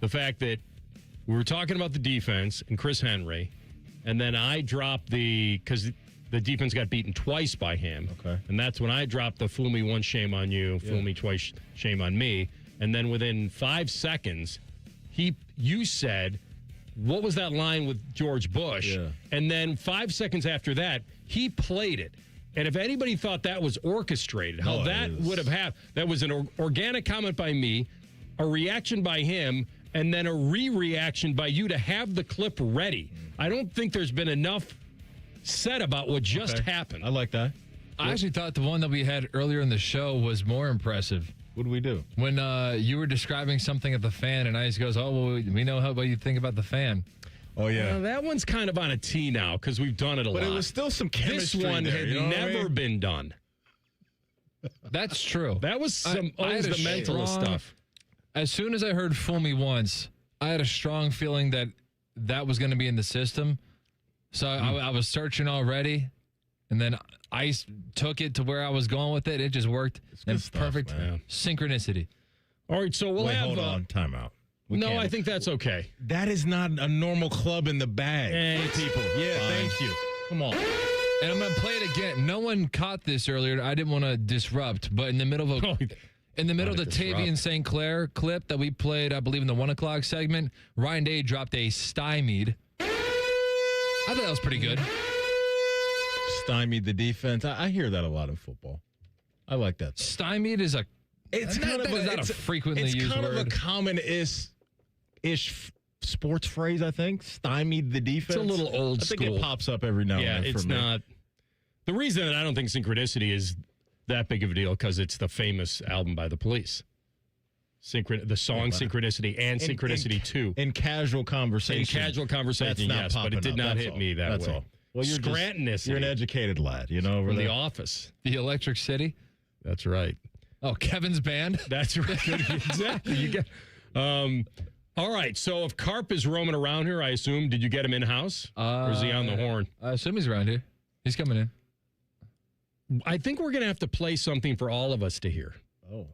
The fact that we were talking about the defense and Chris Henry, and then I dropped because the defense got beaten twice by him. Okay. And that's when I dropped the fool me once, shame on you, fool me twice, shame on me. And then within 5 seconds, you said, what was that line with George Bush? Yeah. And then 5 seconds after that, he played it. And if anybody thought that was orchestrated, how that would have happened, that was an organic comment by me, a reaction by him, and then a reaction by you to have the clip ready. I don't think there's been enough said about what just happened. I like that. I actually thought the one that we had earlier in the show was more impressive. What did we do? When you were describing something at the fan, and Ice goes, oh, well, we know what you think about the fan. Oh, yeah. That one's kind of on a tee now because we've done it a lot. But it was still some chemistry This one there, had never been done. That's true. That was the Mentalist stuff. As soon as I heard "Fool Me Once," I had a strong feeling that was going to be in the system. So I was searching already, and then Ice took it to where I was going with it. It just worked in perfect synchronicity. All right, so we'll have... Hold on, timeout. I think that's okay. That is not a normal club in the bag. Hey, people. Yeah, thank you. Come on. And I'm going to play it again. No one caught this earlier. I didn't want to disrupt, but in the middle of the Sayin and St.Clair clip that we played, I believe, in the 1 o'clock segment, Ryan Day dropped a stymied. I thought that was pretty good. Stymied the defense. I hear that a lot in football. I like that. Stymied is a frequently used word. It's kind of a common-ish sports phrase, I think. Stymied the defense. It's a little old school. I think it pops up every now and then. Yeah, it's not. The reason that I don't think Synchronicity is that big of a deal because it's the famous album by the Police. The song Synchronicity and Synchronicity 2. In casual conversation. Yes, but it did not hit me that way. That's all. Well, you're an educated lad, over from there. The Office. The Electric City. That's right. Oh, Kevin's band. That's right. Exactly. You get. All right. So if Carp is roaming around here, I assume, did you get him in house, or is he on the horn? I assume he's around here. He's coming in. I think we're going to have to play something for all of us to hear. Oh.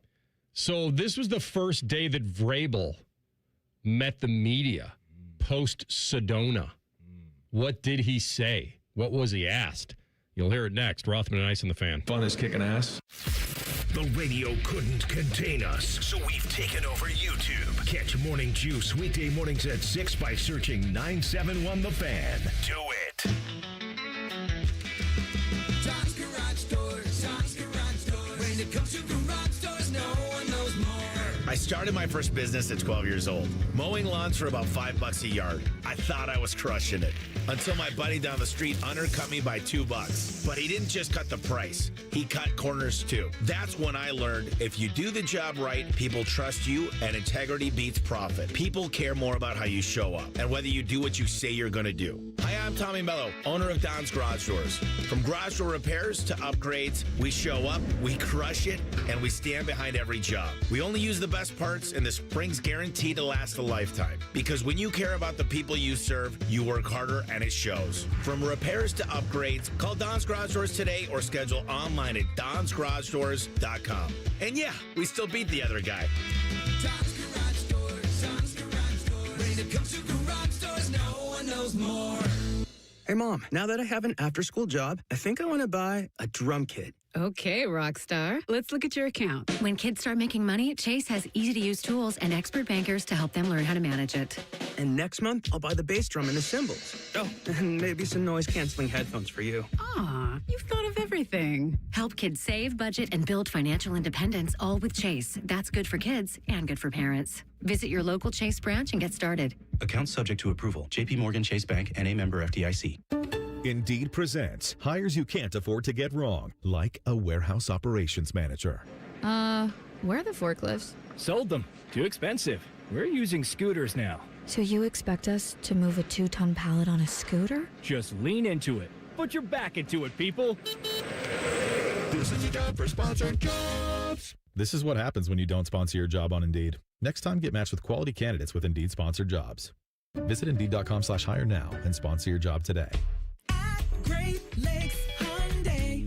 So this was the first day that Vrabel met the media post Sedona. What did he say? What was he asked? You'll hear it next. Rothman Ice and the Fan. Fun is kicking ass. The radio couldn't contain us, so we've taken over YouTube. Catch Morning Juice weekday mornings at 6 by searching 971 The Fan. Do it. Tom's Garage Door. When it comes to garage doors, no one knows more. I started my first business at 12 years old, mowing lawns for about $5 a yard. I thought I was crushing it until my buddy down the street undercut me by $2. But he didn't just cut the price, he cut corners too. That's when I learned if you do the job right, people trust you, and integrity beats profit. People care more about how you show up and whether you do what you say you're going to do. Hi, I'm Tommy Mello, owner of Don's Garage Doors. From garage door repairs to upgrades, we show up, we crush it, and we stand behind every job. We only use the best parts, and the spring's guaranteed to last a lifetime. Because when you care about the people you serve, you work harder, and it shows. From repairs to upgrades, call Don's Garage Doors today or schedule online at donsgaragedoors.com. And yeah, we still beat the other guy. Don's Garage Doors, Don's Garage Doors. When it comes to garage doors, no one knows more. Hey, Mom, now that I have an after-school job, I think I want to buy a drum kit. Okay, Rockstar. Let's look at your account. When kids start making money, Chase has easy-to-use tools and expert bankers to help them learn how to manage it. And next month, I'll buy the bass drum and the cymbals. Oh, and maybe some noise-canceling headphones for you. Aw, you've thought of everything. Help kids save, budget, and build financial independence, all with Chase. That's good for kids and good for parents. Visit your local Chase branch and get started. Account subject to approval. J.P. Morgan Chase Bank, N.A. member FDIC. Indeed presents hires you can't afford to get wrong, like a warehouse operations manager. Where are the forklifts? Sold them. Too expensive. We're using scooters now. So you expect us to move a 2-ton pallet on a scooter? Just lean into it. Put your back into it, people. This is a job for sponsored jobs. This is what happens when you don't sponsor your job on Indeed. Next time, get matched with quality candidates with Indeed sponsored jobs. Visit Indeed.com/hire now and sponsor your job today. Great Lakes Hyundai.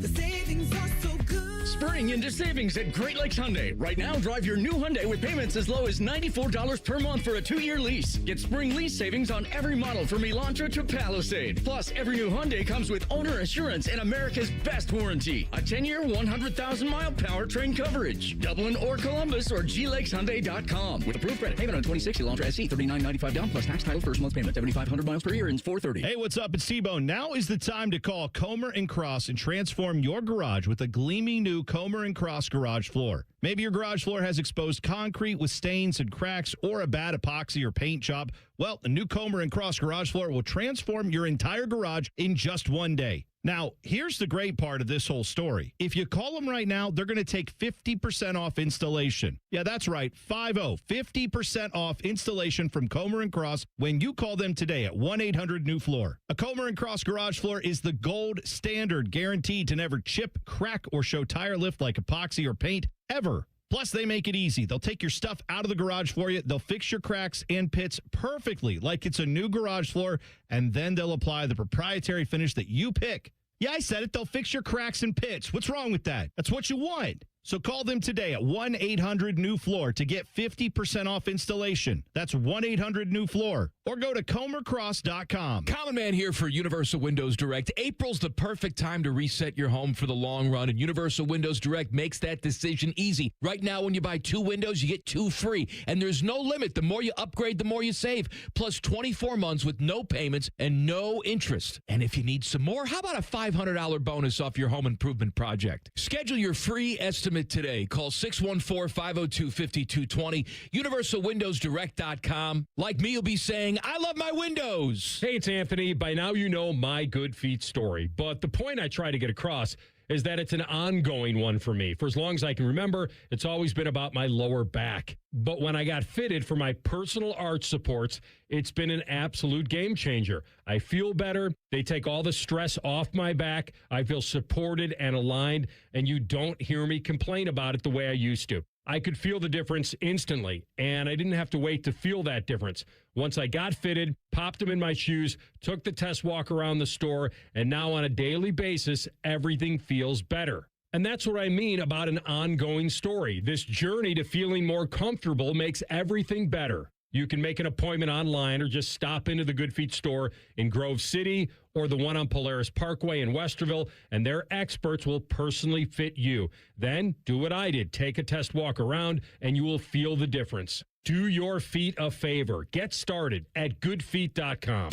The savings are so good. Spring into savings at Great Lakes Hyundai. Right now, drive your new Hyundai with payments as low as $94 per month for a 2-year lease. Get spring lease savings on every model from Elantra to Palisade. Plus, every new Hyundai comes with owner assurance and America's best warranty. A 10-year, 100,000-mile powertrain coverage. Dublin or Columbus or glexhyundai.com. With approved credit. Payment on 2060 Elantra SC. $39.95 down plus tax title first month payment. 7,500 miles per year and $430. Hey, what's up? It's T-Bone. Now is the time to call Comer & Cross and transform your garage with a gleaming new Comer & Cross garage floor. Maybe your garage floor has exposed concrete with stains and cracks or a bad epoxy or paint job. Well, a new Comer & Cross garage floor will transform your entire garage in just one day. Now, here's the great part of this whole story. If you call them right now, they're going to take 50% off installation. Yeah, that's right, 50% off installation from Comer & Cross when you call them today at 1-800-NEW-FLOOR. A Comer & Cross garage floor is the gold standard, guaranteed to never chip, crack, or show tire lift like epoxy or paint ever. Plus, they make it easy. They'll take your stuff out of the garage for you. They'll fix your cracks and pits perfectly like it's a new garage floor, and then they'll apply the proprietary finish that you pick. Yeah, I said it. They'll fix your cracks and pits. What's wrong with that? That's what you want. So call them today at 1-800-NEW-FLOOR to get 50% off installation. That's 1-800-NEW-FLOOR. Or go to comercross.com. Common Man here for Universal Windows Direct. April's the perfect time to reset your home for the long run, and Universal Windows Direct makes that decision easy. Right now, when you buy 2 windows, you get 2 free, and there's no limit. The more you upgrade, the more you save. Plus 24 months with no payments and no interest. And if you need some more, how about a $500 bonus off your home improvement project? Schedule your free estimate today. Call 614-502-5220, universalwindowsdirect.com. Like me, you'll be saying, I love my windows. Hey, it's Anthony. By now you know my good feet story. But the point I try to get across is that it's an ongoing one for me. For as long as I can remember, it's always been about my lower back. But when I got fitted for my personal arch supports, it's been an absolute game changer. I feel better. They take all the stress off my back. I feel supported and aligned, and you don't hear me complain about it the way I used to. I could feel the difference instantly, and I didn't have to wait to feel that difference. Once I got fitted, popped them in my shoes, took the test walk around the store, and now on a daily basis, everything feels better. And that's what I mean about an ongoing story. This journey to feeling more comfortable makes everything better. You can make an appointment online or just stop into the Good Feet store in Grove City or the one on Polaris Parkway in Westerville, and their experts will personally fit you. Then do what I did. Take a test walk around, and you will feel the difference. Do your feet a favor. Get started at goodfeet.com.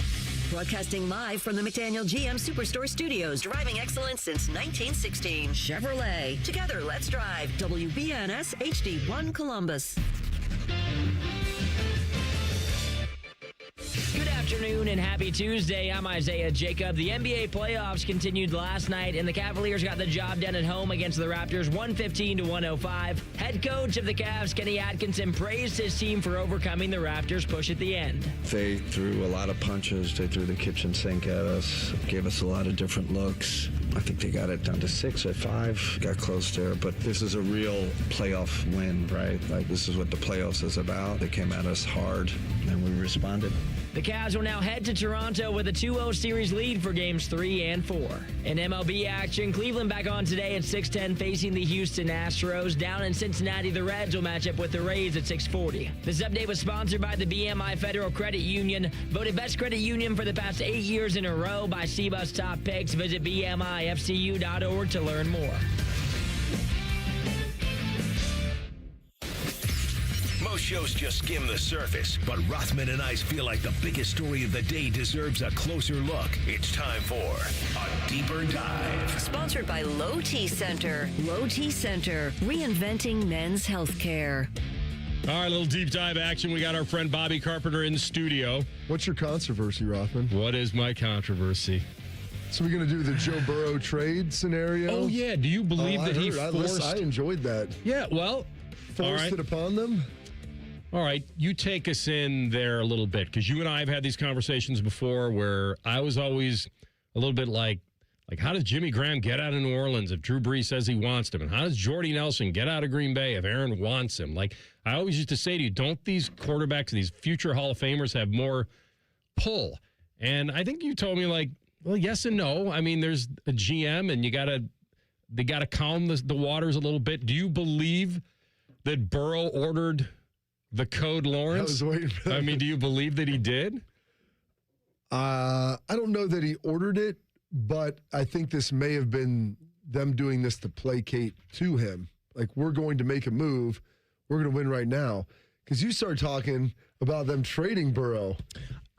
Broadcasting live from the McDaniel GM Superstore Studios. Driving excellence since 1916. Chevrolet. Together, let's drive. WBNS HD1 Columbus. Good afternoon and happy Tuesday. I'm Isaiah Jacob. The NBA playoffs continued last night, and the Cavaliers got the job done at home against the Raptors, 115-105. Head coach of the Cavs, Kenny Atkinson, praised his team for overcoming the Raptors' push at the end. They threw a lot of punches. They threw the kitchen sink at us, gave us a lot of different looks. I think they got it down to 6 or 5, got close there. But this is a real playoff win, right? Like, this is what the playoffs is about. They came at us hard, and we responded. The Cavs will now head to Toronto with a 2-0 series lead for games 3 and 4. In MLB action, Cleveland back on today at 6:10 facing the Houston Astros. Down in Cincinnati, the Reds will match up with the Rays at 6:40. This update was sponsored by the BMI Federal Credit Union. Voted best credit union for the past 8 years in a row by CBUS Top Picks. Visit BMIFCU.org to learn more. Most shows just skim the surface, but Rothman and Ice feel like the biggest story of the day deserves a closer look. It's time for a deeper dive. Sponsored by Low T Center. Low T Center, reinventing men's healthcare. All right, a little deep dive action. We got our friend Bobby Carpenter in the studio. What's your controversy, Rothman? What is my controversy? So we're going to do the Joe Burrow trade scenario? Oh, yeah. Do you believe that he forced... I enjoyed that. Yeah, well... Forced it upon them? All right, you take us in there a little bit, because you and I have had these conversations before where I was always a little bit like how does Jimmy Graham get out of New Orleans if Drew Brees says he wants him? And how does Jordy Nelson get out of Green Bay if Aaron wants him? Like, I always used to say to you, don't these quarterbacks, these future Hall of Famers have more pull? And I think you told me, like, well, yes and no. I mean, there's a GM, and they got to calm the waters a little bit. Do you believe that Burrow ordered the code Lawrence? I was waiting for that. I mean, do you believe that he did? I don't know that he ordered it, but I think this may have been them doing this to placate to him. Like, we're going to make a move. We're going to win right now. Because you start talking about them trading Burrow.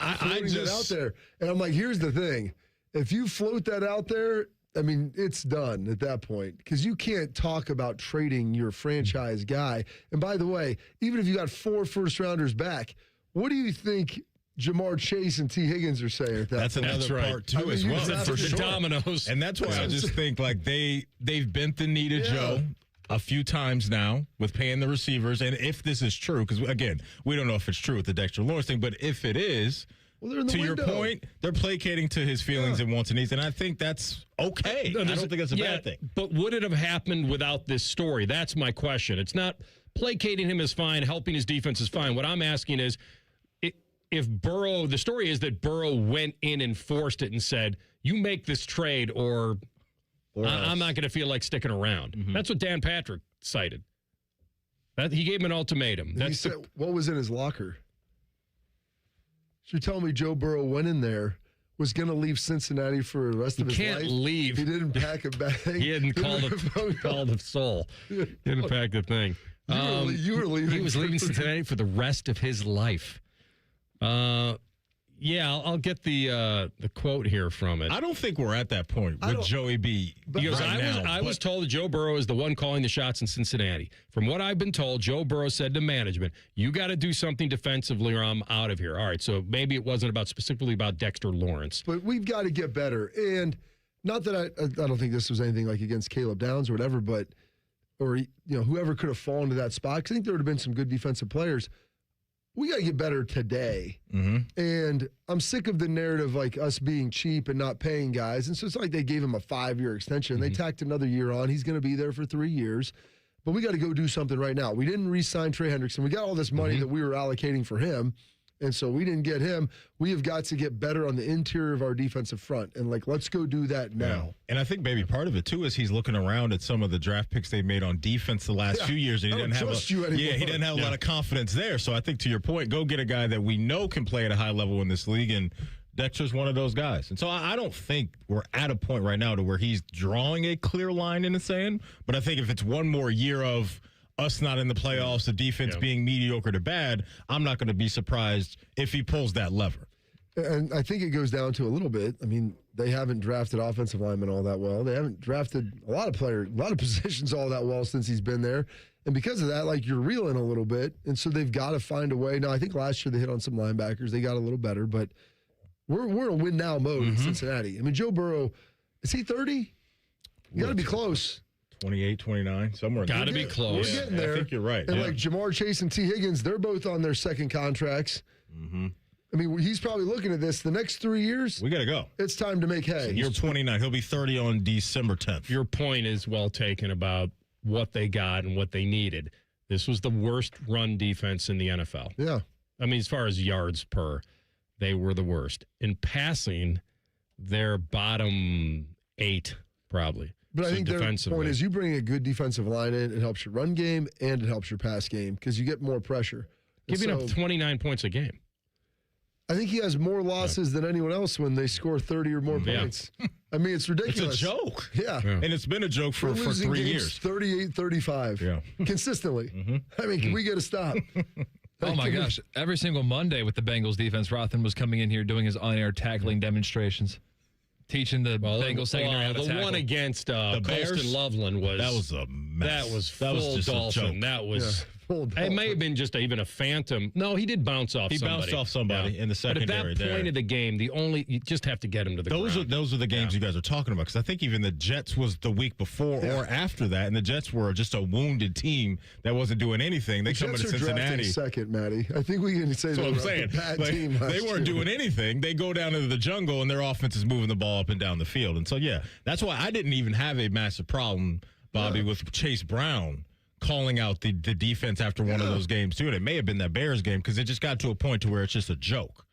I just that out there. And I'm like, here's the thing. If you float that out there, I mean, it's done at that point, because you can't talk about trading your franchise guy. And by the way, even if you got 4 first-rounders back, what do you think Jamar Chase and T. Higgins are saying at that That's point? another part, too, as well. For sure. The dominoes. And that's why I just think, like, they've bent the knee to Joe a few times now with paying the receivers. And if this is true, because, again, we don't know if it's true with the Dexter Lawrence thing, but if it is, well, to your point, they're placating to his feelings and wants and needs, and I think that's okay. I don't think that's a bad thing. But would it have happened without this story? That's my question. It's not placating him is fine, helping his defense is fine. What I'm asking is, if Burrow, the story is that Burrow went in and forced it and said, you make this trade or I'm not going to feel like sticking around. Mm-hmm. That's what Dan Patrick cited. He gave him an ultimatum. He said, what was in his locker? So you're telling me Joe Burrow went in there, was going to leave Cincinnati for the rest of his life? He can't leave. He didn't pack a bag. He hadn't called the soul. He didn't pack the thing. You were leaving. He was leaving Cincinnati for the rest of his life. Yeah, I'll get the quote here from it. I don't think we're at that point with Joey B. Because I was told that Joe Burrow is the one calling the shots in Cincinnati. From what I've been told, Joe Burrow said to management, you got to do something defensively or I'm out of here. All right, so maybe it wasn't specifically about Dexter Lawrence. But we've got to get better. And not that I don't think this was anything like against Caleb Downs or whatever, but whoever could have fallen to that spot, because I think there would have been some good defensive players. We got to get better today. Mm-hmm. And I'm sick of the narrative like us being cheap and not paying guys. And so it's like they gave him a 5-year extension. Mm-hmm. They tacked another year on. He's going to be there for 3 years. But we got to go do something right now. We didn't re-sign Trey Hendrickson. We got all this money that we were allocating for him. And so we didn't get him. We have got to get better on the interior of our defensive front. And, let's go do that now. Yeah. And I think maybe part of it, too, is he's looking around at some of the draft picks they made on defense the last few years. And he didn't have a lot of confidence there. So I think, to your point, go get a guy that we know can play at a high level in this league. And Dexter's one of those guys. And so I don't think we're at a point right now to where he's drawing a clear line in the sand. But I think if it's one more year of us not in the playoffs, the defense being mediocre to bad, I'm not going to be surprised if he pulls that lever. And I think it goes down to a little bit. I mean, they haven't drafted offensive linemen all that well. They haven't drafted a lot of positions all that well since he's been there. And because of that, like, you're reeling a little bit. And so they've got to find a way. Now, I think last year they hit on some linebackers. They got a little better, but we're in a win-now mode in Cincinnati. I mean, Joe Burrow, is he 30? You got to be close. 28, 29, somewhere. Got to be close. We're getting there. I think you're right. And like Jamar Chase and T. Higgins, they're both on their second contracts. I mean, he's probably looking at this the next 3 years. We got to go. It's time to make hay. You're 29. He'll be 30 on December 10th. Your point is well taken about what they got and what they needed. This was the worst run defense in the NFL. Yeah. I mean, as far as yards per, they were the worst. In passing, they're bottom 8, probably. But I think their point is you bring a good defensive line in, it helps your run game and it helps your pass game because you get more pressure. Giving up 29 points a game. I think he has more losses than anyone else when they score 30 or more points. I mean, it's ridiculous. It's a joke. Yeah. And it's been a joke for 3 years. 38-35. Yeah. Consistently. I mean, can we get a stop? Oh, my gosh. Every single Monday with the Bengals defense, Rothman was coming in here doing his on-air tackling demonstrations. Teaching the Bengals secondary how to tackle. The one against Colston Loveland was... That was a mess. That was full just Dolphin. a joke. That was... Full It may have been just even a phantom. No, he did bounce off somebody. He bounced off somebody in the secondary. But at that point of the game, you just have to get him to the ground. Those are the games you guys are talking about, because I think even the Jets was the week before or after that, and the Jets were just a wounded team that wasn't doing anything. They come into Cincinnati. Second, Matty. I think we can say that's what I'm saying. Bad like, team they weren't doing anything. They go down into the jungle, and their offense is moving the ball up and down the field. And so, yeah, that's why I didn't even have a massive problem, Bobby, with Chase Brown calling out the defense after one of those games, too. And it may have been that Bears game because it just got to a point to where it's just a joke.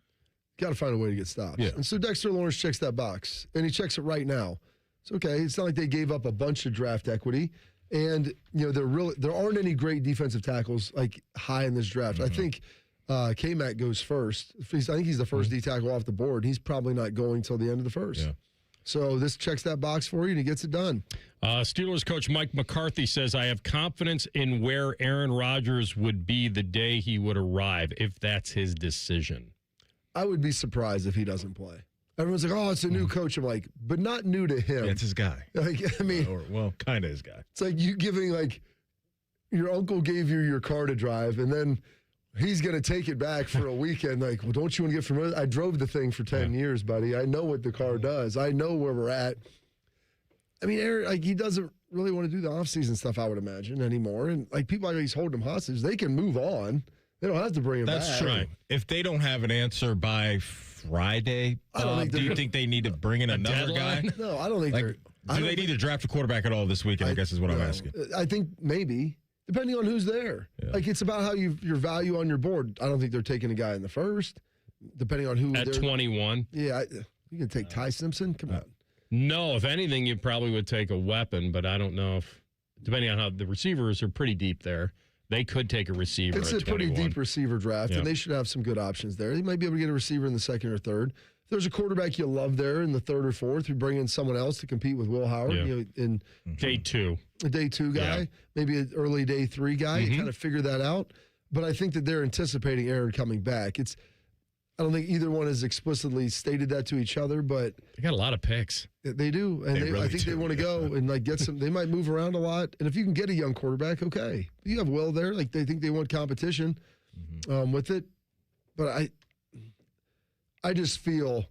Got to find a way to get stops. Yeah. And so Dexter Lawrence checks that box, and he checks it right now. It's okay. It's not like they gave up a bunch of draft equity. And, you know, there aren't any great defensive tackles, like, high in this draft. I think K-Mac goes first. I think he's the first D tackle off the board. He's probably not going till the end of the first. Yeah. So this checks that box for you, and he gets it done. Steelers coach Mike McCarthy says, I have confidence in where Aaron Rodgers would be the day he would arrive, if that's his decision. I would be surprised if he doesn't play. Everyone's like, oh, it's a new coach. I'm like, but not new to him. Yeah, it's his guy. Like, I mean. Well, kind of his guy. It's like you giving, like, your uncle gave you your car to drive, and then he's going to take it back for a weekend. Like, well, don't you want to get familiar? I drove the thing for 10 years, buddy. I know what the car does. I know where we're at. I mean, Aaron, like, he doesn't really want to do the offseason stuff, I would imagine, anymore. And, like, people like he's holding him hostage. They can move on. They don't have to bring him back. That's true. If they don't have an answer by Friday, do you think they need to bring in another guy? No, I don't think they're. Do they need to draft a quarterback at all this weekend, I guess is what I'm asking. I think maybe. Depending on who's there. Yeah. Like, it's about how your value on your board. I don't think they're taking a guy in the first, depending on who. At 21? Yeah. You can take Ty Simpson? Come on. No, if anything, you probably would take a weapon, but I don't know if, depending on how the receivers are pretty deep there, they could take a receiver It's at a pretty 21. deep receiver draft, and they should have some good options there. They might be able to get a receiver in the second or third. If there's a quarterback you love there in the third or fourth, you bring in someone else to compete with Will Howard. You know, in day 2. A day 2 guy, maybe an early day 3 guy. You kind of figure that out. But I think that they're anticipating Aaron coming back. I don't think either one has explicitly stated that to each other, but they got a lot of picks. They do, and I think they want to go and like get some. They might move around a lot, and if you can get a young quarterback, okay, you have Will there. Like, they think they want competition with it, but I just feel.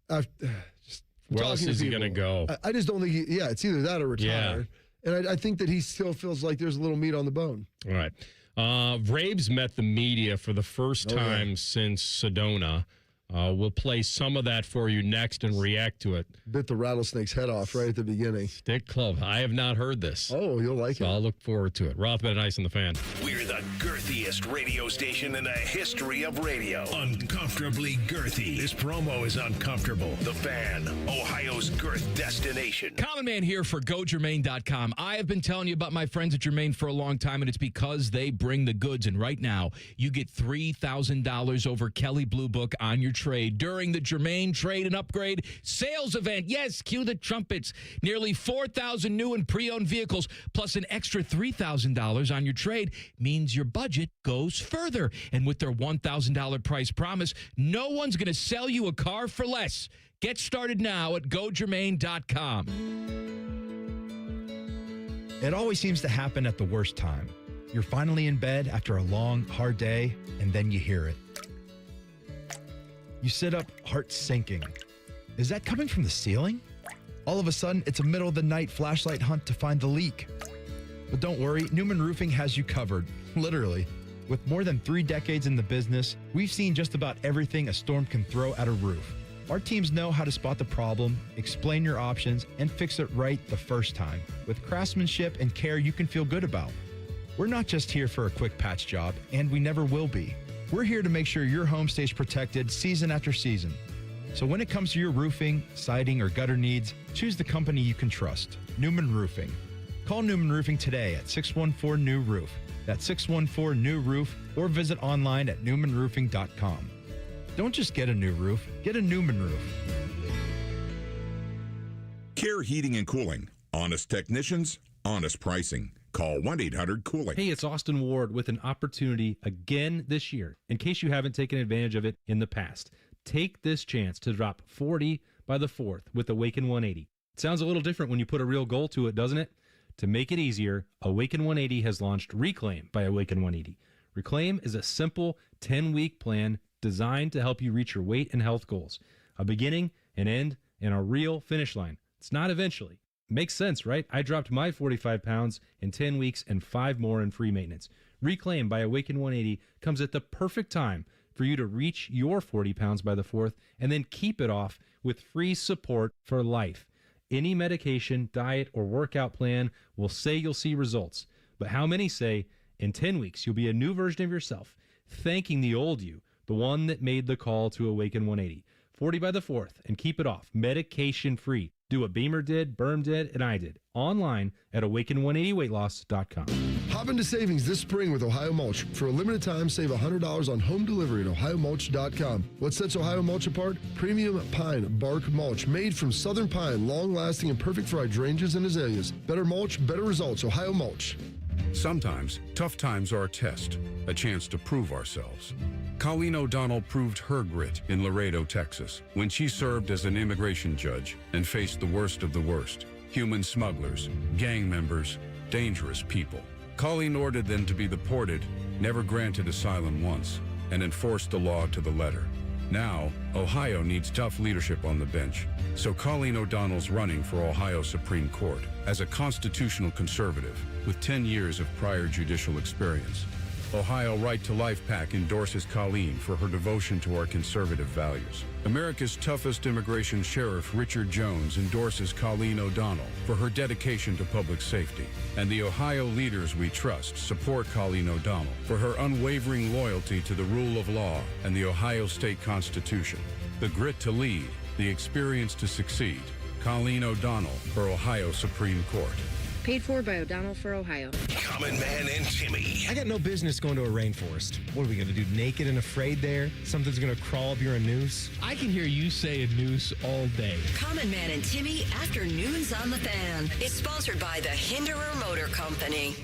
Where else is he going to go? I just don't think. It's either that or retire, and I think that he still feels like there's a little meat on the bone. All right. Vrabel's met the media for the first time since Sedona. We'll play some of that for you next and react to it. Bit the rattlesnake's head off right at the beginning. Stick Club. I have not heard this. Oh, you'll like it. I'll look forward to it. Rothman Ice and the Fan. We're the girthiest radio station in the history of radio. Uncomfortably girthy. This promo is uncomfortable. The Fan, Ohio's girth destination. Common Man here for GoGermain.com. I have been telling you about my friends at Germain for a long time, and it's because they bring the goods. And right now, you get $3,000 over Kelly Blue Book on your trade during the Germain Trade and Upgrade sales event. Yes, cue the trumpets. Nearly 4,000 new and pre-owned vehicles plus an extra $3,000 on your trade means your budget goes further. And with their $1,000 price promise, no one's going to sell you a car for less. Get started now at GoGermain.com. It always seems to happen at the worst time. You're finally in bed after a long, hard day, and then you hear it. You sit up, heart sinking. Is that coming from the ceiling? All of a sudden, it's a middle of the night flashlight hunt to find the leak. But don't worry, Newman Roofing has you covered, literally. With more than 3 decades in the business, we've seen just about everything a storm can throw at a roof. Our teams know how to spot the problem, explain your options, and fix it right the first time, with craftsmanship and care you can feel good about. We're not just here for a quick patch job, and we never will be. We're here to make sure your home stays protected season after season. So when it comes to your roofing, siding, or gutter needs, choose the company you can trust, Newman Roofing. Call Newman Roofing today at 614-NEW-ROOF. That's 614-NEW-ROOF, or visit online at newmanroofing.com. Don't just get a new roof, get a Newman roof. Care Heating and Cooling. Honest technicians, honest pricing. Call 1-800-COOLING. Hey, it's Austin Ward with an opportunity again this year. In case you haven't taken advantage of it in the past, take this chance to drop 40 by the 4th with Awaken 180. It sounds a little different when you put a real goal to it, doesn't it? To make it easier, Awaken 180 has launched Reclaim by Awaken 180. Reclaim is a simple 10-week plan designed to help you reach your weight and health goals. A beginning, an end, and a real finish line. It's not eventually. Makes sense, right? I dropped my 45 pounds in 10 weeks and 5 more in free maintenance. Reclaim by Awaken 180 comes at the perfect time for you to reach your 40 pounds by the 4th and then keep it off with free support for life. Any medication, diet, or workout plan will say you'll see results. But how many say, in 10 weeks, you'll be a new version of yourself, thanking the old you, the one that made the call to Awaken 180. 40 by the 4th, and keep it off, medication-free. Do what Beamer did, Berm did, and I did. Online at awaken180weightloss.com. Hop into savings this spring with Ohio Mulch. For a limited time, save $100 on home delivery at ohiomulch.com. What sets Ohio Mulch apart? Premium pine bark mulch made from southern pine, long-lasting and perfect for hydrangeas and azaleas. Better mulch, better results. Ohio Mulch. Sometimes, tough times are a test, a chance to prove ourselves. Colleen O'Donnell proved her grit in Laredo, Texas, when she served as an immigration judge and faced the worst of the worst: human smugglers, gang members, dangerous people. Colleen ordered them to be deported, never granted asylum once, and enforced the law to the letter. Now, Ohio needs tough leadership on the bench, so Colleen O'Donnell's running for Ohio Supreme Court as a constitutional conservative with 10 years of prior judicial experience. Ohio Right to Life PAC endorses Colleen for her devotion to our conservative values. America's toughest immigration sheriff, Richard Jones, endorses Colleen O'Donnell for her dedication to public safety. And the Ohio leaders we trust support Colleen O'Donnell for her unwavering loyalty to the rule of law and the Ohio State Constitution. The grit to lead, the experience to succeed. Colleen O'Donnell for Ohio Supreme Court. Paid for by O'Donnell for Ohio. Common Man and Timmy. I got no business going to a rainforest. What are we going to do, naked and afraid there? Something's going to crawl up your noose? I can hear you say a noose all day. Common Man and Timmy Afternoons on the Fan is sponsored by the Hinderer Motor Company.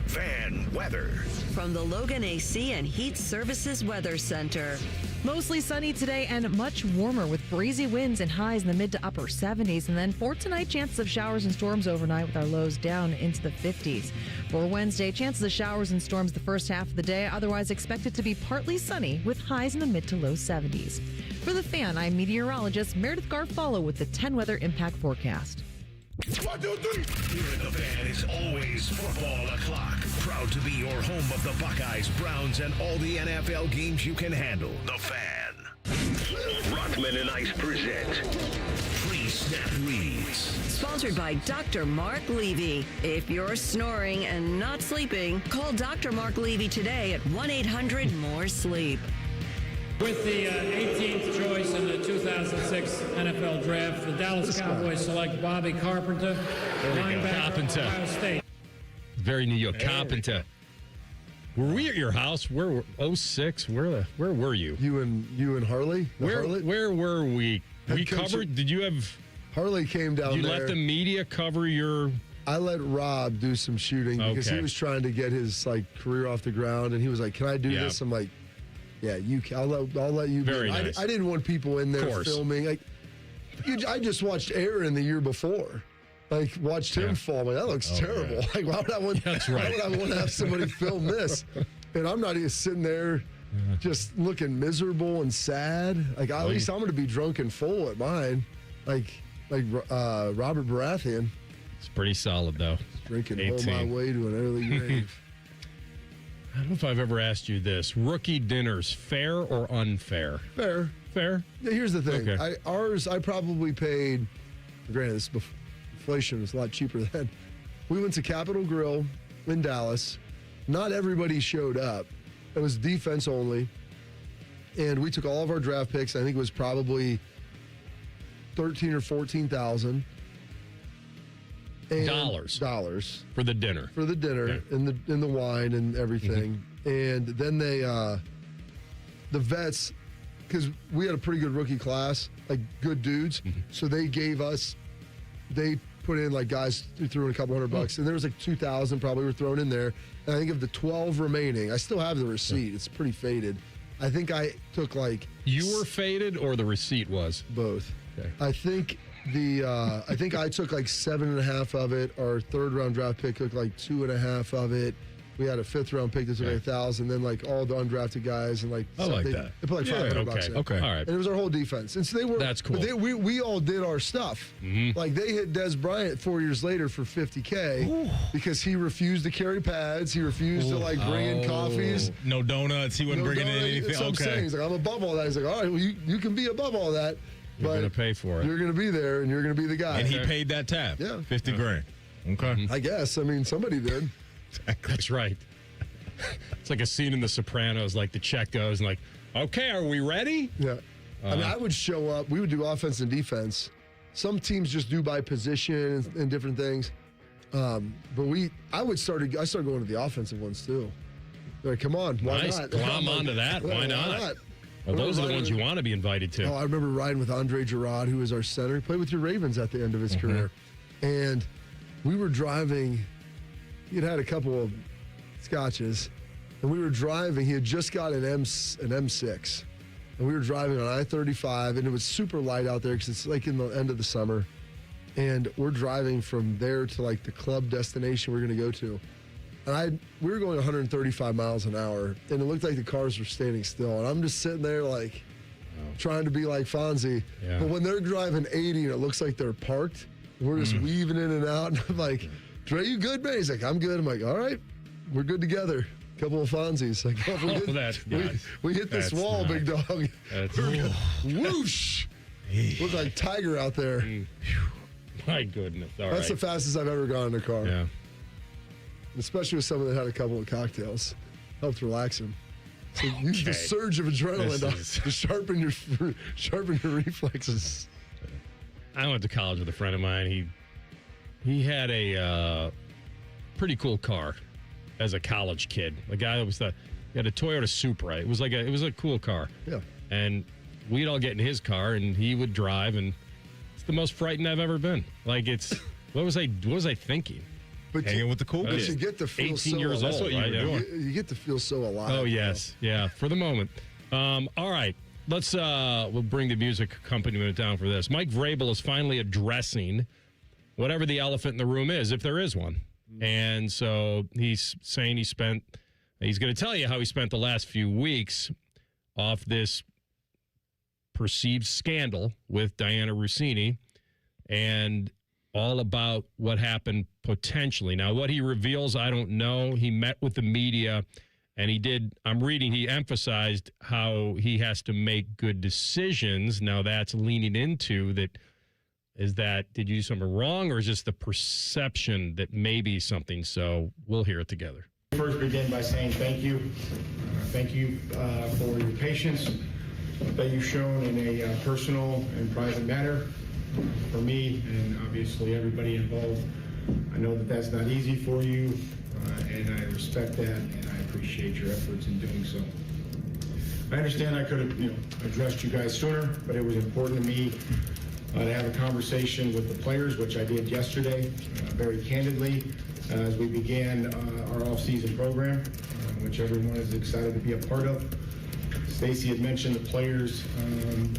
Fan weather. From the Logan AC and Heat Services Weather Center. Mostly sunny today and much warmer with breezy winds and highs in the mid to upper 70s. And then for tonight, chances of showers and storms overnight with our lows down into the 50s. For Wednesday, chances of showers and storms the first half of the day. Otherwise expected to be partly sunny with highs in the mid to low 70s. For the Fan, I'm meteorologist Meredith Garfalo with the 10 weather impact forecast. 1, 2, 3. Here in the Fan is always football o'clock. Proud to be your home of the Buckeyes, Browns, and all the NFL games you can handle. The Fan. Rothman and Ice present Pre-Snap Reads. Sponsored by Dr. Mark Levy. If you're snoring and not sleeping, call Dr. Mark Levy today at 1-800-MORE-SLEEP. With the 18th choice in the 2006 NFL Draft, the Dallas Cowboys select Bobby Carpenter, linebacker from Ohio State. Very New York. Carpenter. Were we at your house? Where 06? Where were you? You and Harley? Where were we? We Coach- covered. Did you have? Harley came down You there. let the media cover your. I let Rob do some shooting because Okay. he was trying to get his career off the ground, and he was like, "Can I do Yeah. this?" I'm like, "Yeah, you can. I'll let you." Very nice. I didn't want people in there filming. I just watched Aaron the year before. Watched him fall. I'm like, that looks terrible. Yeah. Why would I want? That's right. Why would I want to have somebody film this? And I'm not even sitting there, just looking miserable and sad. At least I'm going to be drunk and full at mine, like Robert Baratheon. It's pretty solid though. Drinking 18. all my way to an early grave. I don't know if I've ever asked you this. Rookie dinners, fair or unfair? Fair. Fair? Yeah, here's the thing. Okay. I probably paid, granted, this inflation was a lot cheaper then. We went to Capitol Grill in Dallas. Not everybody showed up. It was defense only. And we took all of our draft picks. I think it was probably 13 or 14,000. Dollars for the dinner. For the dinner and the wine and everything. And then they the vets, because we had a pretty good rookie class, good dudes. So they put in guys who threw in a couple $100, and there was 2,000 probably were thrown in there. And I think of the 12 remaining, I still have the receipt. It's pretty faded. I think I took You were faded or the receipt was? Both. Okay. I think I think I took 7.5 of it. Our third round draft pick took 2.5 of it. We had a 5th round pick that took 1,000. Then all the undrafted guys and I like that. They put $500 in. Okay. All right. And it was our whole defense. And so they were. That's cool. But we all did our stuff. They hit Des Bryant 4 years later for $50K because he refused to carry pads. He refused to bring in coffees. No donuts. He wasn't bringing in anything. That's what I'm saying. He's like, I'm above all that. He's like, all right, well, you can be above all that. You're going to pay for it. You're going to be there, and you're going to be the guy. And he paid that tab. Yeah. 50 grand. Okay. I guess. I mean, somebody did. That's right. It's like a scene in The Sopranos, the check goes and okay, are we ready? Yeah. I mean, I would show up. We would do offense and defense. Some teams just do by position and different things. But I started going to the offensive ones too. They're like, come on, why nice. not? Glom onto that. Why not? Well, those are the ones you want to be invited to. Oh, I remember riding with Andre Gerard, who was our center. He played with your Ravens at the end of his career. And we were driving. He had a couple of scotches. And we were driving. He had just got an M6. And we were driving on I-35. And it was super light out there because it's in the end of the summer. And we're driving from there to the club destination we're going to go to. And we were going 135 miles an hour, and it looked like the cars were standing still. And I'm just sitting there trying to be like Fonzie. Yeah. But when they're driving 80 and it looks like they're parked, and we're just weaving in and out, and I'm like, Dre, you good, man? He's like, I'm good. I'm like, all right, we're good together. Couple of Fonzies. We hit this wall, big dog. That's whoosh. Looked like Tiger out there. My goodness. All That's right. the fastest I've ever gone in a car. Yeah. Especially with someone that had a couple of cocktails. Helped relax him. So use the surge of adrenaline to sharpen your reflexes. I went to college with a friend of mine. He had a pretty cool car as a college kid. The guy was he had a Toyota Supra. It was a cool car. Yeah. And we'd all get in his car and he would drive, and it's the most frightened I've ever been. What was I thinking? But hanging with the cool kids. kids. You get to feel 18 years old. That's what you were doing. You get to feel so alive. Oh, yes. Yeah, for the moment. All right. Let's we'll bring the music accompaniment down for this. Mike Vrabel is finally addressing whatever the elephant in the room is, if there is one. And so he's saying he's going to tell you how he spent the last few weeks off this perceived scandal with Diana Rossini and all about what happened potentially. Now, what he reveals, I don't know. He met with the media, and he emphasized how he has to make good decisions. Now, that's leaning into that. Did you do something wrong, or is just the perception that maybe something? So we'll hear it together. First begin by saying thank you. Thank you for your patience that you've shown in a personal and private manner. For me and obviously everybody involved, I know that that's not easy for you. and I respect that, and I appreciate your efforts in doing so. I understand I could have, addressed you guys sooner, but it was important to me to have a conversation with the players, which I did yesterday, very candidly, as we began our off-season program, which everyone is excited to be a part of. Stacy had mentioned the players'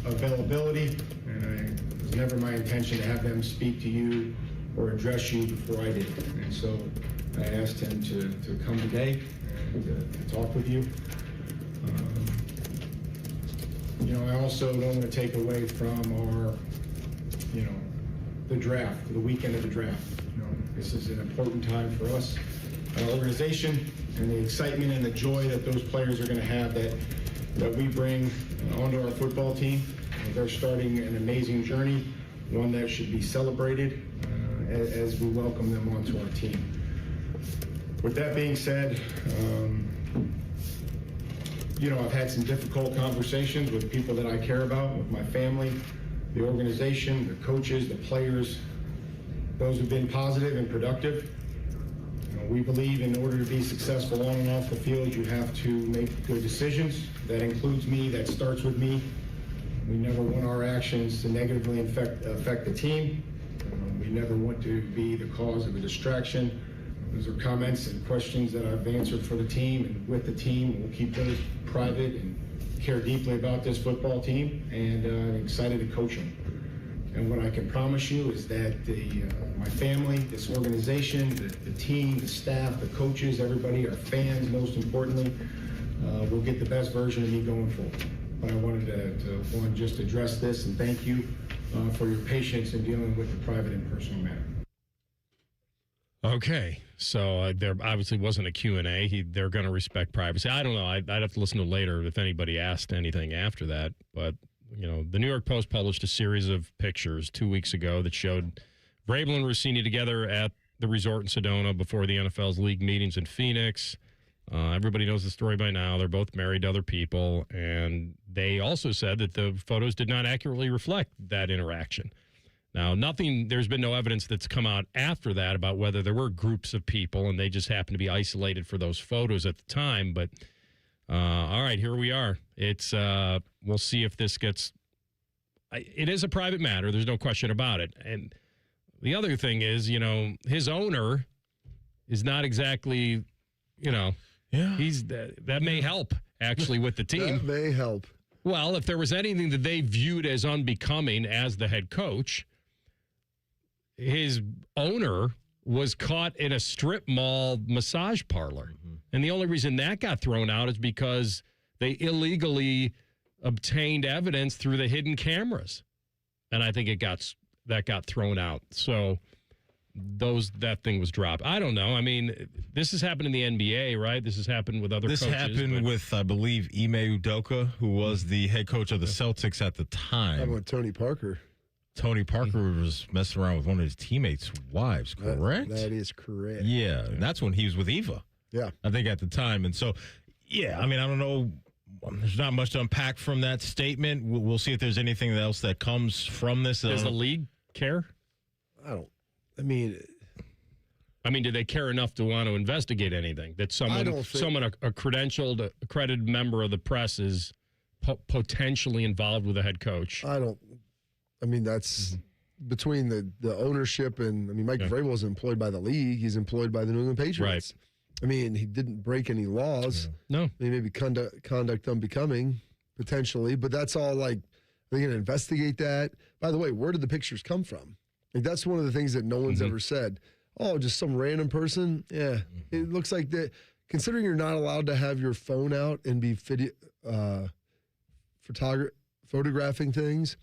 availability, and it was never my intention to have them speak to you or address you before I did. And so I asked him to come today and to talk with you. I also don't want to take away from our, the draft, the weekend of the draft. This is an important time for us, our organization, and the excitement and the joy that those players are going to have that we bring onto our football team. They're starting an amazing journey, one that should be celebrated as we welcome them onto our team. With that being said, I've had some difficult conversations with people that I care about, with my family, the organization, the coaches, the players. Those have been positive and productive. We believe in order to be successful on and off the field, you have to make good decisions. That includes me, that starts with me. We never want our actions to negatively affect the team. We never want to be the cause of a distraction. Those are comments and questions that I've answered for the team and with the team. We'll keep those private and care deeply about this football team, and I'm excited to coach them. And what I can promise you is that my family, this organization, the team, the staff, the coaches, everybody, our fans, most importantly, will get the best version of me going forward. But I wanted to just address this and thank you for your patience in dealing with the private and personal matter. Okay, so there obviously wasn't a Q&A. They're going to respect privacy. I don't know. I'd have to listen to later if anybody asked anything after that. But, the New York Post published a series of pictures 2 weeks ago that showed Vrabel and Rossini together at the resort in Sedona before the NFL's league meetings in Phoenix. Everybody knows the story by now. They're both married to other people. And they also said that the photos did not accurately reflect that interaction. Now, there's been no evidence that's come out after that about whether there were groups of people and they just happened to be isolated for those photos at the time. But, all right, here we are. We'll see if this it is a private matter. There's no question about it. And the other thing is, his owner is not exactly, that may help actually with the team. That may help. Well, if there was anything that they viewed as unbecoming as the head coach, his owner was caught in a strip mall massage parlor. Mm-hmm. And the only reason that got thrown out is because they illegally obtained evidence through the hidden cameras. And I think that got thrown out. So that thing was dropped. I don't know. I mean, this has happened in the NBA, right? This has happened with other coaches. This happened with, I believe, Ime Udoka, who was the head coach of the Celtics at the time. How about Tony Parker? Tony Parker was messing around with one of his teammates' wives, correct? That is correct. Yeah, that's when he was with Eva. Yeah. I think at the time. And so, yeah, I mean, I don't know. There's not much to unpack from that statement. We'll see if there's anything else that comes from this. Does the league care? I mean, do they care enough to want to investigate anything? That someone, a credentialed, accredited member of the press is potentially involved with a head coach? That's between the ownership and, Mike Vrabel is employed by the league. He's employed by the New England Patriots. Right. He didn't break any laws. Yeah. No. Maybe conduct unbecoming, potentially. But that's all they're going to investigate that. By the way, where did the pictures come from? That's one of the things that no one's ever said. Oh, just some random person? Yeah. Mm-hmm. It looks like that. Considering you're not allowed to have your phone out and be photographing things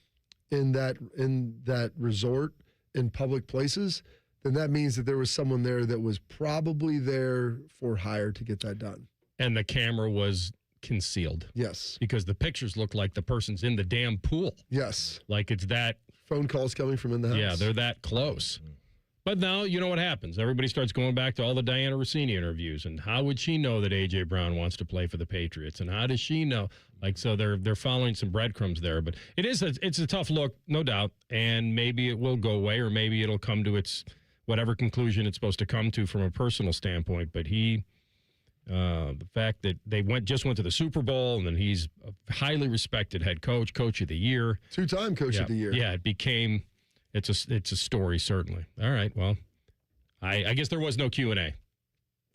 in that resort in public places, then that means that there was someone there that was probably there for hire to get that done. And the camera was concealed. Yes. Because the pictures look like the person's in the damn pool. Yes. Like it's that. Phone calls coming from in the house. Yeah, they're that close. But now, you know what happens. Everybody starts going back to all the Diana Rossini interviews. And how would she know that A.J. Brown wants to play for the Patriots? And how does she know? So they're following some breadcrumbs there. But it's a tough look, no doubt. And maybe it will go away, or maybe it'll come to its whatever conclusion it's supposed to come to from a personal standpoint. But the fact that they just went to the Super Bowl, and then he's a highly respected head coach, coach of the year. 2-time coach of the year. Yeah, it's a story, certainly. All right, well, I guess there was no Q&A.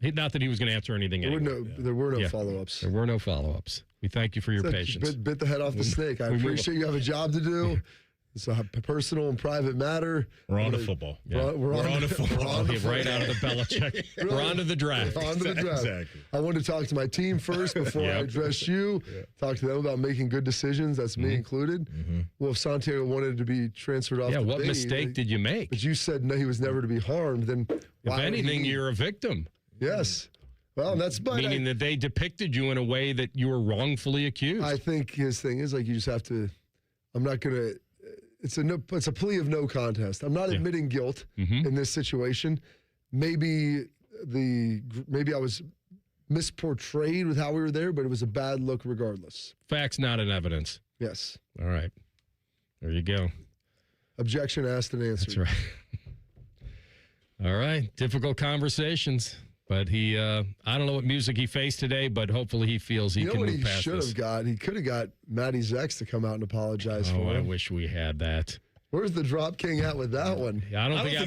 Not that he was going to answer anything anyway. There were no follow-ups. There were no follow-ups. We thank you for your patience. Bit the head off the snake. I appreciate you have a job to do. It's a personal and private matter. We're on to football. Yeah. We're on to football. Right out of the Belichick. We're on to the draft. On to the draft. Exactly. I wanted to talk to my team first before I address you. Talk to them about making good decisions. That's me included. Well, if Santiago wanted to be transferred off, what mistake did you make? But you said no, he was never to be harmed. Then if anything, you're a victim. Yes. Well, that's meaning that they depicted you in a way that you were wrongfully accused. I think his thing is like you just have to. I'm not going to. It's a plea of no contest. I'm not admitting guilt in this situation. Maybe I was misportrayed with how we were there, but it was a bad look regardless. Facts not in evidence. Yes. All right. There you go. Objection asked and answered. That's right. All right. Difficult conversations. But I don't know what music he faced today, but hopefully he feels he can move past this. He should have got? He could have got Matty Zex to come out and apologize for him. I wish we had that. Where's the Drop King at with that one? I don't think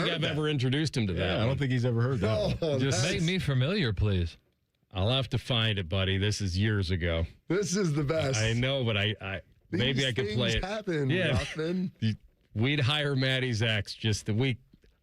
I've ever introduced him to that. I don't think he's ever heard that. Just make me familiar, please. I'll have to find it, buddy. This is years ago. This is the best. I know, but maybe I could play it. Happen, Rothman. We'd hire Matty Zex just the week.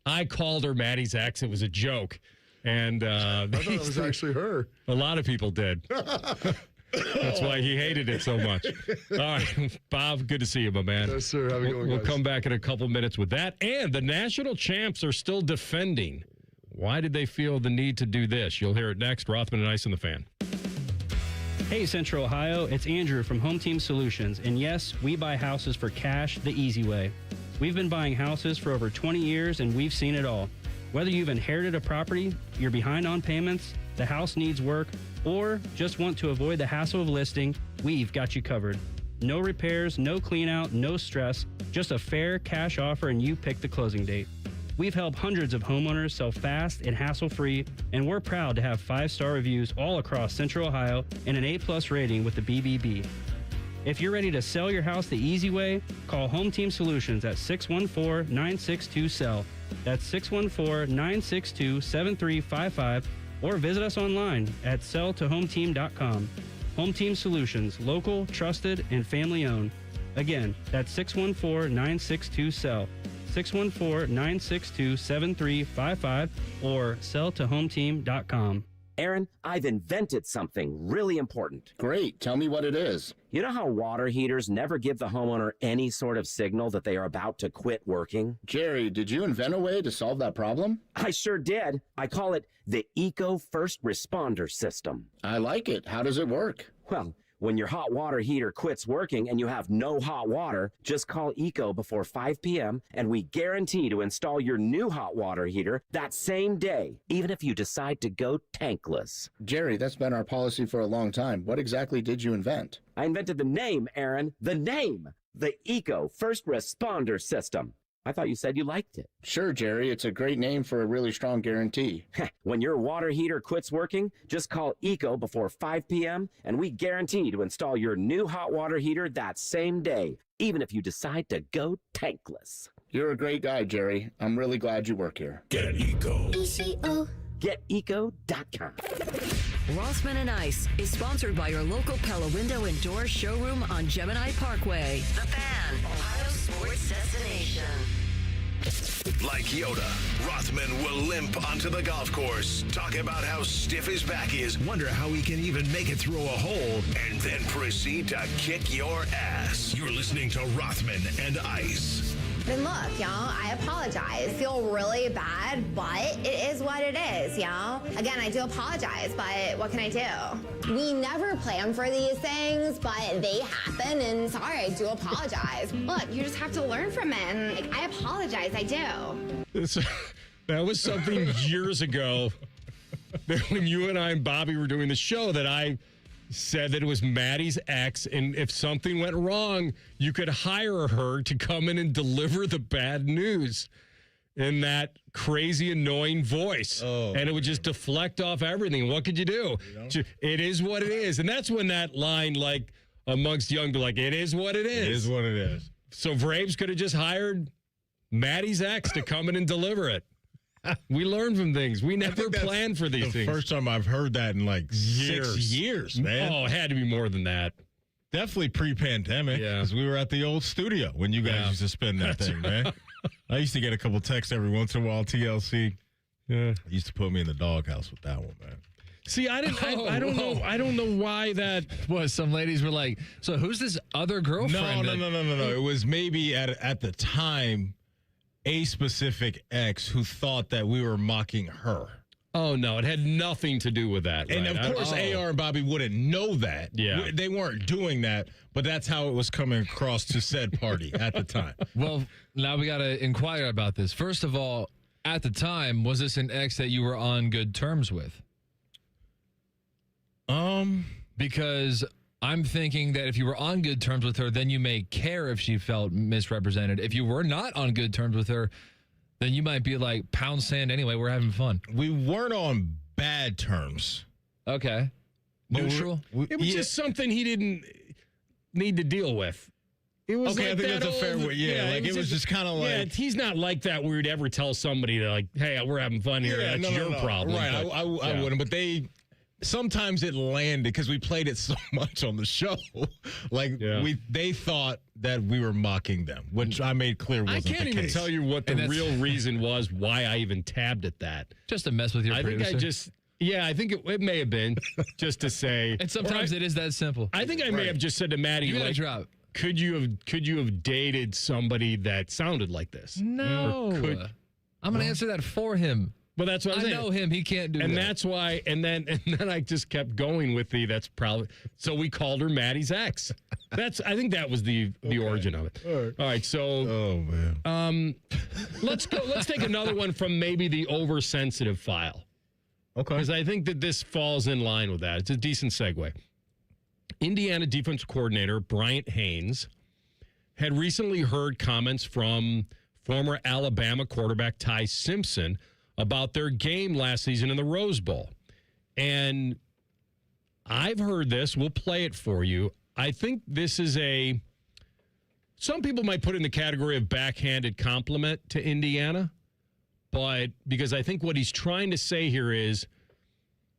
I called her Matty Zex. It was a joke. And I thought it was actually her. A lot of people did. That's why he hated it so much. All right, Bob, good to see you, my man. Yes, sir. How are we going, We'll guys? come back in a couple minutes with that. And the national champs are still defending. Why did they feel the need to do this? You'll hear it next. Rothman and Ice and the Fan. Hey, Central Ohio. It's Andrew from Home Team Solutions. And yes, we buy houses for cash the easy way. We've been buying houses for over 20 years, and we've seen it all. Whether you've inherited a property, you're behind on payments, the house needs work, or just want to avoid the hassle of listing, we've got you covered. No repairs, no clean out, no stress, just a fair cash offer and you pick the closing date. We've helped hundreds of homeowners sell fast and hassle-free, and we're proud to have 5-star reviews all across Central Ohio and an A+ rating with the BBB. If you're ready to sell your house the easy way, call Home Team Solutions at 614-962-SELL. That's 614-962-7355, or visit us online at selltohometeam.com. Home Team Solutions, local, trusted, and family-owned. Again, that's 614-962-SELL. 614-962-7355, or selltohometeam.com. Aaron, I've invented something really important. Great. Tell me what it is. You know how water heaters never give the homeowner any sort of signal that they are about to quit working? Jerry, did you invent a way to solve that problem? I sure did. I call it the Eco First Responder System. I like it. How does it work? Well, when your hot water heater quits working and you have no hot water, just call Eco before 5 p.m. and we guarantee to install your new hot water heater that same day, even if you decide to go tankless. Jerry, that's been our policy for a long time. What exactly did you invent? I invented the name, Aaron. The name. The Eco First Responder System. I thought you said you liked it. Sure, Jerry. It's a great name for a really strong guarantee. When your water heater quits working, just call Eco before 5 p.m. and we guarantee to install your new hot water heater that same day, even if you decide to go tankless. You're a great guy, Jerry. I'm really glad you work here. Get Eco. ECO. GetEco.com. Rothman and Ice is sponsored by your local Pella Window and Door showroom on Gemini Parkway. The Fan, Ohio sports destination. Like Yoda, Rothman will limp onto the golf course, talk about how stiff his back is, wonder how he can even make it through a hole, and then proceed to kick your ass. You're listening to Rothman and Ice. Then look, y'all, I apologize. Feel really bad, but it is what it is, y'all. Again, I do apologize, but what can I do? We never plan for these things, but they happen, and sorry, I do apologize. Look, you just have to learn from it, and I apologize, I do. That was something years ago when you and I and Bobby were doing the show that I said that it was Maddie's ex, and if something went wrong, you could hire her to come in and deliver the bad news. in that crazy, annoying voice. And it would just deflect off everything. What could you do? It is what it is. And that's when that line, like, amongst young, be like, it is what it is. It is what it is. So Vrabes could have just hired Maddie's ex to come in and deliver it. We learn from things. We never planned for these things. First time I've heard that in like 6 years, man. Oh, it had to be more than that. Definitely pre-pandemic, because we were at the old studio when you guys used to spin that thing, man. I used to get a couple texts every once in a while, TLC. Yeah. Used to put me in the doghouse with that one, man. See, I don't know why that was. Some ladies were like, so who's this other girlfriend? No. It was maybe at the time a specific ex who thought that we were mocking her. Oh, no, it had nothing to do with that. And right? of course, AR and Bobby wouldn't know that. Yeah. They weren't doing that, but that's how it was coming across to said party at the time. Well, now we got to inquire about this. First of all, at the time, was this an ex that you were on good terms with? Because I'm thinking that if you were on good terms with her, then you may care if she felt misrepresented. If you were not on good terms with her, then you might be like, pound sand anyway, we're having fun. We weren't on bad terms. Okay. Neutral? It was just something he didn't need to deal with. It was okay, like I think that's a fair way. Yeah, like it was just kind of like. Yeah, he's not like that where you'd ever tell somebody to like, hey, we're having fun here. Yeah, that's your problem. Right, but, I wouldn't, but they. Sometimes it landed because we played it so much on the show. They thought that we were mocking them, which I made clear wasn't the case. I can't even tell you what the real reason was why I even tabbed at that. Just to mess with your producer. I think it may have been just to say. And sometimes it is that simple. I think I may have just said to Maddie, like, drop. Could you have dated somebody that sounded like this? No. I'm going to answer that for him. But that's what I'm saying. I know him. He can't do that. And that's why, and then I just kept going with that's probably, so we called her Maddie's ex. I think that was the origin of it. All right, so. Oh, man. Let's take another one from maybe the oversensitive file. Okay. Because I think that this falls in line with that. It's a decent segue. Indiana defensive coordinator Bryant Haynes had recently heard comments from former Alabama quarterback Ty Simpson about their game last season in the Rose Bowl. And I've heard this. We'll play it for you. I think this is some people might put it in the category of backhanded compliment to Indiana, but because I think what he's trying to say here is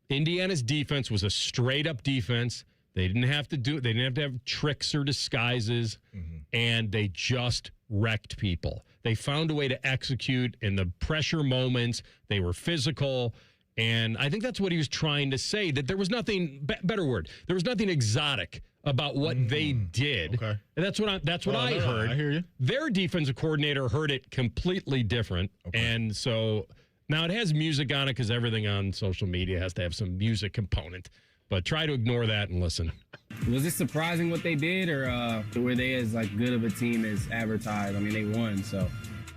Indiana's defense was a straight up defense. They didn't have to have tricks or disguises, and they just wrecked people. They found a way to execute in the pressure moments. They were physical, and I think that's what he was trying to say, that there was nothing, better word, there was nothing exotic about what they did. Okay. And that's what I heard. I hear you. Their defensive coordinator heard it completely different, and so now it has music on it because everything on social media has to have some music component. But try to ignore that and listen. Was it surprising what they did, or were they as good of a team as advertised? I mean, they won, so.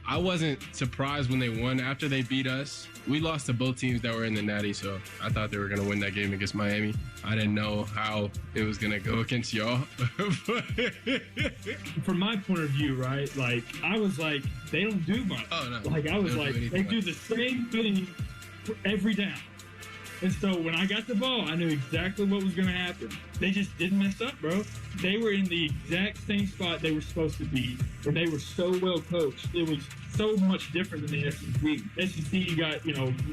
I wasn't surprised when they won after they beat us. We lost to both teams that were in the Natty, so I thought they were going to win that game against Miami. I didn't know how it was going to go against y'all. From my point of view, right, I was like, they don't do much. Oh, no. I was like, they do the same thing for every down. And so when I got the ball, I knew exactly what was going to happen. They just didn't mess up, bro. They were in the exact same spot they were supposed to be, and they were so well coached. It was so much different than the SEC. SEC, you got,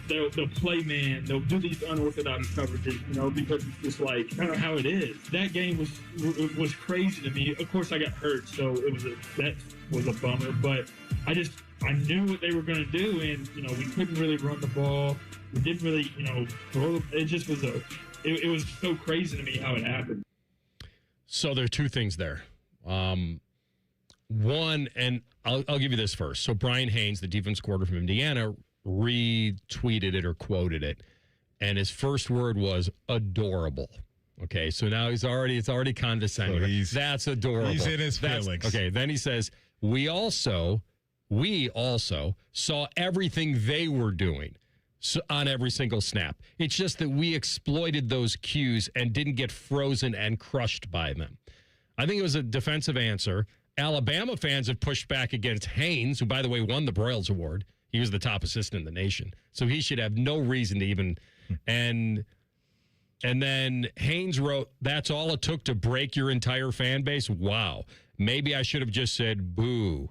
they'll play man, they'll do these unorthodox coverages, because it's just kind of how it is. That game was crazy to me. Of course, I got hurt, so that was a bummer. But I knew what they were going to do, and we couldn't really run the ball. We didn't really, throw. It just was it was so crazy to me how it happened. So there are two things there. One, and I'll give you this first. So Brian Haynes, the defense coordinator from Indiana, retweeted it or quoted it, and his first word was adorable. Okay, so now it's already condescending. So that's adorable. He's in his feelings. Okay, then he says, we also saw everything they were doing. So on every single snap. It's just that we exploited those cues and didn't get frozen and crushed by them. I think it was a defensive answer. Alabama fans have pushed back against Haynes, who, by the way, won the Broyles Award He was the top assistant in the nation. So he should have no reason to even and then Haynes wrote, "That's all it took to break your entire fan base." Wow. Maybe I should have just said boo.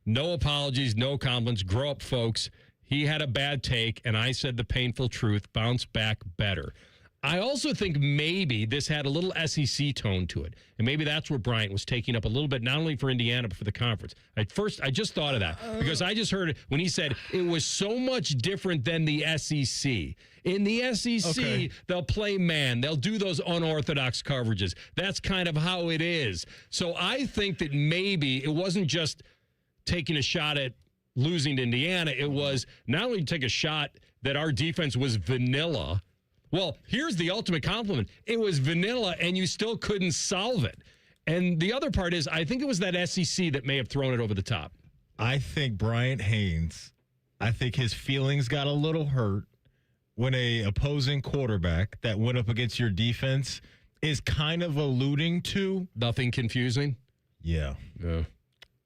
No apologies, no compliments. Grow up, folks. He had a bad take, and I said the painful truth. Bounce back better. I also think maybe this had a little SEC tone to it. And maybe that's where Bryant was taking up a little bit, not only for Indiana, but for the conference. At first, I just thought of that because I just heard it when he said it was so much different than the SEC. In the SEC, they'll play man. They'll do those unorthodox coverages. That's kind of how it is. So I think that maybe it wasn't just taking a shot at losing to Indiana. It was not only take a shot that our defense was vanilla. Well, here's the ultimate compliment. It was vanilla, and you still couldn't solve it. And the other part is, I think it was that SEC that may have thrown it over the top. I think Bryant Haynes, I think his feelings got a little hurt when a opposing quarterback that went up against your defense is kind of alluding to. Nothing confusing? Yeah.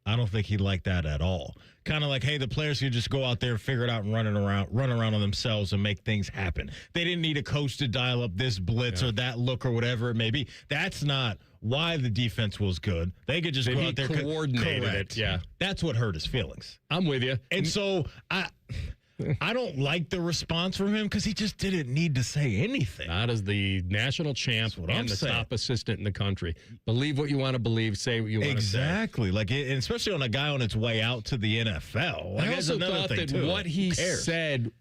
I don't think he liked that at all. Kind of like, hey, the players could just go out there and figure it out and run around on themselves and make things happen. They didn't need a coach to dial up this blitz or that look or whatever it may be. That's not why the defense was good. They could just go out there and coordinate it. Yeah. That's what hurt his feelings. I'm with you. And so I don't like the response from him because he just didn't need to say anything. Not as the national champ and the top assistant in the country. Believe what you want to believe. Say what you want to say. Exactly. Like, and especially on a guy on its way out to the NFL. Like, I also thought that what he said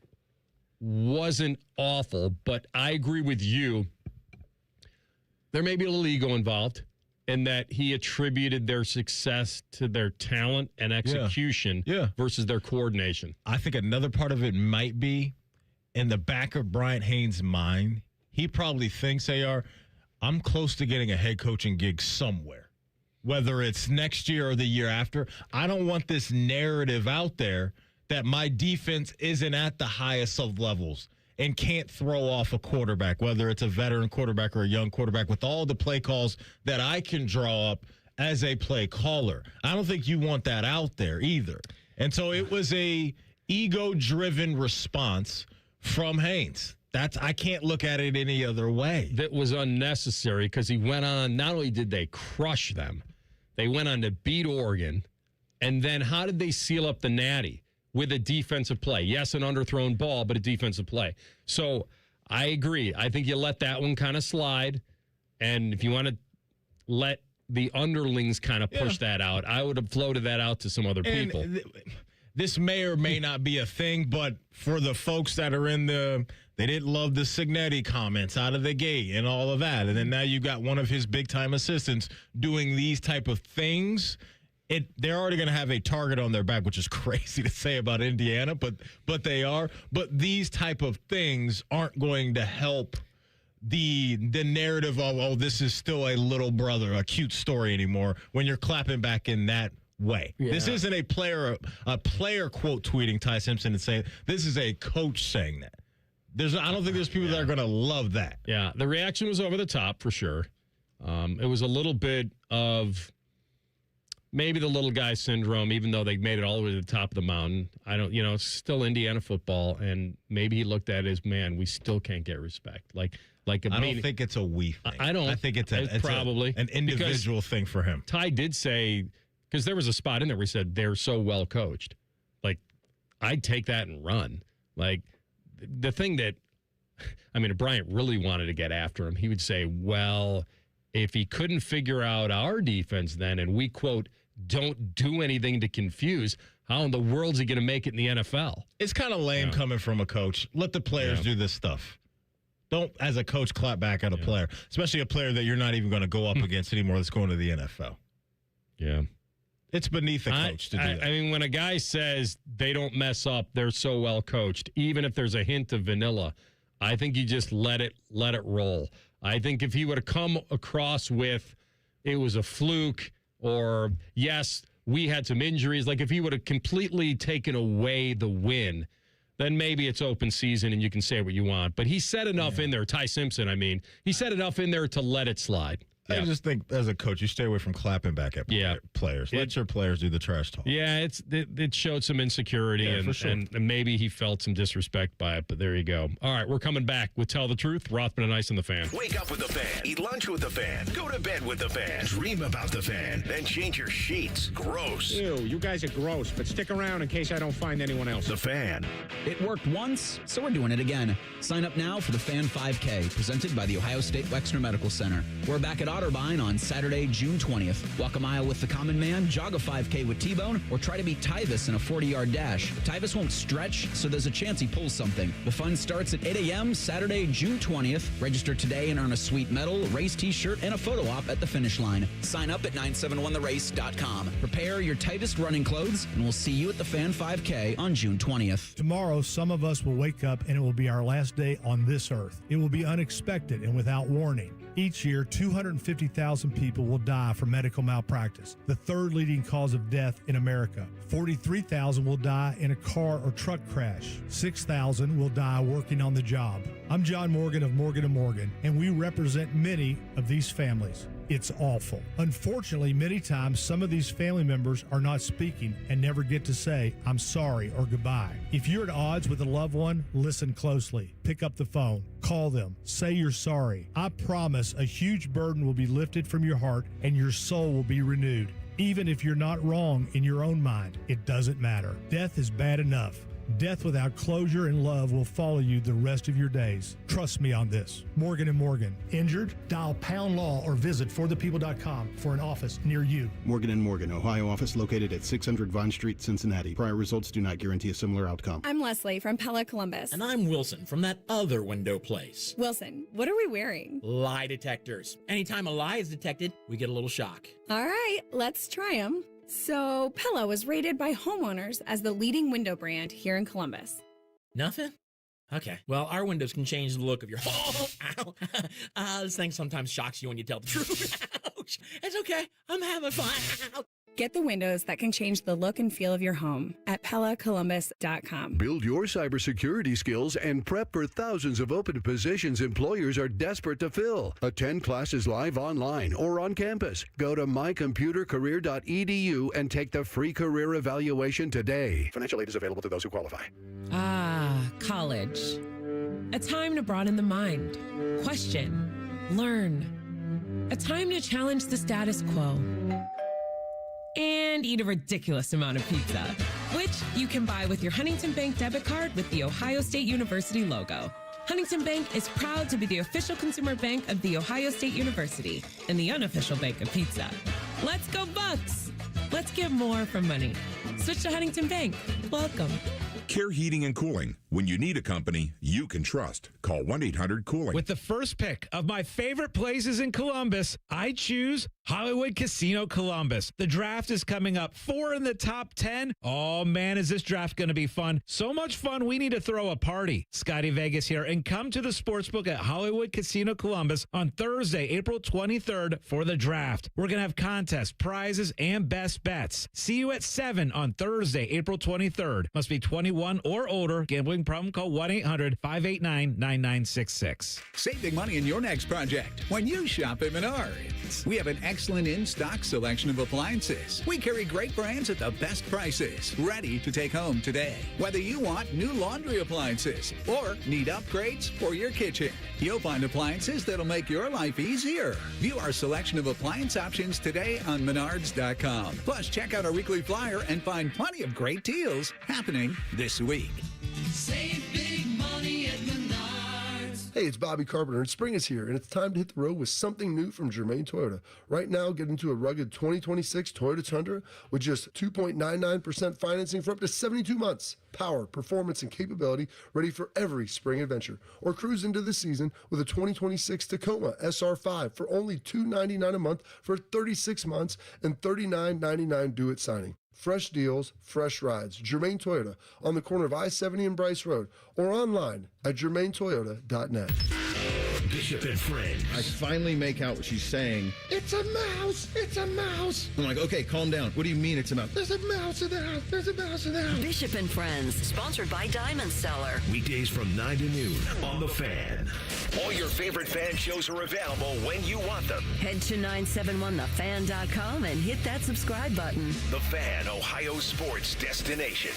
wasn't awful, but I agree with you. There may be a little ego involved. And that he attributed their success to their talent and execution versus their coordination. I think another part of it might be in the back of Bryant Haynes' mind. He probably thinks, I'm close to getting a head coaching gig somewhere, whether it's next year or the year after. I don't want this narrative out there that my defense isn't at the highest of levels and can't throw off a quarterback, whether it's a veteran quarterback or a young quarterback, with all the play calls that I can draw up as a play caller. I don't think you want that out there either. And so it was a ego-driven response from Haynes. I can't look at it any other way. That was unnecessary because he went on, not only did they crush them, they went on to beat Oregon. And then how did they seal up the Natty? With a defensive play. Yes, an underthrown ball, but a defensive play. So I agree. I think you let that one kind of slide. And if you want to let the underlings kind of push that out, I would have floated that out to some other people. This may or may not be a thing, but for the folks that are they didn't love the Signetti comments out of the gate and all of that. And then now you got one of his big-time assistants doing these type of things. They're already going to have a target on their back, which is crazy to say about Indiana, but they are. But these type of things aren't going to help the narrative of, this is still a little brother, a cute story anymore when you're clapping back in that way. Yeah. This isn't a player quote tweeting Ty Simpson and saying, this is a coach saying that. I don't think there's people that are going to love that. Yeah, the reaction was over the top for sure. It was a little bit of maybe the little guy syndrome, even though they made it all the way to the top of the mountain. It's still Indiana football, and maybe he looked at it as, man, we still can't get respect. I don't think it's a we thing. I think it's probably an individual thing for him. Ty did say, because there was a spot in there where he said they're so well coached. I'd take that and run. The thing that, if Bryant really wanted to get after him, he would say, well, if he couldn't figure out our defense then, and we, quote, don't do anything to confuse, how in the world is he going to make it in the NFL? It's kind of lame coming from a coach. Let the players do this stuff. Don't, as a coach, clap back at a player, especially a player that you're not even going to go up against anymore that's going to the NFL. Yeah. It's beneath a coach to do that. When a guy says they don't mess up, they're so well coached, even if there's a hint of vanilla, I think you just let it roll. I think if he would have come across with it was a fluke or, yes, we had some injuries, if he would have completely taken away the win, then maybe it's open season and you can say what you want. But he said enough in there, Ty Simpson, he said enough in there to let it slide. I just think as a coach, you stay away from clapping back at players. Let your players do the trash talk. Yeah, it showed some insecurity, and maybe he felt some disrespect by it, but there you go. All right, we're coming back with Tell the Truth, Rothman and Ice and the Fan. Wake up with the Fan. Eat lunch with the Fan. Go to bed with the Fan. Dream about the Fan. Then change your sheets. Gross. Ew, you guys are gross, but stick around in case I don't find anyone else. The Fan. It worked once, so we're doing it again. Sign up now for the Fan 5K, presented by the Ohio State Wexner Medical Center. We're back at Otterbein on Saturday, June 20th. Walk a mile with the Common Man, jog a 5K with T-Bone, or try to beat Tyus in a 40-yard dash. Tyus won't stretch, so there's a chance he pulls something. The fun starts at 8 a.m. Saturday, June 20th. Register today and earn a sweet medal, race T-shirt, and a photo op at the finish line. Sign up at 971therace.com. Prepare your tightest running clothes, and we'll see you at the Fan 5K on June 20th. Tomorrow, some of us will wake up and it will be our last day on this earth. It will be unexpected and without warning. Each year, 250,000 people will die from medical malpractice, the third leading cause of death in America. 43,000 will die in a car or truck crash. 6,000 will die working on the job. I'm John Morgan of Morgan & Morgan, and we represent many of these families. It's awful. Unfortunately, many times some of these family members are not speaking and never get to say, I'm sorry or goodbye. If you're at odds with a loved one, listen closely. Pick up the phone. Call them. Say you're sorry. I promise a huge burden will be lifted from your heart and your soul will be renewed. Even if you're not wrong in your own mind, it doesn't matter. Death is bad enough. Death without closure and love will follow you the rest of your days. Trust me on this. Morgan & Morgan. Injured? Dial pound law or visit forthepeople.com for an office near you. Morgan & Morgan, Ohio office located at 600 Vine Street, Cincinnati. Prior results do not guarantee a similar outcome. I'm Leslie from Pella Columbus. And I'm Wilson from that other window place. Wilson, what are we wearing? Lie detectors. Anytime a lie is detected, we get a little shock. All right, let's try them. So, Pella was rated by homeowners as the leading window brand here in Columbus. Nothing? Okay. Well, our windows can change the look of your home. Ow. This thing sometimes shocks you when you tell the truth. Ouch. It's okay. I'm having fun. Get the windows that can change the look and feel of your home at PellaColumbus.com. Build your cybersecurity skills and prep for thousands of open positions employers are desperate to fill. Attend classes live online or on campus. Go to mycomputercareer.edu and take the free career evaluation today. Financial aid is available to those who qualify. Ah, college. A time to broaden the mind, question, learn. A time to challenge the status quo. And eat a ridiculous amount of pizza, which you can buy with your Huntington Bank debit card with the Ohio State University logo. Huntington Bank is proud to be the official consumer bank of the Ohio State University and the unofficial bank of pizza. Let's go Bucks! Let's get more from money. Switch to Huntington Bank. Welcome. Care Heating and Cooling. When you need a company you can trust, call 1-800-COOLING. With the first pick of my favorite places in Columbus, I choose Hollywood Casino Columbus. The draft is coming up. 4 in the top 10. Oh, man, is this draft going to be fun. So much fun, we need to throw a party. Scotty Vegas here, and come to the sportsbook at Hollywood Casino Columbus on Thursday, April 23rd for the draft. We're going to have contests, prizes, and best bets. See you at 7 on Thursday, April 23rd. Must be 21 or older. Gambling problem? Call 1-800-589-9966. Save big money in your next project when you shop at Menards. We have an excellent in-stock selection of appliances. We carry great brands at the best prices, ready to take home today. Whether you want new laundry appliances or need upgrades for your kitchen, you'll find appliances that'll make your life easier. View our selection of appliance options today on Menards.com. Plus, check out our weekly flyer and find plenty of great deals happening this week. Save big money at Menards. Hey, it's Bobby Carpenter, and spring is here, and it's time to hit the road with something new from Germain Toyota. Right now, get into a rugged 2026 Toyota Tundra with just 2.99% financing for up to 72 months. Power, performance, and capability ready for every spring adventure. Or cruise into the season with a 2026 Tacoma SR5 for only $299 a month for 36 months and $39.99 due at signing. Fresh deals, fresh rides. Germain Toyota on the corner of I-70 and Bryce Road or online at germaintoyota.net. Bishop and Friends. I finally make out what she's saying. It's a mouse. It's a mouse. I'm like, okay, calm down. What do you mean it's a mouse? There's a mouse in the house. There's a mouse in the house. Bishop and Friends, sponsored by Diamond Cellar. Weekdays from 9 to noon on The Fan. All your favorite fan shows are available when you want them. Head to 971thefan.com and hit that subscribe button. The Fan, Ohio sports destination.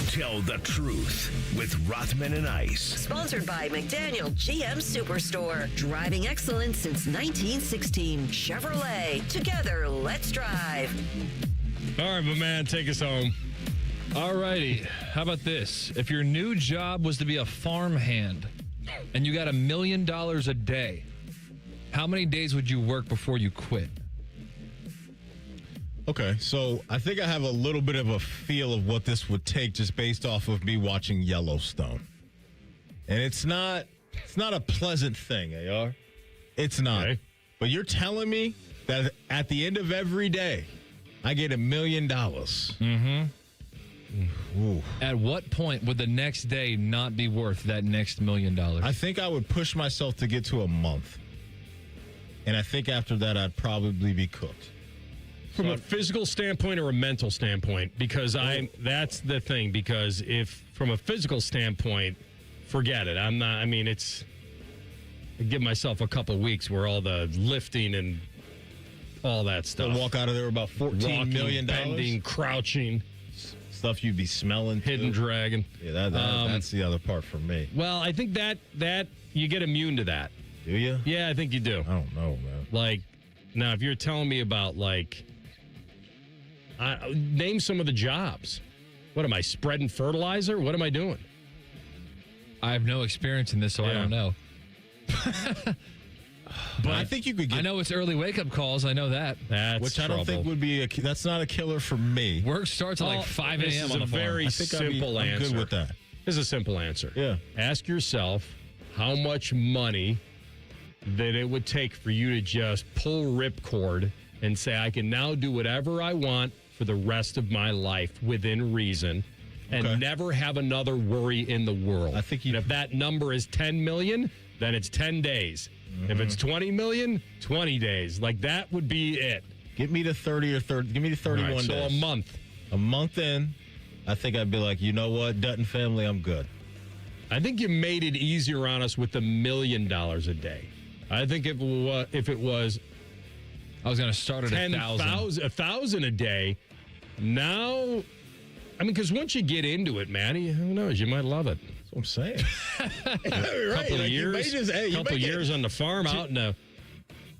Tell the truth with Rothman and Ice. Sponsored by McDaniel GM Superstore. Driving excellence since 1916. Chevrolet. Together, let's drive. All right, my man, take us home. All righty. How about this? If your new job was to be a farmhand and you got $1 million a day, how many days would you work before you quit? Okay, so I think I have a little bit of a feel of what this would take just based off of me watching Yellowstone. And it's not a pleasant thing, AR. It's not. Okay. But you're telling me that at the end of every day, I get $1 million. Mm-hmm. Ooh. At what point would the next day not be worth that next $1 million? I think I would push myself to get to a month. And I think after that, I'd probably be cooked. From a physical standpoint or a mental standpoint? Because that's the thing. Because if from a physical standpoint, forget it. I give myself a couple weeks where all the lifting and all that stuff. So walk out of there about $14 million. Bending, crouching. Stuff you'd be smelling. Hidden dragon. Yeah, that's the other part for me. Well, I think that you get immune to that. Do you? Yeah, I think you do. I don't know, man. Like, now if you're telling me about, like, name some of the jobs. What am I, spreading fertilizer? What am I doing? I have no experience in this, so I don't know. But I think you could get. I know it's early wake-up calls. I know that. Which I don't think would be that's not a killer for me. Work starts at like 5 a.m. on the farm. This is a very simple answer. I'm good with that. This is a simple answer. Yeah. Ask yourself how much money that it would take for you to just pull ripcord and say, I can now do whatever I want for the rest of my life within reason and never have another worry in the world. I think and if that number is 10 million, then it's 10 days. Mm-hmm. If it's 20 million, 20 days. Like, that would be it. Get me to 30 or 30. Give me to 31 days. So a month. A month in, I think I'd be like, you know what, Dutton family, I'm good. I think you made it easier on us with the $1 million a day. I think if it was, I was going to start at 1,000 a day. Now, I mean, because once you get into it, Matty, who knows? You might love it. That's what I'm saying. Couple of years on the farm, out in a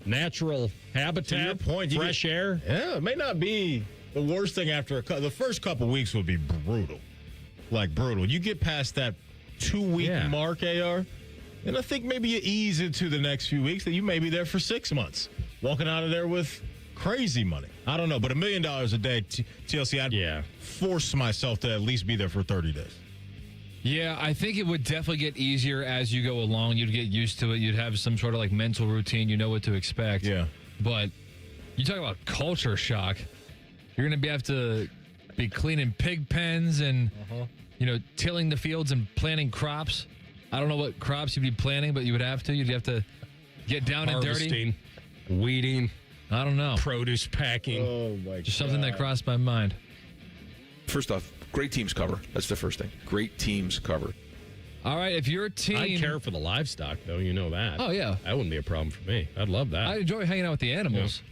natural habitat, to your point, fresh air. Yeah, it may not be the worst thing after the first couple weeks would be brutal. Like brutal. You get past that 2-week mark, AR, and I think maybe you ease into the next few weeks that you may be there for 6 months. Walking out of there with crazy money. I don't know, but $1 million a day, TLC, I'd force myself to at least be there for 30 days. Yeah, I think it would definitely get easier as you go along. You'd get used to it. You'd have some sort of like mental routine. You know what to expect. Yeah. But you talk about culture shock. You're going to have to be cleaning pig pens and, tilling the fields and planting crops. I don't know what crops you'd be planting, but you would have to. You'd have to get down and dirty. Weeding. I don't know. Produce packing. Oh, my God. Just something that crossed my mind. First off, great teams cover. That's the first thing. Great teams cover. All right, if your team... I'd care for the livestock, though. You know that. Oh, yeah. That wouldn't be a problem for me. I'd love that. I enjoy hanging out with the animals,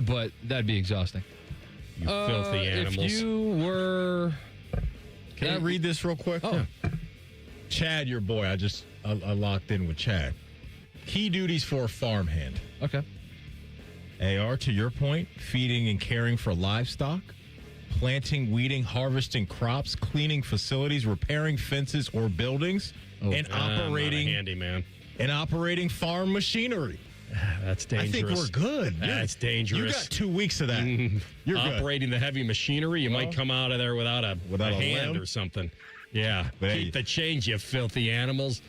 but that'd be exhausting. You filthy animals. If you were... Can I read this real quick? Oh. Yeah. Chad, your boy. I locked in with Chad. Key duties for a farmhand. Okay. AR, to your point, feeding and caring for livestock, planting, weeding, harvesting crops, cleaning facilities, repairing fences or buildings, and operating handyman. And operating farm machinery. That's dangerous. I think we're good. That's dangerous. You got 2 weeks of that. You're operating good. the heavy machinery. You might come out of there without a hand or something. Yeah. Keep the change, you filthy animals.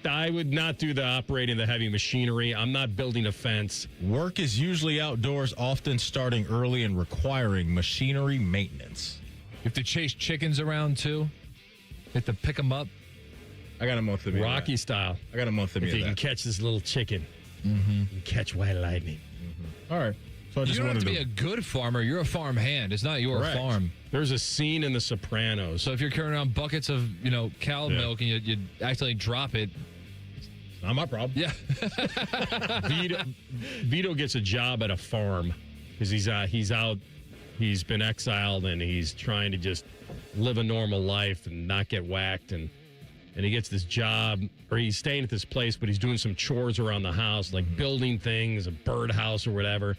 I would not do the operating the heavy machinery. I'm not building a fence. Work is usually outdoors, often starting early and requiring machinery maintenance. You have to chase chickens around, too? You have to pick them up? I got a month of me. Rocky style. I got a month of me. If you can catch this little chicken, you can catch white lightning. All right. So I just you don't have wanted to be a good farmer. You're a farm hand. It's not your Correct. farm. There's a scene in The Sopranos. So if you're carrying around buckets of, cow milk and you accidentally drop it, not my problem. Yeah. Vito gets a job at a farm because he's out. He's been exiled and he's trying to just live a normal life and not get whacked. And he gets this job, or he's staying at this place, but he's doing some chores around the house, like building things, a birdhouse or whatever.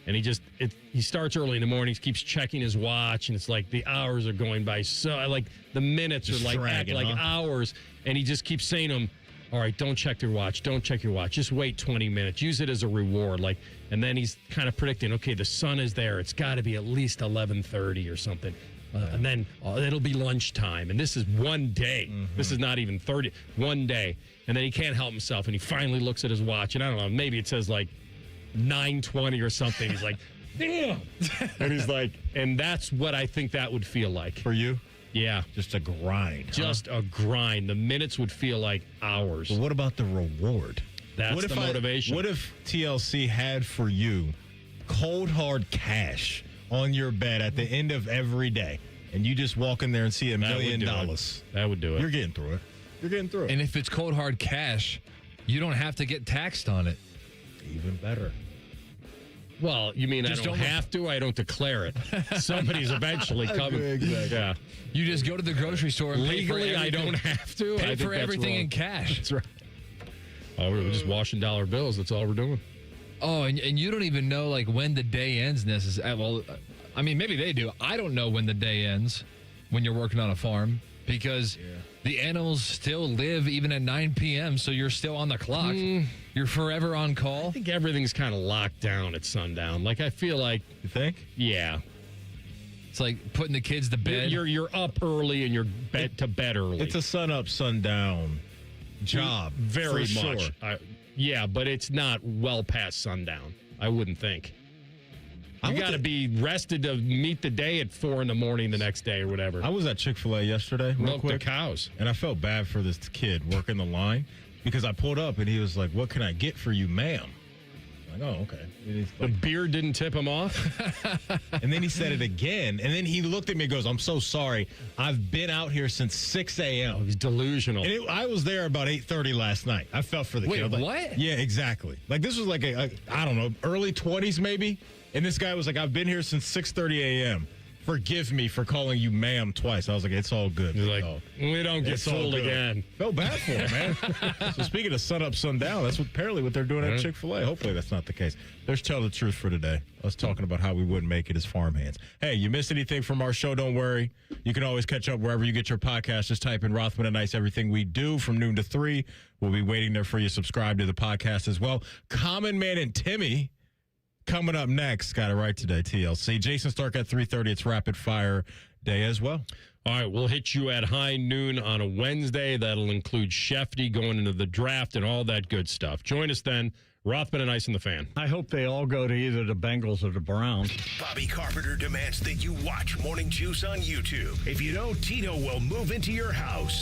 And he starts early in the morning, he keeps checking his watch, and it's like the hours are going by. So like the minutes Just are like dragging, hours. And he just keeps saying to him, all right, don't check your watch. Don't check your watch. Just wait 20 minutes. Use it as a reward. And then he's kind of predicting, okay, the sun is there. It's got to be at least 11:30 or something. And then it'll be lunchtime. And this is one day. This is not even 30. One day. And then he can't help himself. And he finally looks at his watch. And I don't know, maybe it says like 9:20 or something. He's like, damn. And he's like, and that's what I think that would feel like. For you? Yeah. Just a grind. Just a grind. The minutes would feel like hours. But what about the reward? That's the motivation. What if TLC had for you cold, hard cash on your bed at the end of every day, and you just walk in there and see $1 million? That would do it. You're getting through it. You're getting through it. And if it's cold, hard cash, you don't have to get taxed on it. Even better. Well, you mean Just I don't don't have to? I don't declare it. Somebody's eventually coming. Exactly. Yeah. You just go to the grocery store and Legally, pay for I don't have to. Pay I think for that's everything wrong. in cash. That's right. Oh, we're just washing dollar bills. That's all we're doing. Oh, and you don't even know when the day ends necessarily. Well, I mean, maybe they do. I don't know when the day ends when you're working on a farm because the animals still live even at 9 p.m., so you're still on the clock. You're forever on call. I think everything's kind of locked down at sundown. I feel like. You think? Yeah. It's like putting the kids to bed. You're up early and you're to bed early. It's a sun up, sundown job. Very for much. Sure. Yeah, but it's not well past sundown, I wouldn't think. You got to be rested to meet the day at 4 a.m. the next day or whatever. I was at Chick-fil-A yesterday. Real Milk quick, the cows. And I felt bad for this kid working the line because I pulled up and he was like, "What can I get for you, ma'am?" I'm like, "Oh, okay." And he's The beer didn't tip him off? and then he said it again. And then he looked at me and goes, "I'm so sorry. I've been out here since 6 a.m. Oh, he's delusional. And I was there about 8:30 last night. I felt for the Wait, kid. I was like, what? Yeah, exactly. This was like I don't know, early 20s maybe. And this guy was like, "I've been here since 6:30 a.m. Forgive me for calling you ma'am twice." I was like, "It's all good." He's like, "We don't get It's all fooled good." again. Felt bad for him, man. So speaking of sun up, sun down, that's apparently what they're doing at Chick-fil-A. Hopefully that's not the case. There's Tell the Truth for today. Us talking about how we wouldn't make it as farmhands. Hey, you missed anything from our show, don't worry. You can always catch up wherever you get your podcast. Just type in Rothman and Ice, everything we do from noon to 3. We'll be waiting there for you. Subscribe to the podcast as well. Common Man and Timmy coming up next. Got it right today, TLC. Jason Stark at 3:30. It's Rapid Fire Day as well. All right, we'll hit you at high noon on a Wednesday. That'll include Shefty going into the draft and all that good stuff. Join us then. Rothman and Ice and the Fan. I hope they all go to either the Bengals or the Browns. Bobby Carpenter demands that you watch Morning Juice on YouTube. If you don't, Tito will move into your house.